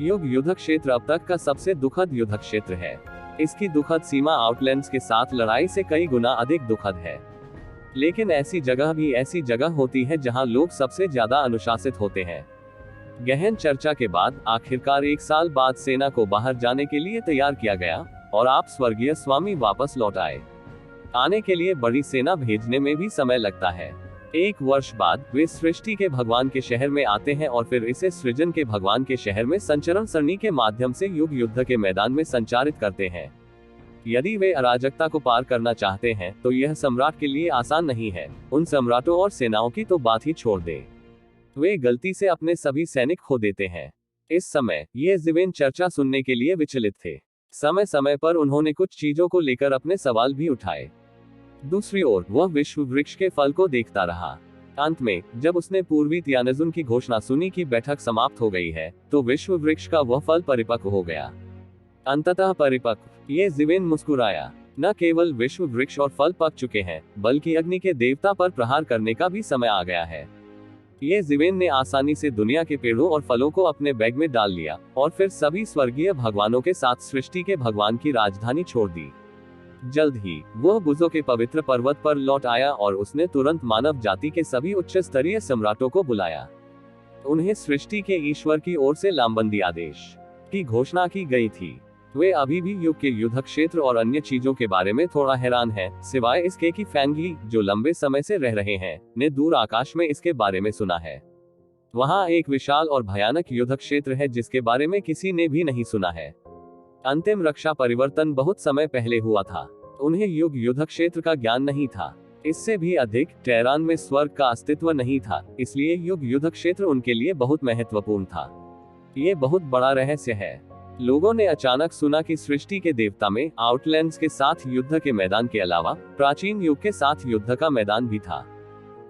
युग युद्ध क्षेत्र अब तक का सबसे दुखद युद्ध क्षेत्र है। इसकी दुखद सीमा आउटलैंड्स के साथ लड़ाई से कई गुना अधिक दुखद है। लेकिन ऐसी जगह भी ऐसी जगह होती है जहां लोग सबसे ज्यादा अनुशासित होते हैं। गहन चर्चा के बाद आखिरकार 1 साल बाद सेना को बाहर जाने के लिए तैयार किया गया और आप स्वर्गीय स्वामी वापस लौट आए। आने के लिए बड़ी सेना भेजने में भी समय लगता है। 1 वर्ष बाद वे सृष्टि के भगवान के शहर में आते हैं और फिर इसे सृजन के भगवान के शहर में संचरण सरणी के माध्यम से युग युद्ध के मैदान में संचारित करते हैं। यदि वे अराजकता को पार करना चाहते हैं तो यह सम्राट के लिए आसान नहीं है। उन सम्राटों और सेनाओं की तो बात ही छोड़ दे, वे गलती से अपने सभी सैनिक खो देते हैं। इस समय ये जिवेन चर्चा सुनने के लिए विचलित थे। समय समय पर उन्होंने कुछ चीजों को लेकर अपने सवाल भी उठाए। दूसरी ओर वह विश्व वृक्ष के फल को देखता रहा। अंत में जब उसने पूर्वी तियानजुन की घोषणा सुनी कि बैठक समाप्त हो गई है, तो विश्व वृक्ष का वह फल परिपक्व हो गया। अंततः परिपक्व। ये जिवेन मुस्कुराया। न केवल विश्व वृक्ष और फल पक चुके हैं, बल्कि अग्नि के देवता पर प्रहार करने का भी समय आ गया है। ये जिवेन ने आसानी से दुनिया के पेड़ों और फलों को अपने बैग में डाल लिया और फिर सभी स्वर्गीय भगवानों के साथ सृष्टि के भगवान की राजधानी छोड़ दी। जल्द ही वह बुजो के पवित्र पर्वत पर लौट आया और उसने तुरंत मानव जाति के सभी उच्च स्तरीय सम्राटों को बुलाया। उन्हें सृष्टि के ईश्वर की ओर से लामबंदी आदेश की घोषणा की गई थी। वे अभी भी युग के युद्ध क्षेत्र और अन्य चीजों के बारे में थोड़ा हैरान हैं, सिवाय इसके कि फैंगली, जो लंबे समय से रह रहे हैं, ने दूर आकाश में इसके बारे में सुना है। वहां एक विशाल और भयानक युद्ध क्षेत्र है जिसके बारे में किसी ने भी नहीं सुना है। अंतिम रक्षा परिवर्तन बहुत समय पहले हुआ था। उन्हें युग युद्ध क्षेत्र का ज्ञान नहीं था। इससे भी अधिक टेहरान में स्वर्ग का अस्तित्व नहीं था, इसलिए युग युद्ध क्षेत्र उनके लिए बहुत महत्वपूर्ण था। ये बहुत बड़ा रहस्य है। लोगों ने अचानक सुना कि सृष्टि के देवता में आउटलैंड्स के साथ युद्ध के मैदान के अलावा प्राचीन युग के साथ युद्ध का मैदान भी था।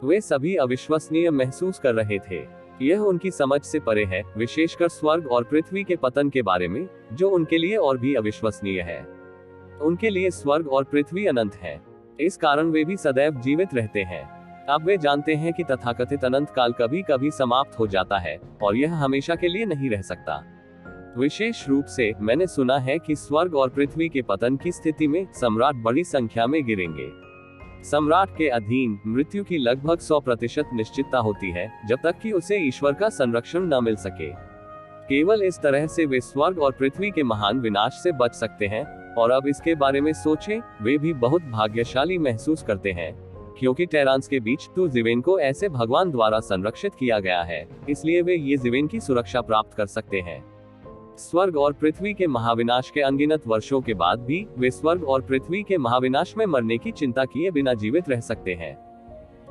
वे सभी अविश्वसनीय महसूस कर रहे थे। यह उनकी समझ से परे है, विशेषकर स्वर्ग और पृथ्वी के पतन के बारे में, जो उनके लिए और भी अविश्वसनीय है। उनके लिए स्वर्ग और पृथ्वी अनंत है, इस कारण वे भी सदैव जीवित रहते हैं। अब वे जानते हैं कि तथाकथित अनंत काल कभी कभी समाप्त हो जाता है, और यह हमेशा के लिए नहीं रह सकता। विशेष रूप से मैंने सुना है कि स्वर्ग और पृथ्वी के पतन की स्थिति में सम्राट बड़ी संख्या में गिरेंगे। सम्राट के अधीन मृत्यु की लगभग 100% निश्चितता होती है, जब तक कि उसे ईश्वर का संरक्षण न मिल सके। केवल इस तरह से वे स्वर्ग और पृथ्वी के महान विनाश से बच सकते हैं। और अब इसके बारे में सोचें, वे भी बहुत भाग्यशाली महसूस करते हैं, क्योंकि टेरांस के बीच टू जीवेन को ऐसे भगवान द्वारा संरक्षित किया गया है, इसलिए वे ये जीवेन की सुरक्षा प्राप्त कर सकते हैं। स्वर्ग और पृथ्वी के महाविनाश के अनगिनत वर्षों के बाद भी वे स्वर्ग और पृथ्वी के महाविनाश में मरने की चिंता किए बिना जीवित रह सकते हैं।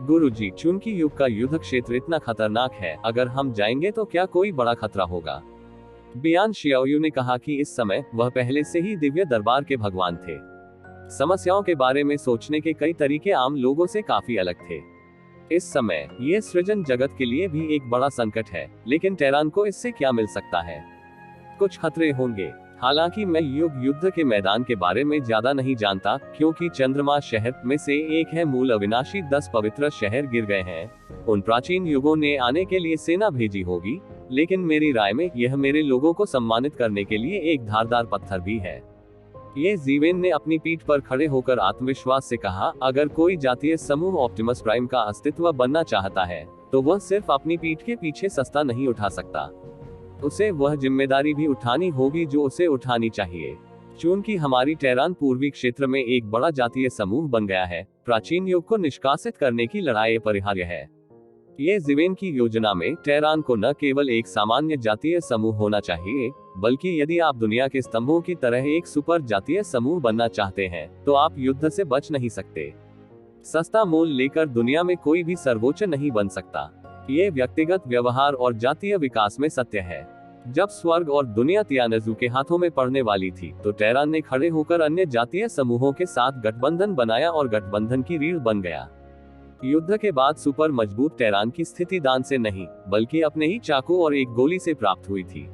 गुरुजी, चूंकि युग का युद्ध क्षेत्र इतना खतरनाक है, अगर हम जाएंगे तो क्या कोई बड़ा खतरा होगा? बियान शियाओयू ने कहा कि इस समय वह पहले से ही दिव्य दरबार के भगवान थे। समस्याओं के बारे में सोचने के कई तरीके आम लोगों से काफी अलग थे। इस समय ये सृजन जगत के लिए भी एक बड़ा संकट है, लेकिन टेरान को इससे क्या मिल सकता है? कुछ खतरे होंगे। हालांकि मैं युग युद्ध के मैदान के बारे में ज्यादा नहीं जानता, क्योंकि चंद्रमा शहर में से एक है मूल अविनाशी 10 पवित्र शहर गिर गए हैं। उन प्राचीन युगों ने आने के लिए सेना भेजी होगी, लेकिन मेरी राय में यह मेरे लोगों को सम्मानित करने के लिए एक धारदार पत्थर भी है। ये जीवेन ने अपनी पीठ पर खड़े होकर आत्मविश्वास से कहा, अगर कोई जातीय समूह ऑप्टिमस प्राइम का अस्तित्व बनना चाहता है, तो वह सिर्फ अपनी पीठ के पीछे सस्ता नहीं उठा सकता। उसे वह जिम्मेदारी भी उठानी होगी जो उसे उठानी चाहिए। चूंकि हमारी टेरान पूर्वी क्षेत्र में एक बड़ा जातीय समूह बन गया है, प्राचीन युग को निष्कासित करने की लड़ाई अपरिहार्य है। ये जीवेन की योजना में टेरान को न केवल एक सामान्य जातीय समूह होना चाहिए, बल्कि यदि आप दुनिया के स्तंभों की तरह एक सुपर जातीय समूह बनना चाहते हैं, तो आप युद्ध से बच नहीं सकते। सस्ता मूल्य लेकर दुनिया में कोई भी सर्वोच्च नहीं बन सकता। ये व्यक्तिगत व्यवहार और जातीय विकास में सत्य है। जब स्वर्ग और दुनिया तियानजू के हाथों में पड़ने वाली थी, तो टेरान ने खड़े होकर अन्य जातीय समूहों के साथ गठबंधन बनाया और गठबंधन की रीढ़ बन गया। युद्ध के बाद सुपर मजबूत टेरान की स्थिति दान से नहीं, बल्कि अपने ही चाकू और एक गोली से प्राप्त हुई थी।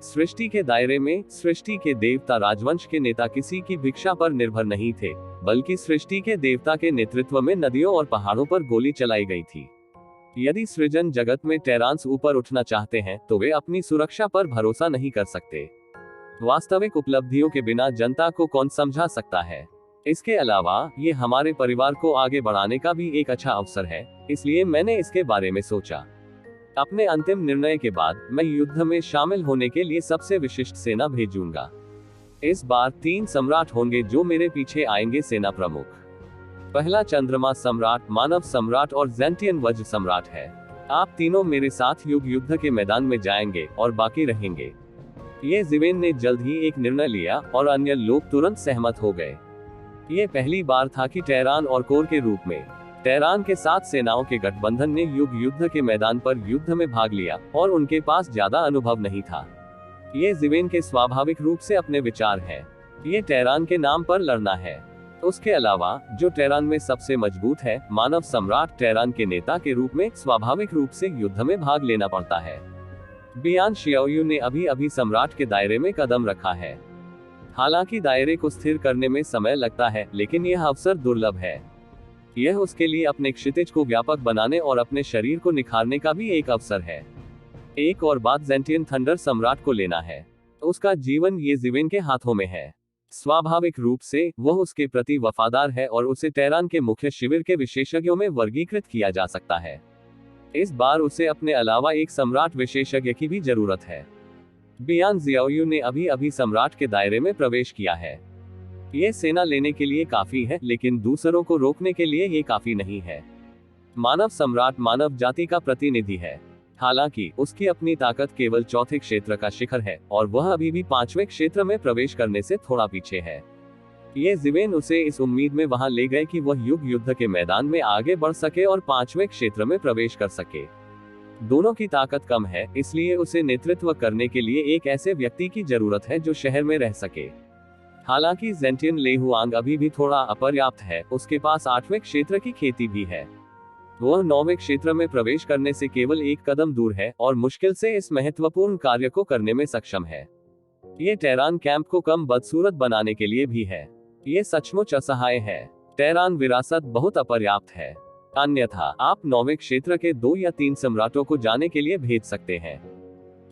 सृष्टि के दायरे में सृष्टि के देवता राजवंश के नेता किसी की भिक्षा पर निर्भर नहीं थे, बल्कि सृष्टि के देवता के नेतृत्व में नदियों और पहाड़ों पर गोली चलाई गई थी। यदि सृजन जगत में टेरांस ऊपर उठना चाहते हैं, तो वे अपनी सुरक्षा पर भरोसा नहीं कर सकते। वास्तविक उपलब्धियों के बिना जनता को कौन समझा सकता है? इसके अलावा ये हमारे परिवार को आगे बढ़ाने का भी एक अच्छा अवसर है, इसलिए मैंने इसके बारे में सोचा। अपने अंतिम निर्णय के बाद मैं युद्ध में शामिल होने के लिए सबसे विशिष्ट सेना भेजूंगा। इस बार 3 सम्राट होंगे जो मेरे पीछे आएंगे। सेना प्रमुख पहला चंद्रमा सम्राट, मानव सम्राट और ज़ेंटियन वज्र सम्राट है। आप तीनों मेरे साथ युग युद्ध के मैदान में जाएंगे और बाकी रहेंगे। ये जीवेन ने जल्द ही एक निर्णय लिया और अन्य लोग तुरंत सहमत हो गए। ये पहली बार था कि टेरान और कोर के रूप में टेरान के साथ सेनाओं के गठबंधन ने युग युद्ध के मैदान पर युद्ध में भाग लिया, और उनके पास ज्यादा अनुभव नहीं था। ये जीवेन के स्वाभाविक रूप से अपने विचार हैं। ये टेरान के नाम पर लड़ना है। उसके अलावा जो टेरान में सबसे मजबूत है, मानव सम्राट टेरान के नेता के रूप में स्वाभाविक रूप से युद्ध में भाग लेना पड़ता है। बियान शियाओयू ने अभी अभी सम्राट के दायरे में कदम रखा है। हालांकि दायरे को स्थिर करने में समय लगता है, लेकिन यह अवसर दुर्लभ है। यह उसके लिए अपने क्षितिज को व्यापक बनाने और अपने शरीर को निखारने का भी एक अवसर है। एक और बात ज़ेंटियन थंडर सम्राट को लेना है। उसका जीवन ये जीवेन के हाथों में है। स्वाभाविक रूप से वह उसके प्रति वफादार है और उसे टेरान के मुख्य शिविर के विशेषज्ञों में वर्गीकृत किया जा सकता है। इस बार उसे अपने अलावा एक सम्राट विशेषज्ञ की भी जरूरत है। बियान जियाओयू ने अभी अभी सम्राट के दायरे में प्रवेश किया है। यह सेना लेने के लिए काफी है, लेकिन दूसरों को रोकने के लिए ये काफी नहीं है। मानव सम्राट मानव जाति का प्रतिनिधि है। हालांकि उसकी अपनी ताकत केवल चौथे क्षेत्र का शिखर है, और वह अभी भी 5वें क्षेत्र में प्रवेश करने से थोड़ा पीछे है। ये जीवेन उसे इस उम्मीद में वहां ले गए कि वह युग युद्ध के मैदान में आगे बढ़ सके और 5वें क्षेत्र में प्रवेश कर सके। दोनों की ताकत कम है, इसलिए उसे नेतृत्व करने के लिए एक ऐसे व्यक्ति की जरूरत है जो शहर में रह सके। हालांकि ज़ेंटियन लेहुआंग अभी भी थोड़ा अपर्याप्त है, उसके पास 8वें क्षेत्र की खेती भी है। वह नौवें क्षेत्र में प्रवेश करने से केवल एक कदम दूर है और मुश्किल से इस महत्वपूर्ण कार्य को करने में सक्षम है। ये टेरान कैंप को कम बदसूरत बनाने के लिए भी है। ये सचमुच असहाय है। टेरान विरासत बहुत अपर्याप्त है। अन्यथा आप नौवें क्षेत्र के 2 या 3 सम्राटों को जाने के लिए भेज सकते हैं,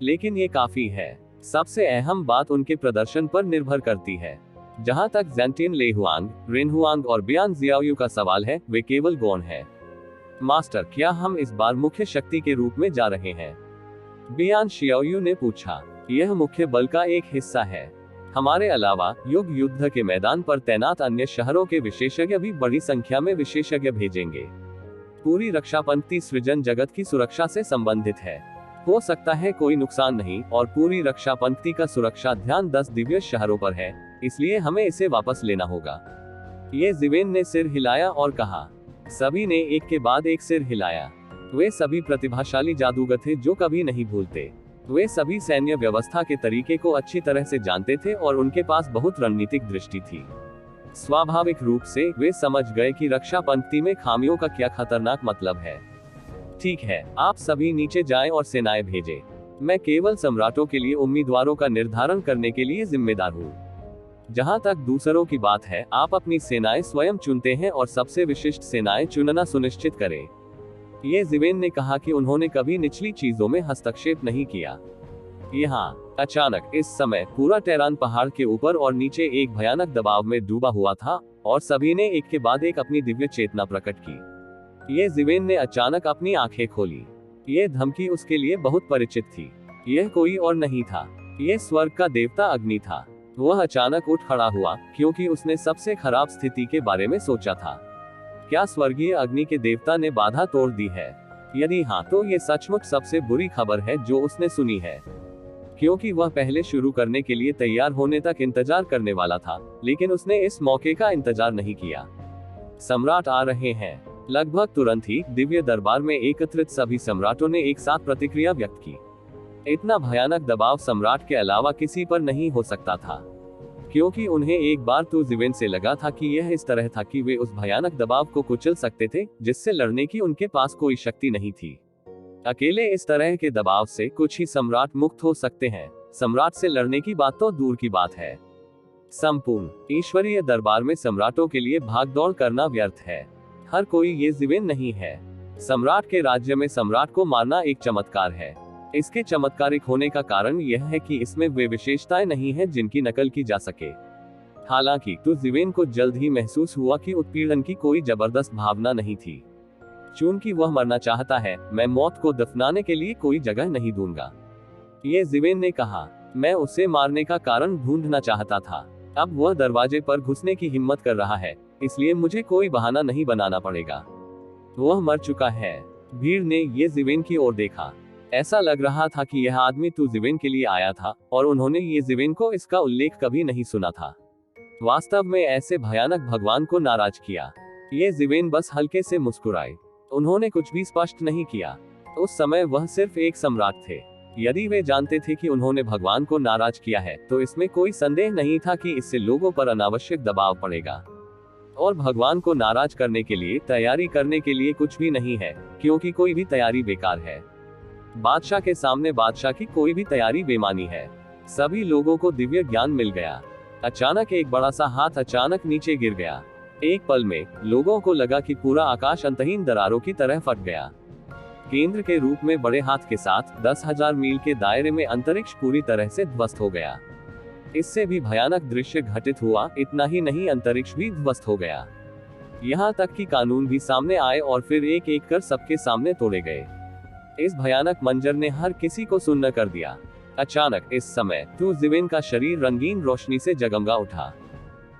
लेकिन ये काफी है। सबसे अहम बात उनके प्रदर्शन पर निर्भर करती है। जहां तक ज़ेंटिन लेहुआंग, रिनहुआंग और बियान जियाओयू का सवाल है, वे केवल गौण हैं। मास्टर, क्या हम इस बार मुख्य शक्ति के रूप में जा रहे हैं? बियान शियाओयू ने पूछा। यह मुख्य बल का एक हिस्सा है। हमारे अलावा युद्ध के मैदान पर तैनात अन्य शहरों के विशेषज्ञ भी बड़ी संख्या में विशेषज्ञ भेजेंगे। पूरी रक्षा पंक्ति सृजन जगत की सुरक्षा से संबंधित है। हो सकता है कोई नुकसान नहीं, और पूरी रक्षा पंक्ति का सुरक्षा ध्यान 10 दिव्य शहरों पर है, इसलिए हमें इसे वापस लेना होगा। ये ज़िवेन ने सिर हिलाया और कहा। सभी ने एक के बाद एक सिर हिलाया। वे सभी प्रतिभाशाली जादूगर थे जो कभी नहीं भूलते। वे सभी सैन्य व्यवस्था के तरीके को अच्छी तरह से जानते थे और उनके पास बहुत रणनीतिक दृष्टि थी। स्वाभाविक रूप से वे समझ गए कि रक्षा पंक्ति में खामियों का क्या खतरनाक मतलब है। ठीक है, आप सभी नीचे जाएं और सेनाएं भेजें। मैं केवल सम्राटों के लिए उम्मीदवारों का निर्धारण करने के लिए जिम्मेदार हूँ। जहां तक दूसरों की बात है, आप अपनी सेनाएं स्वयं चुनते हैं और सबसे विशिष्ट सेनाएं चुनना सुनिश्चित करें। ये ज़िवेन ने कहा कि उन्होंने कभी निचली चीजों में हस्तक्षेप नहीं किया। यहाँ अचानक इस समय पूरा टेरान पहाड़ के ऊपर और नीचे एक भयानक दबाव में डूबा हुआ था, और सभी ने एक के बाद एक अपनी दिव्य चेतना प्रकट की। ये ज़िवेन ने अचानक अपनी आंखें खोली। ये धमकी उसके लिए बहुत परिचित थी। यह कोई और नहीं था, यह स्वर्ग का देवता अग्नि था। वह अचानक उठ खड़ा हुआ, क्योंकि उसने सबसे खराब स्थिति के बारे में सोचा था। क्या स्वर्गीय अग्नि के देवता ने बाधा तोड़ दी है? यदि हाँ, तो ये सचमुच सबसे बुरी खबर है जो उसने सुनी है, क्योंकि वह पहले शुरू करने के लिए तैयार होने तक इंतजार करने वाला था, लेकिन उसने इस मौके का इंतजार नहीं किया। सम्राट आ रहे हैं। लगभग तुरंत ही दिव्य दरबार में एकत्रित सभी सम्राटों ने एक साथ प्रतिक्रिया व्यक्त की। इतना भयानक दबाव सम्राट के अलावा किसी पर नहीं हो सकता था, क्योंकि उन्हें एक बार तो ज़िवेन से लगा था कि यह इस तरह था कि वे उस भयानक दबाव को कुचल सकते थे जिससे लड़ने की उनके पास कोई शक्ति नहीं थी। अकेले इस तरह के दबाव से कुछ ही सम्राट मुक्त हो सकते हैं। सम्राट से लड़ने की बात तो दूर की बात है। संपूर्ण ईश्वरीय दरबार में सम्राटों के लिए भागदौड़ करना व्यर्थ है। हर कोई ये ज़िवेन नहीं है। सम्राट के राज्य में सम्राट को मारना एक चमत्कार है। इसके चमत्कारिक होने का कारण यह है कि इसमें वे विशेषताएं नहीं हैं जिनकी नकल की जा सके। हालांकि तो ज़िवेन को जल्द ही महसूस हुआ कि उत्पीड़न की कोई जबरदस्त भावना नहीं थी। चूंकि वह मरना चाहता है, मैं मौत को दफनाने के लिए कोई जगह नहीं दूंगा। ये ज़िवेन ने कहा। मैं उसे मारने का कारण ढूंढना चाहता था। अब वह दरवाजे पर घुसने की हिम्मत कर रहा है, इसलिए मुझे कोई बहाना नहीं बनाना पड़ेगा। वह मर चुका है। भीड़ ने ये ज़िवेन की ओर देखा। ऐसा लग रहा था कि यह आदमी तो ज़िवेन के लिए आया था, और उन्होंने ये ज़िवेन को इसका उल्लेख कभी नहीं सुना था। वास्तव में ऐसे भयानक भगवान को नाराज किया। ये ज़िवेन बस हल्के से मुस्कुराए। उन्होंने कुछ भी स्पष्ट नहीं किया। उस समय वह सिर्फ एक सम्राट थे। यदि वे जानते थे कि उन्होंने भगवान को नाराज किया है, तो इसमें कोई संदेह नहीं था कि इससे लोगों पर अनावश्यक दबाव पड़ेगा। और भगवान को नाराज करने के लिए तैयारी करने के लिए कुछ भी नहीं है, क्योंकि कोई भी तैयारी बेकार है। बादशाह के सामने बादशाह की कोई भी तैयारी बेमानी है। सभी लोगों को दिव्य ज्ञान मिल गया। अचानक एक बड़ा सा हाथ अचानक नीचे गिर गया। एक पल में लोगों को लगा कि पूरा आकाश अंतहीन दरारों की तरह फट गया। केंद्र के रूप में बड़े हाथ के साथ 10,000 मील के दायरे में अंतरिक्ष पूरी तरह से ध्वस्त हो गया। इससे भी भयानक दृश्य घटित हुआ। इतना ही नहीं, अंतरिक्ष भी ध्वस्त हो गया। यहाँ तक कि कानून भी सामने आए और फिर एक एक कर सबके सामने तोड़े गए। इस भयानक मंजर ने हर किसी को सुन्न कर दिया। अचानक इस समय तो ज़िवेन का शरीर रंगीन रोशनी से जगमगा उठा।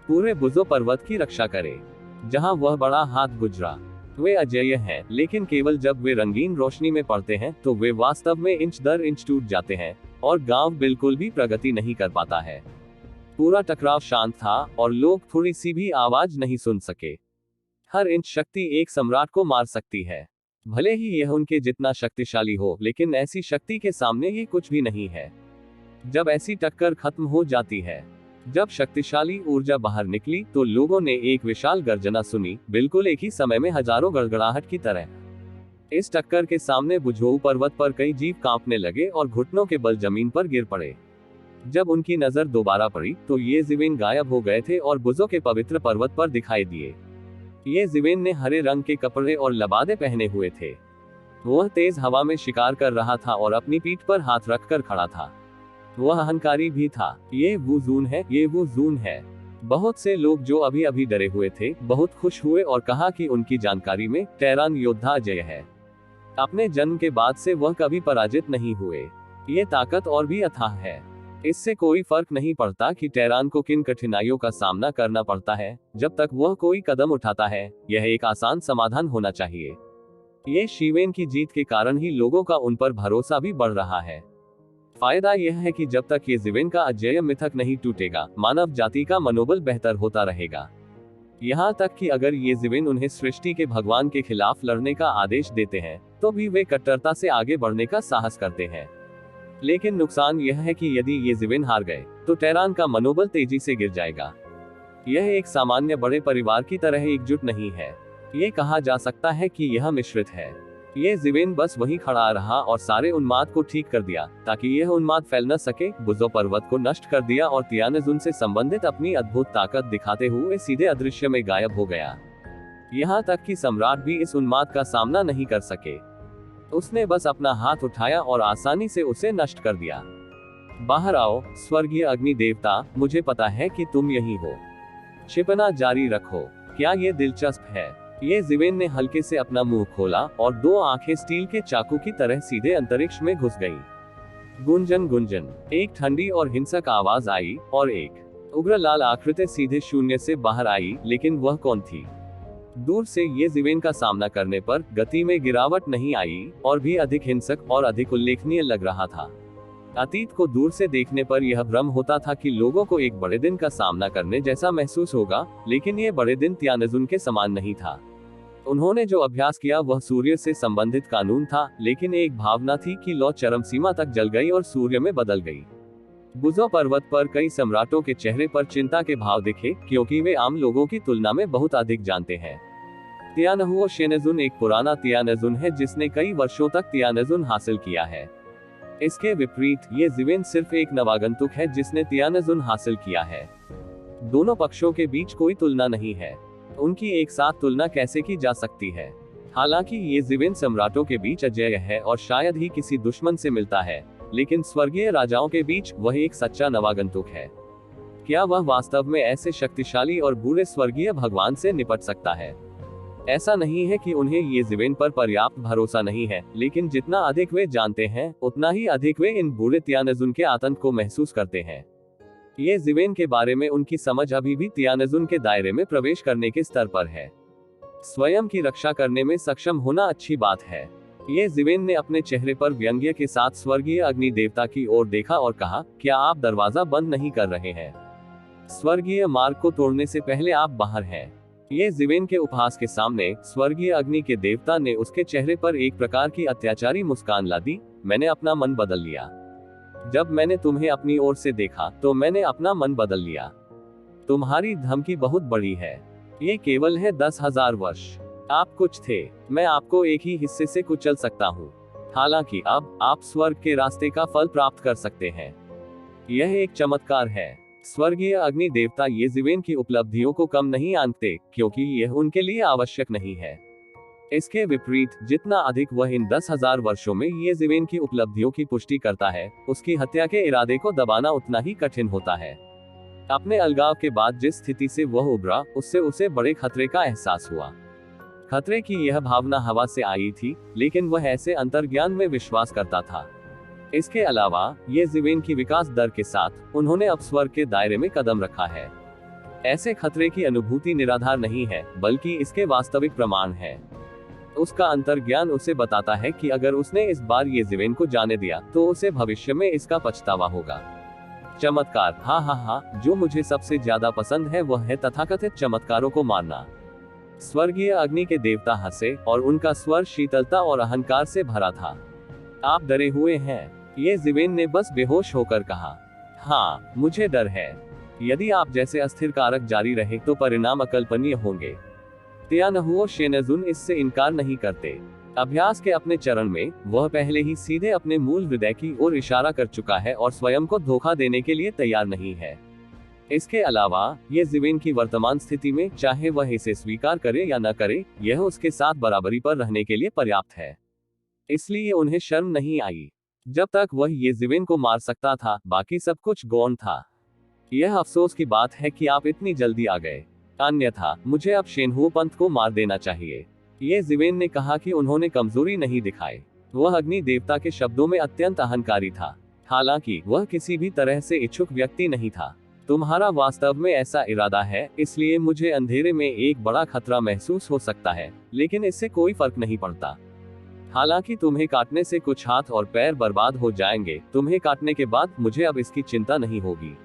पूरे बुजो पर्वत की रक्षा करे जहां वह बड़ा हाथ गुजरा। वे अजेय हैं, लेकिन केवल जब वे रंगीन रोशनी में पड़ते हैं तो वे वास्तव में इंच दर इंच टूट जाते हैं, और गांव बिल्कुल भी प्रगति नहीं कर पाता है। पूरा टकराव शांत था और लोग थोड़ी सी भी आवाज नहीं सुन सके। हर इंच शक्ति एक सम्राट को मार सकती है, भले ही यह उनके जितना शक्तिशाली हो, लेकिन ऐसी शक्ति के सामने ये कुछ भी नहीं है। जब ऐसी टक्कर खत्म हो जाती है, जब शक्तिशाली ऊर्जा बाहर निकली, तो लोगों ने एक विशाल गर्जना सुनी, बिल्कुल एक ही समय में हजारों गड़गड़ाहट की तरह। इस टक्कर के सामने बुझोऊ पर्वत पर कई जीव कांपने लगे और घुटनों के बल जमीन पर गिर पड़े। जब उनकी नजर दोबारा पड़ी तो ये जीवेन गायब हो गए थे और बुजो के पवित्र पर्वत पर दिखाई दिए। ये जीवेन ने हरे रंग के कपड़े और लबादे पहने हुए थे। वह तेज हवा में शिकार कर रहा था और अपनी पीठ पर हाथ रखकर खड़ा था। वह अहंकारी भी था। ये वो जून है, ये वो जून है। बहुत से लोग जो अभी अभी डरे हुए थे बहुत खुश हुए और कहा कि उनकी जानकारी में टेरान योद्धा अजय है। अपने जन्म के बाद से वह कभी पराजित नहीं हुए। ये ताकत और भी अथाह है। इससे कोई फर्क नहीं पड़ता कि टेरान को किन कठिनाइयों का सामना करना पड़ता है, जब तक वह कोई कदम उठाता है यह एक आसान समाधान होना चाहिए। ये शीवेन की जीत के कारण ही लोगों का उन पर भरोसा भी बढ़ रहा है। फायदा यह है कि जब तक ये जीवेन का अजेय मिथक नहीं टूटेगा, मानव जाति का मनोबल बेहतर होता रहेगा। यहाँ तक कि अगर ये जीवेन उन्हें सृष्टि के भगवान के खिलाफ लड़ने का आदेश देते हैं तो भी वे कट्टरता से आगे बढ़ने का साहस करते हैं। लेकिन नुकसान यह है कि यदि ये जीवेन हार गए तो टेरान का मनोबल तेजी से गिर जाएगा। यह एक सामान्य बड़े परिवार की तरह एकजुट नहीं है। ये कहा जा सकता है कि यह मिश्रित है। ये जीवेन बस वहीं खड़ा रहा और सारे उन्माद को ठीक कर दिया ताकि यह उन्माद फैल न सके। बुजो पर्वत को नष्ट कर दिया और तियानजुन से संबंधित अपनी अद्भुत ताकत दिखाते हुए सीधे अदृश्य में गायब हो गया। यहाँ तक कि सम्राट भी इस उन्माद का सामना नहीं कर सके। उसने बस अपना हाथ उठाया और आसानी से उसे नष्ट कर दिया। बाहर आओ स्वर्गीय अग्नि देवता, मुझे पता है कि तुम यही हो। छिपना जारी रखो। क्या ये दिलचस्प है? ये जीवेन ने हल्के से अपना मुंह खोला और दो आंखें स्टील के चाकू की तरह सीधे अंतरिक्ष में घुस गईं। गुंजन गुंजन, एक ठंडी और हिंसक आवाज आई और एक उग्र लाल आकृति सीधे शून्य से बाहर आई। लेकिन वह कौन थी? दूर से ये जीवेन का सामना करने पर गति में गिरावट नहीं आई और भी अधिक हिंसक और अधिक उल्लेखनीय लग रहा था। अतीत को दूर से देखने पर यह भ्रम होता था कि लोगों को एक बड़े दिन का सामना करने जैसा महसूस होगा, लेकिन ये बड़े दिन तियानजुन के समान नहीं था। उन्होंने जो अभ्यास किया वह सूर्य से संबंधित कानून था, लेकिन एक भावना थी कि लौ चरम सीमा तक जल गई और सूर्य में बदल गई। बुजो पर्वत पर कई सम्राटों के चेहरे पर चिंता के भाव दिखे, क्योंकि वे आम लोगों की तुलना में बहुत अधिक जानते हैं। तियानहुओ शेनेजुन एक पुराना तियानजुन है जिसने कई वर्षों तक तियानजुन हासिल किया है। इसके विपरीत ये जीवेन सिर्फ एक नवागंतुक है जिसने तियानजुन हासिल किया है। दोनों पक्षों के बीच कोई तुलना नहीं है। उनकी एक साथ तुलना कैसे की जा सकती है? हालांकि ये जीवेन सम्राटों के बीच अजेय है और शायद ही किसी दुश्मन से मिलता है, लेकिन स्वर्गीय राजाओं के बीच वह एक सच्चा नवागंतुक है। क्या वह वास्तव में ऐसे शक्तिशाली और बुरे स्वर्गीय भगवान से निपट सकता है? ऐसा नहीं है कि उन्हें ये जीवेन पर पर्याप्त भरोसा नहीं है, लेकिन जितना अधिक वे जानते हैं उतना ही अधिक वे इन बुरे तियानजुन के आतंक को महसूस करते हैं। ये जीवेन के बारे में उनकी समझ अभी भी तियानजुन के दायरे में प्रवेश करने के स्तर पर है। स्वयं की रक्षा करने में सक्षम होना अच्छी बात है। ये जीवेन ने अपने चेहरे पर व्यंग्य के साथ स्वर्गीय अग्नि देवता की ओर देखा और कहा, क्या आप दरवाजा बंद नहीं कर रहे हैं? स्वर्गीय मार्ग को तोड़ने से पहले आप बाहर हैं। ये जीवेन के उपहास के सामने स्वर्गीय अग्नि के देवता ने उसके चेहरे पर एक प्रकार की अत्याचारी मुस्कान ला दी। मैंने अपना मन बदल लिया। जब मैंने तुम्हें अपनी ओर से देखा तो मैंने अपना मन बदल लिया। तुम्हारी धमकी बहुत बड़ी है। ये केवल है 10,000 वर्ष। आप कुछ थे, मैं आपको एक ही हिस्से से कुचल सकता हूँ। हालांकि अब आप स्वर्ग के रास्ते का फल प्राप्त कर सकते हैं। यह एक चमत्कार है। स्वर्गीय अग्नि देवता ये जीवेन की उपलब्धियों को कम नहीं आंकते, क्योंकि यह उनके लिए आवश्यक नहीं है। इसके विपरीत जितना अधिक वह इन 10,000 वर्षों में ये जीवेन की उपलब्धियों की पुष्टि करता है, उसकी हत्या के इरादे को दबाना उतना ही कठिन होता है। अपने अलगाव के बाद जिस स्थिति से वह उभरा, उससे उसे बड़े खतरे का एहसास हुआ। खतरे की यह भावना हवा से आई थी, लेकिन वह ऐसे अंतर्ज्ञान में विश्वास करता था। इसके अलावा ये जीवेन की विकास दर के साथ उन्होंने अब स्वर्ग के दायरे में कदम रखा है। ऐसे खतरे की अनुभूति निराधार नहीं है, बल्कि इसके वास्तविक प्रमाण है। उसका अंतर्ज्ञान उसे बताता है कि अगर उसने इस बार ये जीवेन को जाने दिया तो उसे भविष्य में इसका पछतावा होगा। चमत्कार, हाँ, जो मुझे सबसे ज्यादा पसंद है वह है तथाकथित चमत्कारों को मानना। स्वर्गीय अग्नि के देवता हंसे और उनका स्वर शीतलता और अहंकार से भरा था। आप डरे हुए हैं? ये जीवेन ने बस बेहोश होकर कहा। हाँ, मुझे डर है। यदि आप जैसे अस्थिर कारक जारी रहे तो परिणाम अकल्पनीय होंगे। तियानहुओ शेनेजुन इससे इनकार नहीं करते। अभ्यास के अपने चरण में वह पहले ही सीधे अपने मूल हृदय की ओर इशारा कर चुका है और स्वयं को धोखा देने के लिए तैयार नहीं है। इसके अलावा ये जीवेन की वर्तमान स्थिति में, चाहे वह इसे स्वीकार करे या न करे, यह उसके साथ बराबरी पर रहने के लिए पर्याप्त है। इसलिए उन्हें शर्म नहीं आई। जब तक वह ये जीवेन को मार सकता था, बाकी सब कुछ गौण था। यह अफसोस की बात है कि आप इतनी जल्दी आ गए, अन्यथा मुझे अब शेनहू पंत को मार देना चाहिए। ये जीवेन ने कहा कि उन्होंने कमजोरी नहीं दिखाई। वह अग्नि देवता के शब्दों में अत्यंत अहंकारी था, हालांकि वह किसी भी तरह से इच्छुक व्यक्ति नहीं था। तुम्हारा वास्तव में ऐसा इरादा है, इसलिए मुझे अंधेरे में एक बड़ा खतरा महसूस हो सकता है, लेकिन इससे कोई फर्क नहीं पड़ता। हालांकि तुम्हें काटने से कुछ हाथ और पैर बर्बाद हो जाएंगे, तुम्हें काटने के बाद मुझे अब इसकी चिंता नहीं होगी।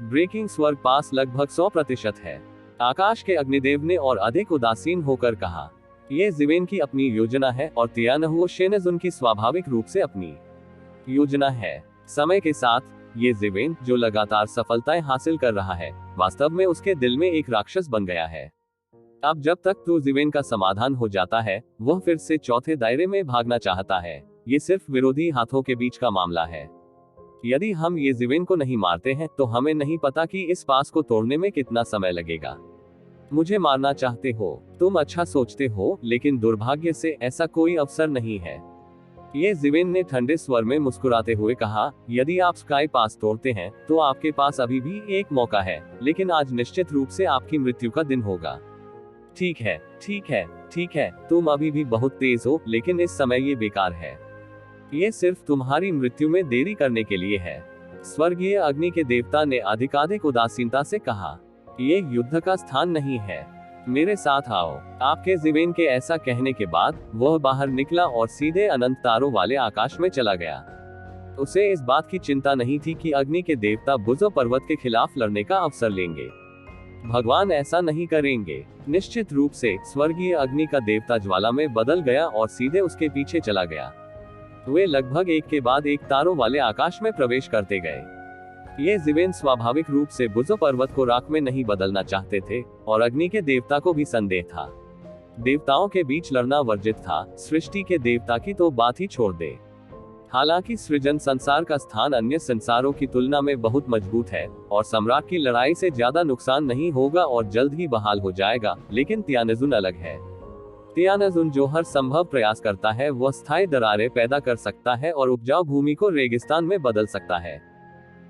ब्रेकिंग स्वर्ग पास लगभग 100% है, आकाश के अग्निदेव ने और अधिक उदासीन होकर कहा। ये जीवेन की अपनी योजना है और तियानहुओ शेनेजुन की स्वाभाविक रूप से अपनी योजना है। समय के साथ ये जीवेन, जो लगातार सफलताएं हासिल कर रहा है, वास्तव में उसके दिल में एक राक्षस बन गया है। अब जब तक तो जीवेन का समाधान हो जाता है, वह फिर से चौथे दायरे में भागना चाहता है। ये सिर्फ विरोधी हाथों के बीच का मामला है। यदि हम ये जीवेन को नहीं मारते हैं, तो हमें नहीं पता कि इस पास को तोड़ने में कितना समय लगेगा। मुझे मारना चाहते हो, तुम अच्छा सोचते हो, लेकिन दुर्भाग्य से ऐसा कोई अवसर नहीं है। ये जीवेन ने ठंडे स्वर में मुस्कुराते हुए कहा, यदि आप स्काई पास तोड़ते हैं, तो आपके पास अभी भी एक मौका है, लेकिन आज निश्चित रूप से आपकी मृत्यु का दिन होगा। ठीक है, ठीक है, ठीक है, तुम अभी भी बहुत तेज हो, लेकिन इस समय ये बेकार है। ये सिर्फ तुम्हारी मृत्यु में देरी करने के लिए है। स्वर्गीय अग्नि के देवता ने अधिकाधिक उदासीनता से कहा, ये युद्ध का स्थान नहीं है, मेरे साथ आओ। आपके जीवेन के ऐसा कहने के बाद वह बाहर निकला और सीधे अनंत तारों वाले आकाश में चला गया। उसे इस बात की चिंता नहीं थी कि अग्नि के देवता बुजो पर्वत के खिलाफ लड़ने का अवसर लेंगे। भगवान ऐसा नहीं करेंगे। निश्चित रूप से स्वर्गीय अग्नि का देवता ज्वाला में बदल गया और सीधे उसके पीछे चला गया। वे लगभग एक के बाद एक तारों वाले आकाश में प्रवेश करते गए। ये जीवेन स्वाभाविक रूप से बुजो पर्वत को राख में नहीं बदलना चाहते थे, और अग्नि के देवता को भी संदेह था। देवताओं के बीच लड़ना वर्जित था, सृष्टि के देवता की तो बात ही छोड़ दे। हालांकि सृजन संसार का स्थान अन्य संसारों की तुलना में बहुत मजबूत है, और सम्राट की लड़ाई से ज्यादा नुकसान नहीं होगा और जल्द ही बहाल हो जाएगा, लेकिन तियानजुन अलग है। तियानजुन जो हर संभव प्रयास करता है, वह स्थायी दरारें पैदा कर सकता है और उपजाऊ भूमि को रेगिस्तान में बदल सकता है।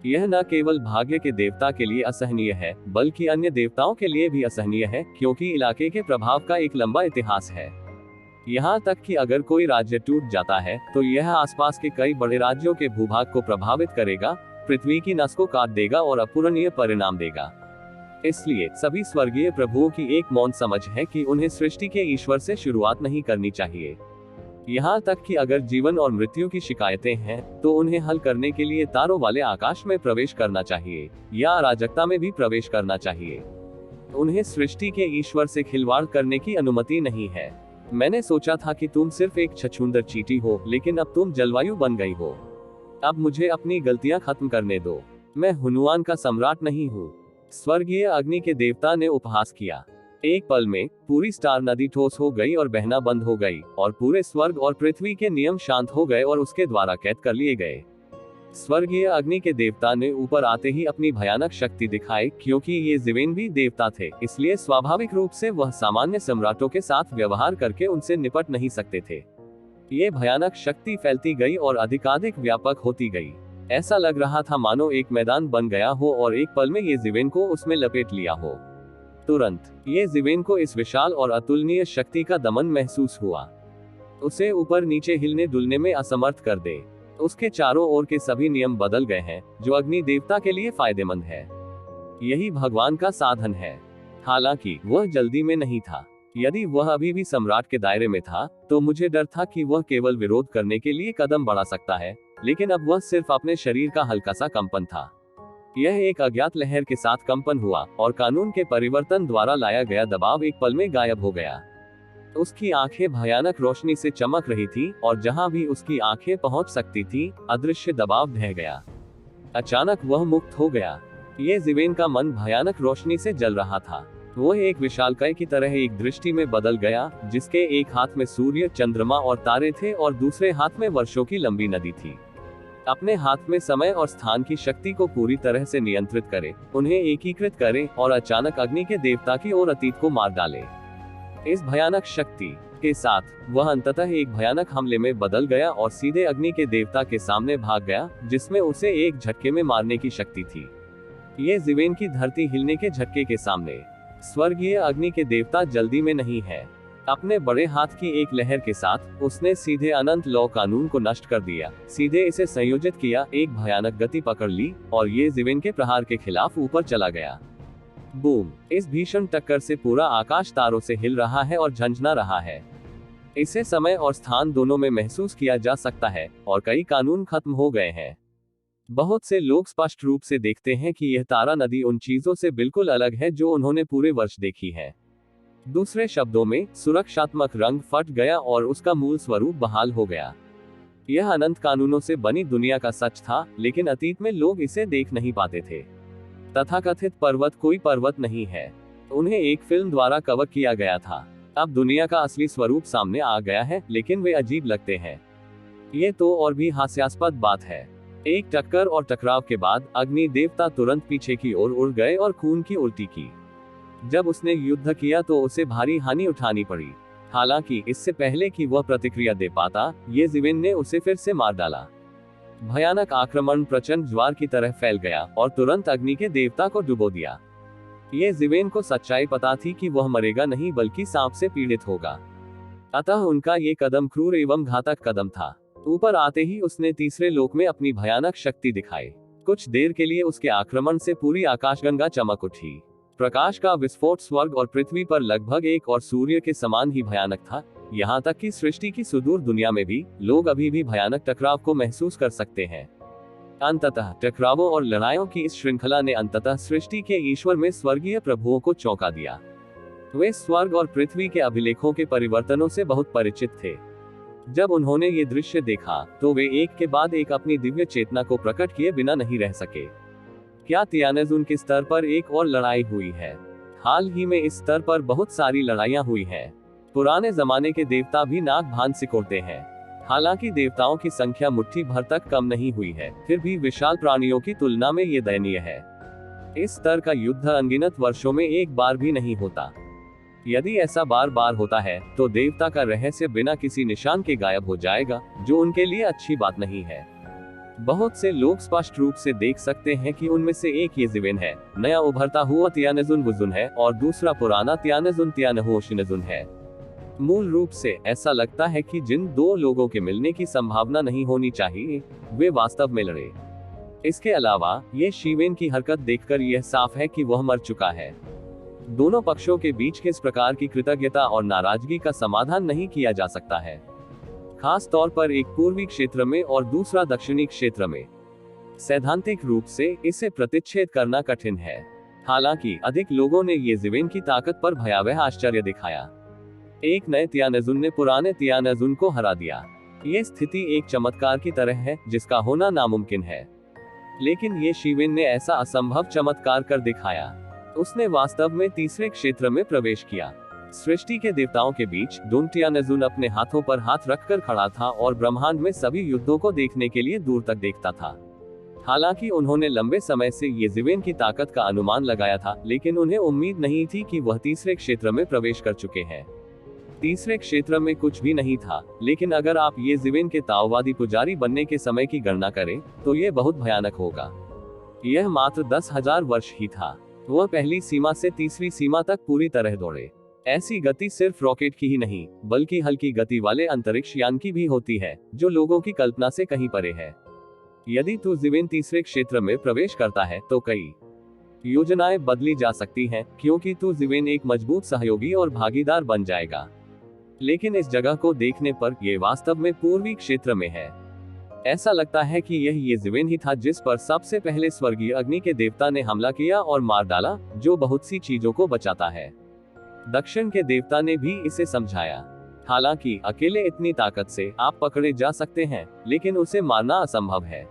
यह न केवल भाग्य के देवता के लिए असहनीय है, बल्कि अन्य देवताओं के लिए भी असहनीय है, क्योंकि इलाके के प्रभाव का एक लंबा इतिहास है। यहाँ तक कि अगर कोई राज्य टूट जाता है, तो यह आसपास के कई बड़े राज्यों के भूभाग को प्रभावित करेगा, पृथ्वी की नस को काट देगा और अपूरणीय परिणाम देगा। इसलिए सभी स्वर्गीय प्रभुओं की एक मौन समझ है कि उन्हें सृष्टि के ईश्वर से शुरुआत नहीं करनी चाहिए। यहाँ तक कि अगर जीवन और मृत्यु की शिकायतें हैं, तो उन्हें हल करने के लिए तारों वाले आकाश में प्रवेश करना चाहिए, या अराजकता में भी प्रवेश करना चाहिए। उन्हें सृष्टि के ईश्वर से खिलवाड़ करने की अनुमति नहीं है। मैंने सोचा था कि तुम सिर्फ एक छछूंदर चींटी हो, लेकिन अब तुम जलवायु बन गई हो। अब मुझे अपनी गलतियां खत्म करने दो। मैं हुनुआन का सम्राट नहीं हूँ। स्वर्गीय अग्नि के देवता ने उपहास किया। एक पल में पूरी स्टार नदी ठोस हो गई और बहना बंद हो गई, और पूरे स्वर्ग और पृथ्वी के नियम शांत हो गए और उसके द्वारा कैद कर लिए गए। स्वर्गीय अग्नि के देवता ने ऊपर आते ही अपनी भयानक शक्ति दिखाई। क्योंकि ये जीवेन भी देवता थे, इसलिए स्वाभाविक रूप से वह सामान्य सम्राटों के साथ व्यवहार करके उनसे निपट नहीं सकते थे। ये भयानक शक्ति फैलती गई और अधिकाधिक व्यापक होती गई। ऐसा लग रहा था मानो एक मैदान बन गया हो और एक पल में ये जीवेन को उसमें लपेट लिया हो। तुरंत ये जीवेन को इस विशाल और अतुलनीय शक्ति का दमन महसूस हुआ। उसे ऊपर नीचे हिलने डुलने में असमर्थ कर दे। उसके चारों ओर के सभी नियम बदल गए हैं, जो अग्नि देवता के लिए फायदेमंद है। यही भगवान का साधन है। हालांकि वह जल्दी में नहीं था। यदि वह अभी भी सम्राट के दायरे में था, तो मुझे डर था कि वह केवल विरोध करने के लिए कदम बढ़ा सकता है, लेकिन अब वह सिर्फ अपने शरीर का हल्का सा कंपन था। यह एक अज्ञात लहर के साथ कंपन हुआ, और कानून के परिवर्तन द्वारा लाया गया दबाव एक पल में गायब हो गया। उसकी आंखें भयानक रोशनी से चमक रही थी, और जहां भी उसकी आंखें पहुंच सकती थी, अदृश्य दबाव ढह गया। अचानक वह मुक्त हो गया। ये जीवेन का मन भयानक रोशनी से जल रहा था। वो एक विशालकाय की तरह एक दृष्टि में बदल गया, जिसके एक हाथ में सूर्य, चंद्रमा और तारे थे और दूसरे हाथ में वर्षों की लंबी नदी थी। अपने हाथ में समय और स्थान की शक्ति को पूरी तरह से नियंत्रित करे, उन्हें एकीकृत करे और अचानक अग्नि के देवता की ओर अतीत को मार डाले। इस भयानक शक्ति के साथ वह अंततः एक भयानक हमले में बदल गया और सीधे अग्नि के देवता के सामने भाग गया, जिसमें उसे एक झटके में मारने की शक्ति थी। ये जीवेन की धरती हिलने के झटके के सामने स्वर्गीय अग्नि के देवता जल्दी में नहीं है। अपने बड़े हाथ की एक लहर के साथ उसने सीधे अनंत लॉ कानून को नष्ट कर दिया, सीधे इसे संयोजित किया, एक भयानक गति पकड़ ली और ये जीवेन के प्रहार के खिलाफ ऊपर चला गया। बूम! इस भीषण टक्कर से पूरा आकाश तारों से हिल रहा है और झंझना रहा है। इसे समय और स्थान दोनों में महसूस किया जा सकता है और कई कानून खत्म हो गए हैं। बहुत से लोग स्पष्ट रूप से देखते हैं कि यह तारा नदी उन चीजों से बिल्कुल अलग है जो उन्होंने पूरे वर्ष देखी है। दूसरे शब्दों में, सुरक्षात्मक रंग फट गया और उसका मूल स्वरूप बहाल हो गया। यह अनंत कानूनों से बनी दुनिया का सच था, लेकिन अतीत में लोग इसे देख नहीं पाते थे। तथाकथित पर्वत कोई पर्वत नहीं है, उन्हें एक फिल्म द्वारा कवर किया गया था। अब दुनिया का असली स्वरूप सामने आ गया है, लेकिन वे अजीब लगते हैं। ये तो और भी हास्यास्पद बात है। एक टक्कर और टकराव के बाद अग्नि देवता तुरंत पीछे की ओर उड़ गए और खून की उल्टी की। जब उसने युद्ध किया तो उसे भारी हानि उठानी पड़ी। हालांकि इससे पहले कि वह प्रतिक्रिया दे पाता, ये जीवेन ने उसे फिर से मार डाला। भयानक आक्रमण प्रचंड ज्वार की तरह फैल गया और तुरंत अग्नि के देवता को डुबो दिया। ये जीवेन को सच्चाई पता थी कि वह मरेगा नहीं बल्कि सांप से पीड़ित होगा। अतः उनका ये कदम क्रूर एवं घातक कदम था। ऊपर आते ही उसने तीसरे लोक में अपनी भयानक शक्ति दिखाई। कुछ देर के लिए उसके आक्रमण से पूरी आकाशगंगा चमक उठी। प्रकाश का विस्फोट स्वर्ग और पृथ्वी पर लगभग एक और सूर्य के समान ही भयानक था। यहाँ तक कि सृष्टि की सुदूर दुनिया में भी लोग अभी भी भयानक टकराव को महसूस कर सकते हैं। अंततः टकरावों और लड़ाइयों की इस श्रृंखला ने अंततः सृष्टि के ईश्वर में स्वर्गीय प्रभुओं को चौंका दिया। वे स्वर्ग और पृथ्वी के अभिलेखों के परिवर्तनों से बहुत परिचित थे। जब उन्होंने ये दृश्य देखा तो वे एक के बाद एक अपनी दिव्य चेतना को प्रकट किए बिना नहीं रह सके। क्या तियानजुन के स्तर पर एक और लड़ाई हुई है? हाल ही में इस स्तर पर बहुत सारी लड़ाइयां हुई हैं। पुराने जमाने के देवता भी नाक भान सिकोड़ते हैं। हालांकि देवताओं की संख्या मुट्ठी भर तक कम नहीं हुई है, फिर भी विशाल प्राणियों की तुलना में ये दयनीय है। इस स्तर का युद्ध अनगिनत वर्षों में एक बार भी नहीं होता। यदि ऐसा बार बार होता है तो देवता का रहस्य बिना किसी निशान के गायब हो जाएगा, जो उनके लिए अच्छी बात नहीं है। बहुत से लोग स्पष्ट रूप से देख सकते हैं कि उनमें से एक ये जीवेन है, नया उभरता हुआ तियानजुन वुजुन है और दूसरा पुराना तियानजुन तियानहोशिनजुन है। मूल रूप से ऐसा लगता है कि जिन दो लोगों के मिलने की संभावना नहीं होनी चाहिए, वे वास्तव में लड़े। इसके अलावा ये शीवेन की हरकत देखकर यह साफ है कि वह मर चुका है। दोनों पक्षों के बीच किस प्रकार की कृतज्ञता और नाराजगी का समाधान नहीं किया जा सकता है, खास तौर पर एक पूर्वी क्षेत्र में और दूसरा दक्षिणी क्षेत्र में। सैद्धांतिक रूप से इसे प्रतिच्छेद करना कठिन है। हालांकि अधिक लोगों ने ये जीवेन की ताकत पर भयावह आश्चर्य दिखाया। एक नए तियानजुन ने पुराने तियानजुन को हरा दिया। ये स्थिति एक चमत्कार की तरह है जिसका होना नामुमकिन है, लेकिन ये शीवेन ने ऐसा असंभव चमत्कार कर दिखाया। उसने वास्तव में तीसरे क्षेत्र में प्रवेश किया। सृष्टि के देवताओं के बीच दोन तियानजुन अपने हाथों पर हाथ रखकर खड़ा था और ब्रह्मांड में सभी युद्धों को देखने के लिए दूर तक देखता था। हालांकि उन्होंने लंबे समय से ये जीवेन की ताकत का अनुमान लगाया था, लेकिन उन्हें उम्मीद नहीं थी कि वह तीसरे क्षेत्र में प्रवेश कर चुके हैं। तीसरे क्षेत्र में कुछ भी नहीं था, लेकिन अगर आप ये जीवेन के ताओवादी पुजारी बनने के समय की गणना करें तो यह बहुत भयानक होगा। यह मात्र 10,000 वर्ष ही था। वह पहली सीमा से तीसरी सीमा तक पूरी तरह दौड़े। ऐसी गति सिर्फ रॉकेट की ही नहीं, बल्कि हल्की गति वाले अंतरिक्ष यान की भी होती है, जो लोगों की कल्पना से कहीं परे है। यदि तू जीवेन तीसरे क्षेत्र में प्रवेश करता है तो कई योजनाएं बदली जा सकती हैं, क्योंकि तू जीवेन एक मजबूत सहयोगी और भागीदार बन जाएगा। लेकिन इस जगह को देखने पर यह वास्तव में पूर्वी क्षेत्र में है। ऐसा लगता है कि यह ये जीवेन ही था जिस पर सबसे पहले स्वर्गीय अग्नि के देवता ने हमला किया और मार डाला, जो बहुत सी चीजों को बचाता है। दक्षिण के देवता ने भी इसे समझाया। हालांकि अकेले इतनी ताकत से आप पकड़े जा सकते हैं, लेकिन उसे मारना असंभव है।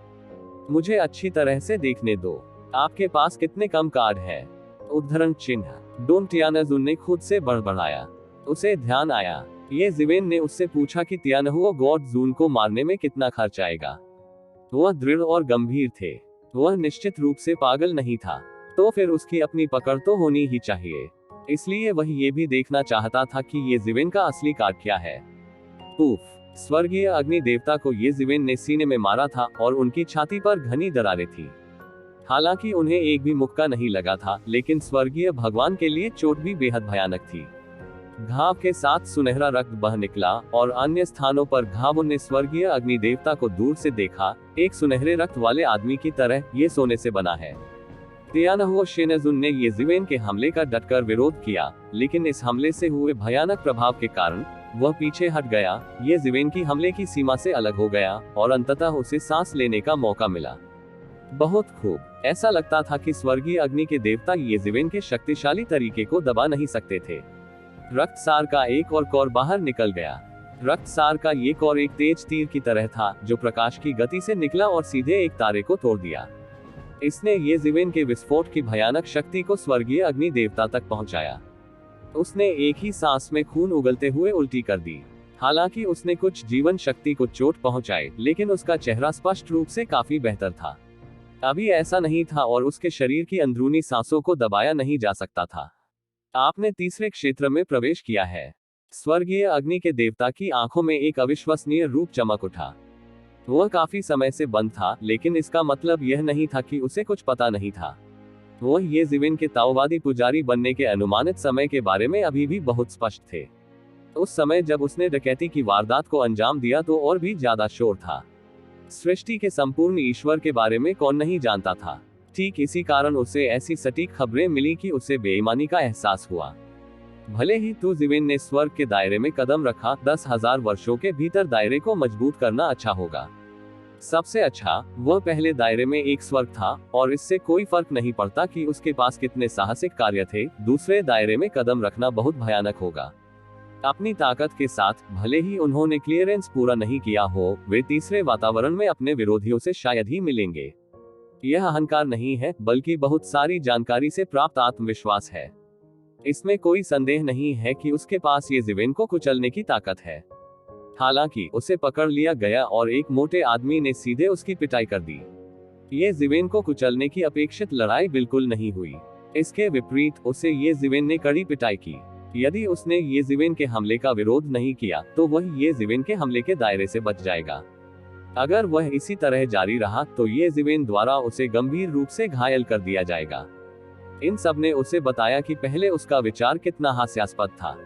मुझे अच्छी तरह से देखने दो। आपके पास कितने कम कार्ड हैं? उद्धरण चिन्ह। डोन टियानाजुन ने खुद से बड़बड़ाया। उसे ध्यान आया। ये जिवेन ने उससे पूछा कि तियानहुओ गॉड जून को मारने में कितना खर्च आएगा। वह दृढ़ और गंभीर थे। वह निश्चित रूप से पागल नहीं था। तो फिर उसकी अपनी पकड़ तो होनी ही चाहिए। इसलिए वह ये भी देखना चाहता था कि ये जिवेन का असली कार्य क्या है। उफ, स्वर्गीय अग्नि देवता को ये जिवेन ने सीने में मारा था और उनकी छाती पर घनी दरारें थी। हालांकि उन्हें एक भी मुक्का नहीं लगा था, लेकिन स्वर्गीय भगवान के लिए चोट भी बेहद भयानक थी। घाव के साथ सुनहरा रक्त बह निकला और अन्य स्थानों पर घावों ने स्वर्गीय अग्नि देवता को दूर से देखा। एक सुनहरे रक्त वाले आदमी की तरह ये सोने से बना है। तियानहुओ शेनेजुन ने ये जिवेन के हमले का डटकर विरोध किया, लेकिन इस हमले से हुए भयानक प्रभाव के कारण वह पीछे हट गया। ये जिवेन की हमले की सीमा से अलग हो गया और अंततः उसे सांस लेने का मौका मिला। बहुत खूब। ऐसा लगता था कि स्वर्गीय अग्नि के देवता ये जिवेन के शक्तिशाली तरीके को दबा नहीं सकते थे। रक्तसार का एक और कौर बाहर निकल गया। रक्तसार का ये कौर एक तेज तीर की तरह था, जो प्रकाश की गति से निकला और सीधे एक तारे को तोड़ दिया। इसने ये जिवेन के विस्फोट की भयानक शक्ति को स्वर्गीय अग्नि देवता तक पहुंचाया। उसने एक ही सांस में खून उगलते हुए उल्टी कर दी। हालांकि उसने कुछ जीवन शक्ति को चोट पहुंचाई, लेकिन उसका चेहरा स्पष्ट रूप से काफी बेहतर था। अभी ऐसा नहीं था और उसके शरीर की अंदरूनी सांसों को दबाया नहीं जा सकता था। आपने तीसरे क्षेत्र में प्रवेश किया है। स्वर्गीय अग्नि के देवता की आंखों में एक अविश्वसनीय रूप चमक उठा। वह काफी समय से बंद था, लेकिन इसका मतलब यह नहीं था कि उसे कुछ पता नहीं था। वह ये जिवेन के ताओवादी पुजारी बनने के अनुमानित समय के बारे में अभी भी बहुत स्पष्ट थे। उस समय जब उसने डकैती की वारदात को अंजाम दिया तो और भी ज्यादा शोर था। सृष्टि के संपूर्ण ईश्वर के बारे में कौन नहीं जानता था। ठीक इसी कारण उसे ऐसी सटीक खबरें मिली कि उसे बेईमानी का एहसास हुआ। भले ही तू जिवेन ने स्वर्ग के दायरे में कदम रखा, 10,000 वर्षों के भीतर दायरे को मजबूत करना अच्छा होगा। सबसे अच्छा, वह पहले दायरे में एक स्वर्ग था और इससे कोई फर्क नहीं पड़ता कि उसके पास कितने साहसिक कार्य थे। दूसरे दायरे में कदम रखना बहुत भयानक होगा। अपनी ताकत के साथ, भले ही उन्होंने क्लियरेंस पूरा नहीं किया हो, वे तीसरे वातावरण में अपने विरोधियों से शायद ही मिलेंगे। यह अहंकार नहीं है, बल्कि बहुत सारी जानकारी से प्राप्त आत्मविश्वास है। इसमें कोई संदेह नहीं है कि उसके पास ये जिवेन को कुचलने की ताकत है। हालांकि उसे पकड़ लिया गया और एक मोटे आदमी ने सीधे उसकी पिटाई कर दी। ये जिवेन को कुचलने की अपेक्षित लड़ाई बिल्कुल नहीं हुई। इसके विपरीत उसे ये जिवेन ने कड़ी पिटाई की। यदि उसने ये जिवेन के हमले का विरोध नहीं किया तो वह ये जिवेन के हमले के दायरे से बच जाएगा। अगर वह इसी तरह जारी रहा तो ये जिवेन द्वारा उसे गंभीर रूप से घायल कर दिया जाएगा। इन सब ने उसे बताया कि पहले उसका विचार कितना हास्यास्पद था।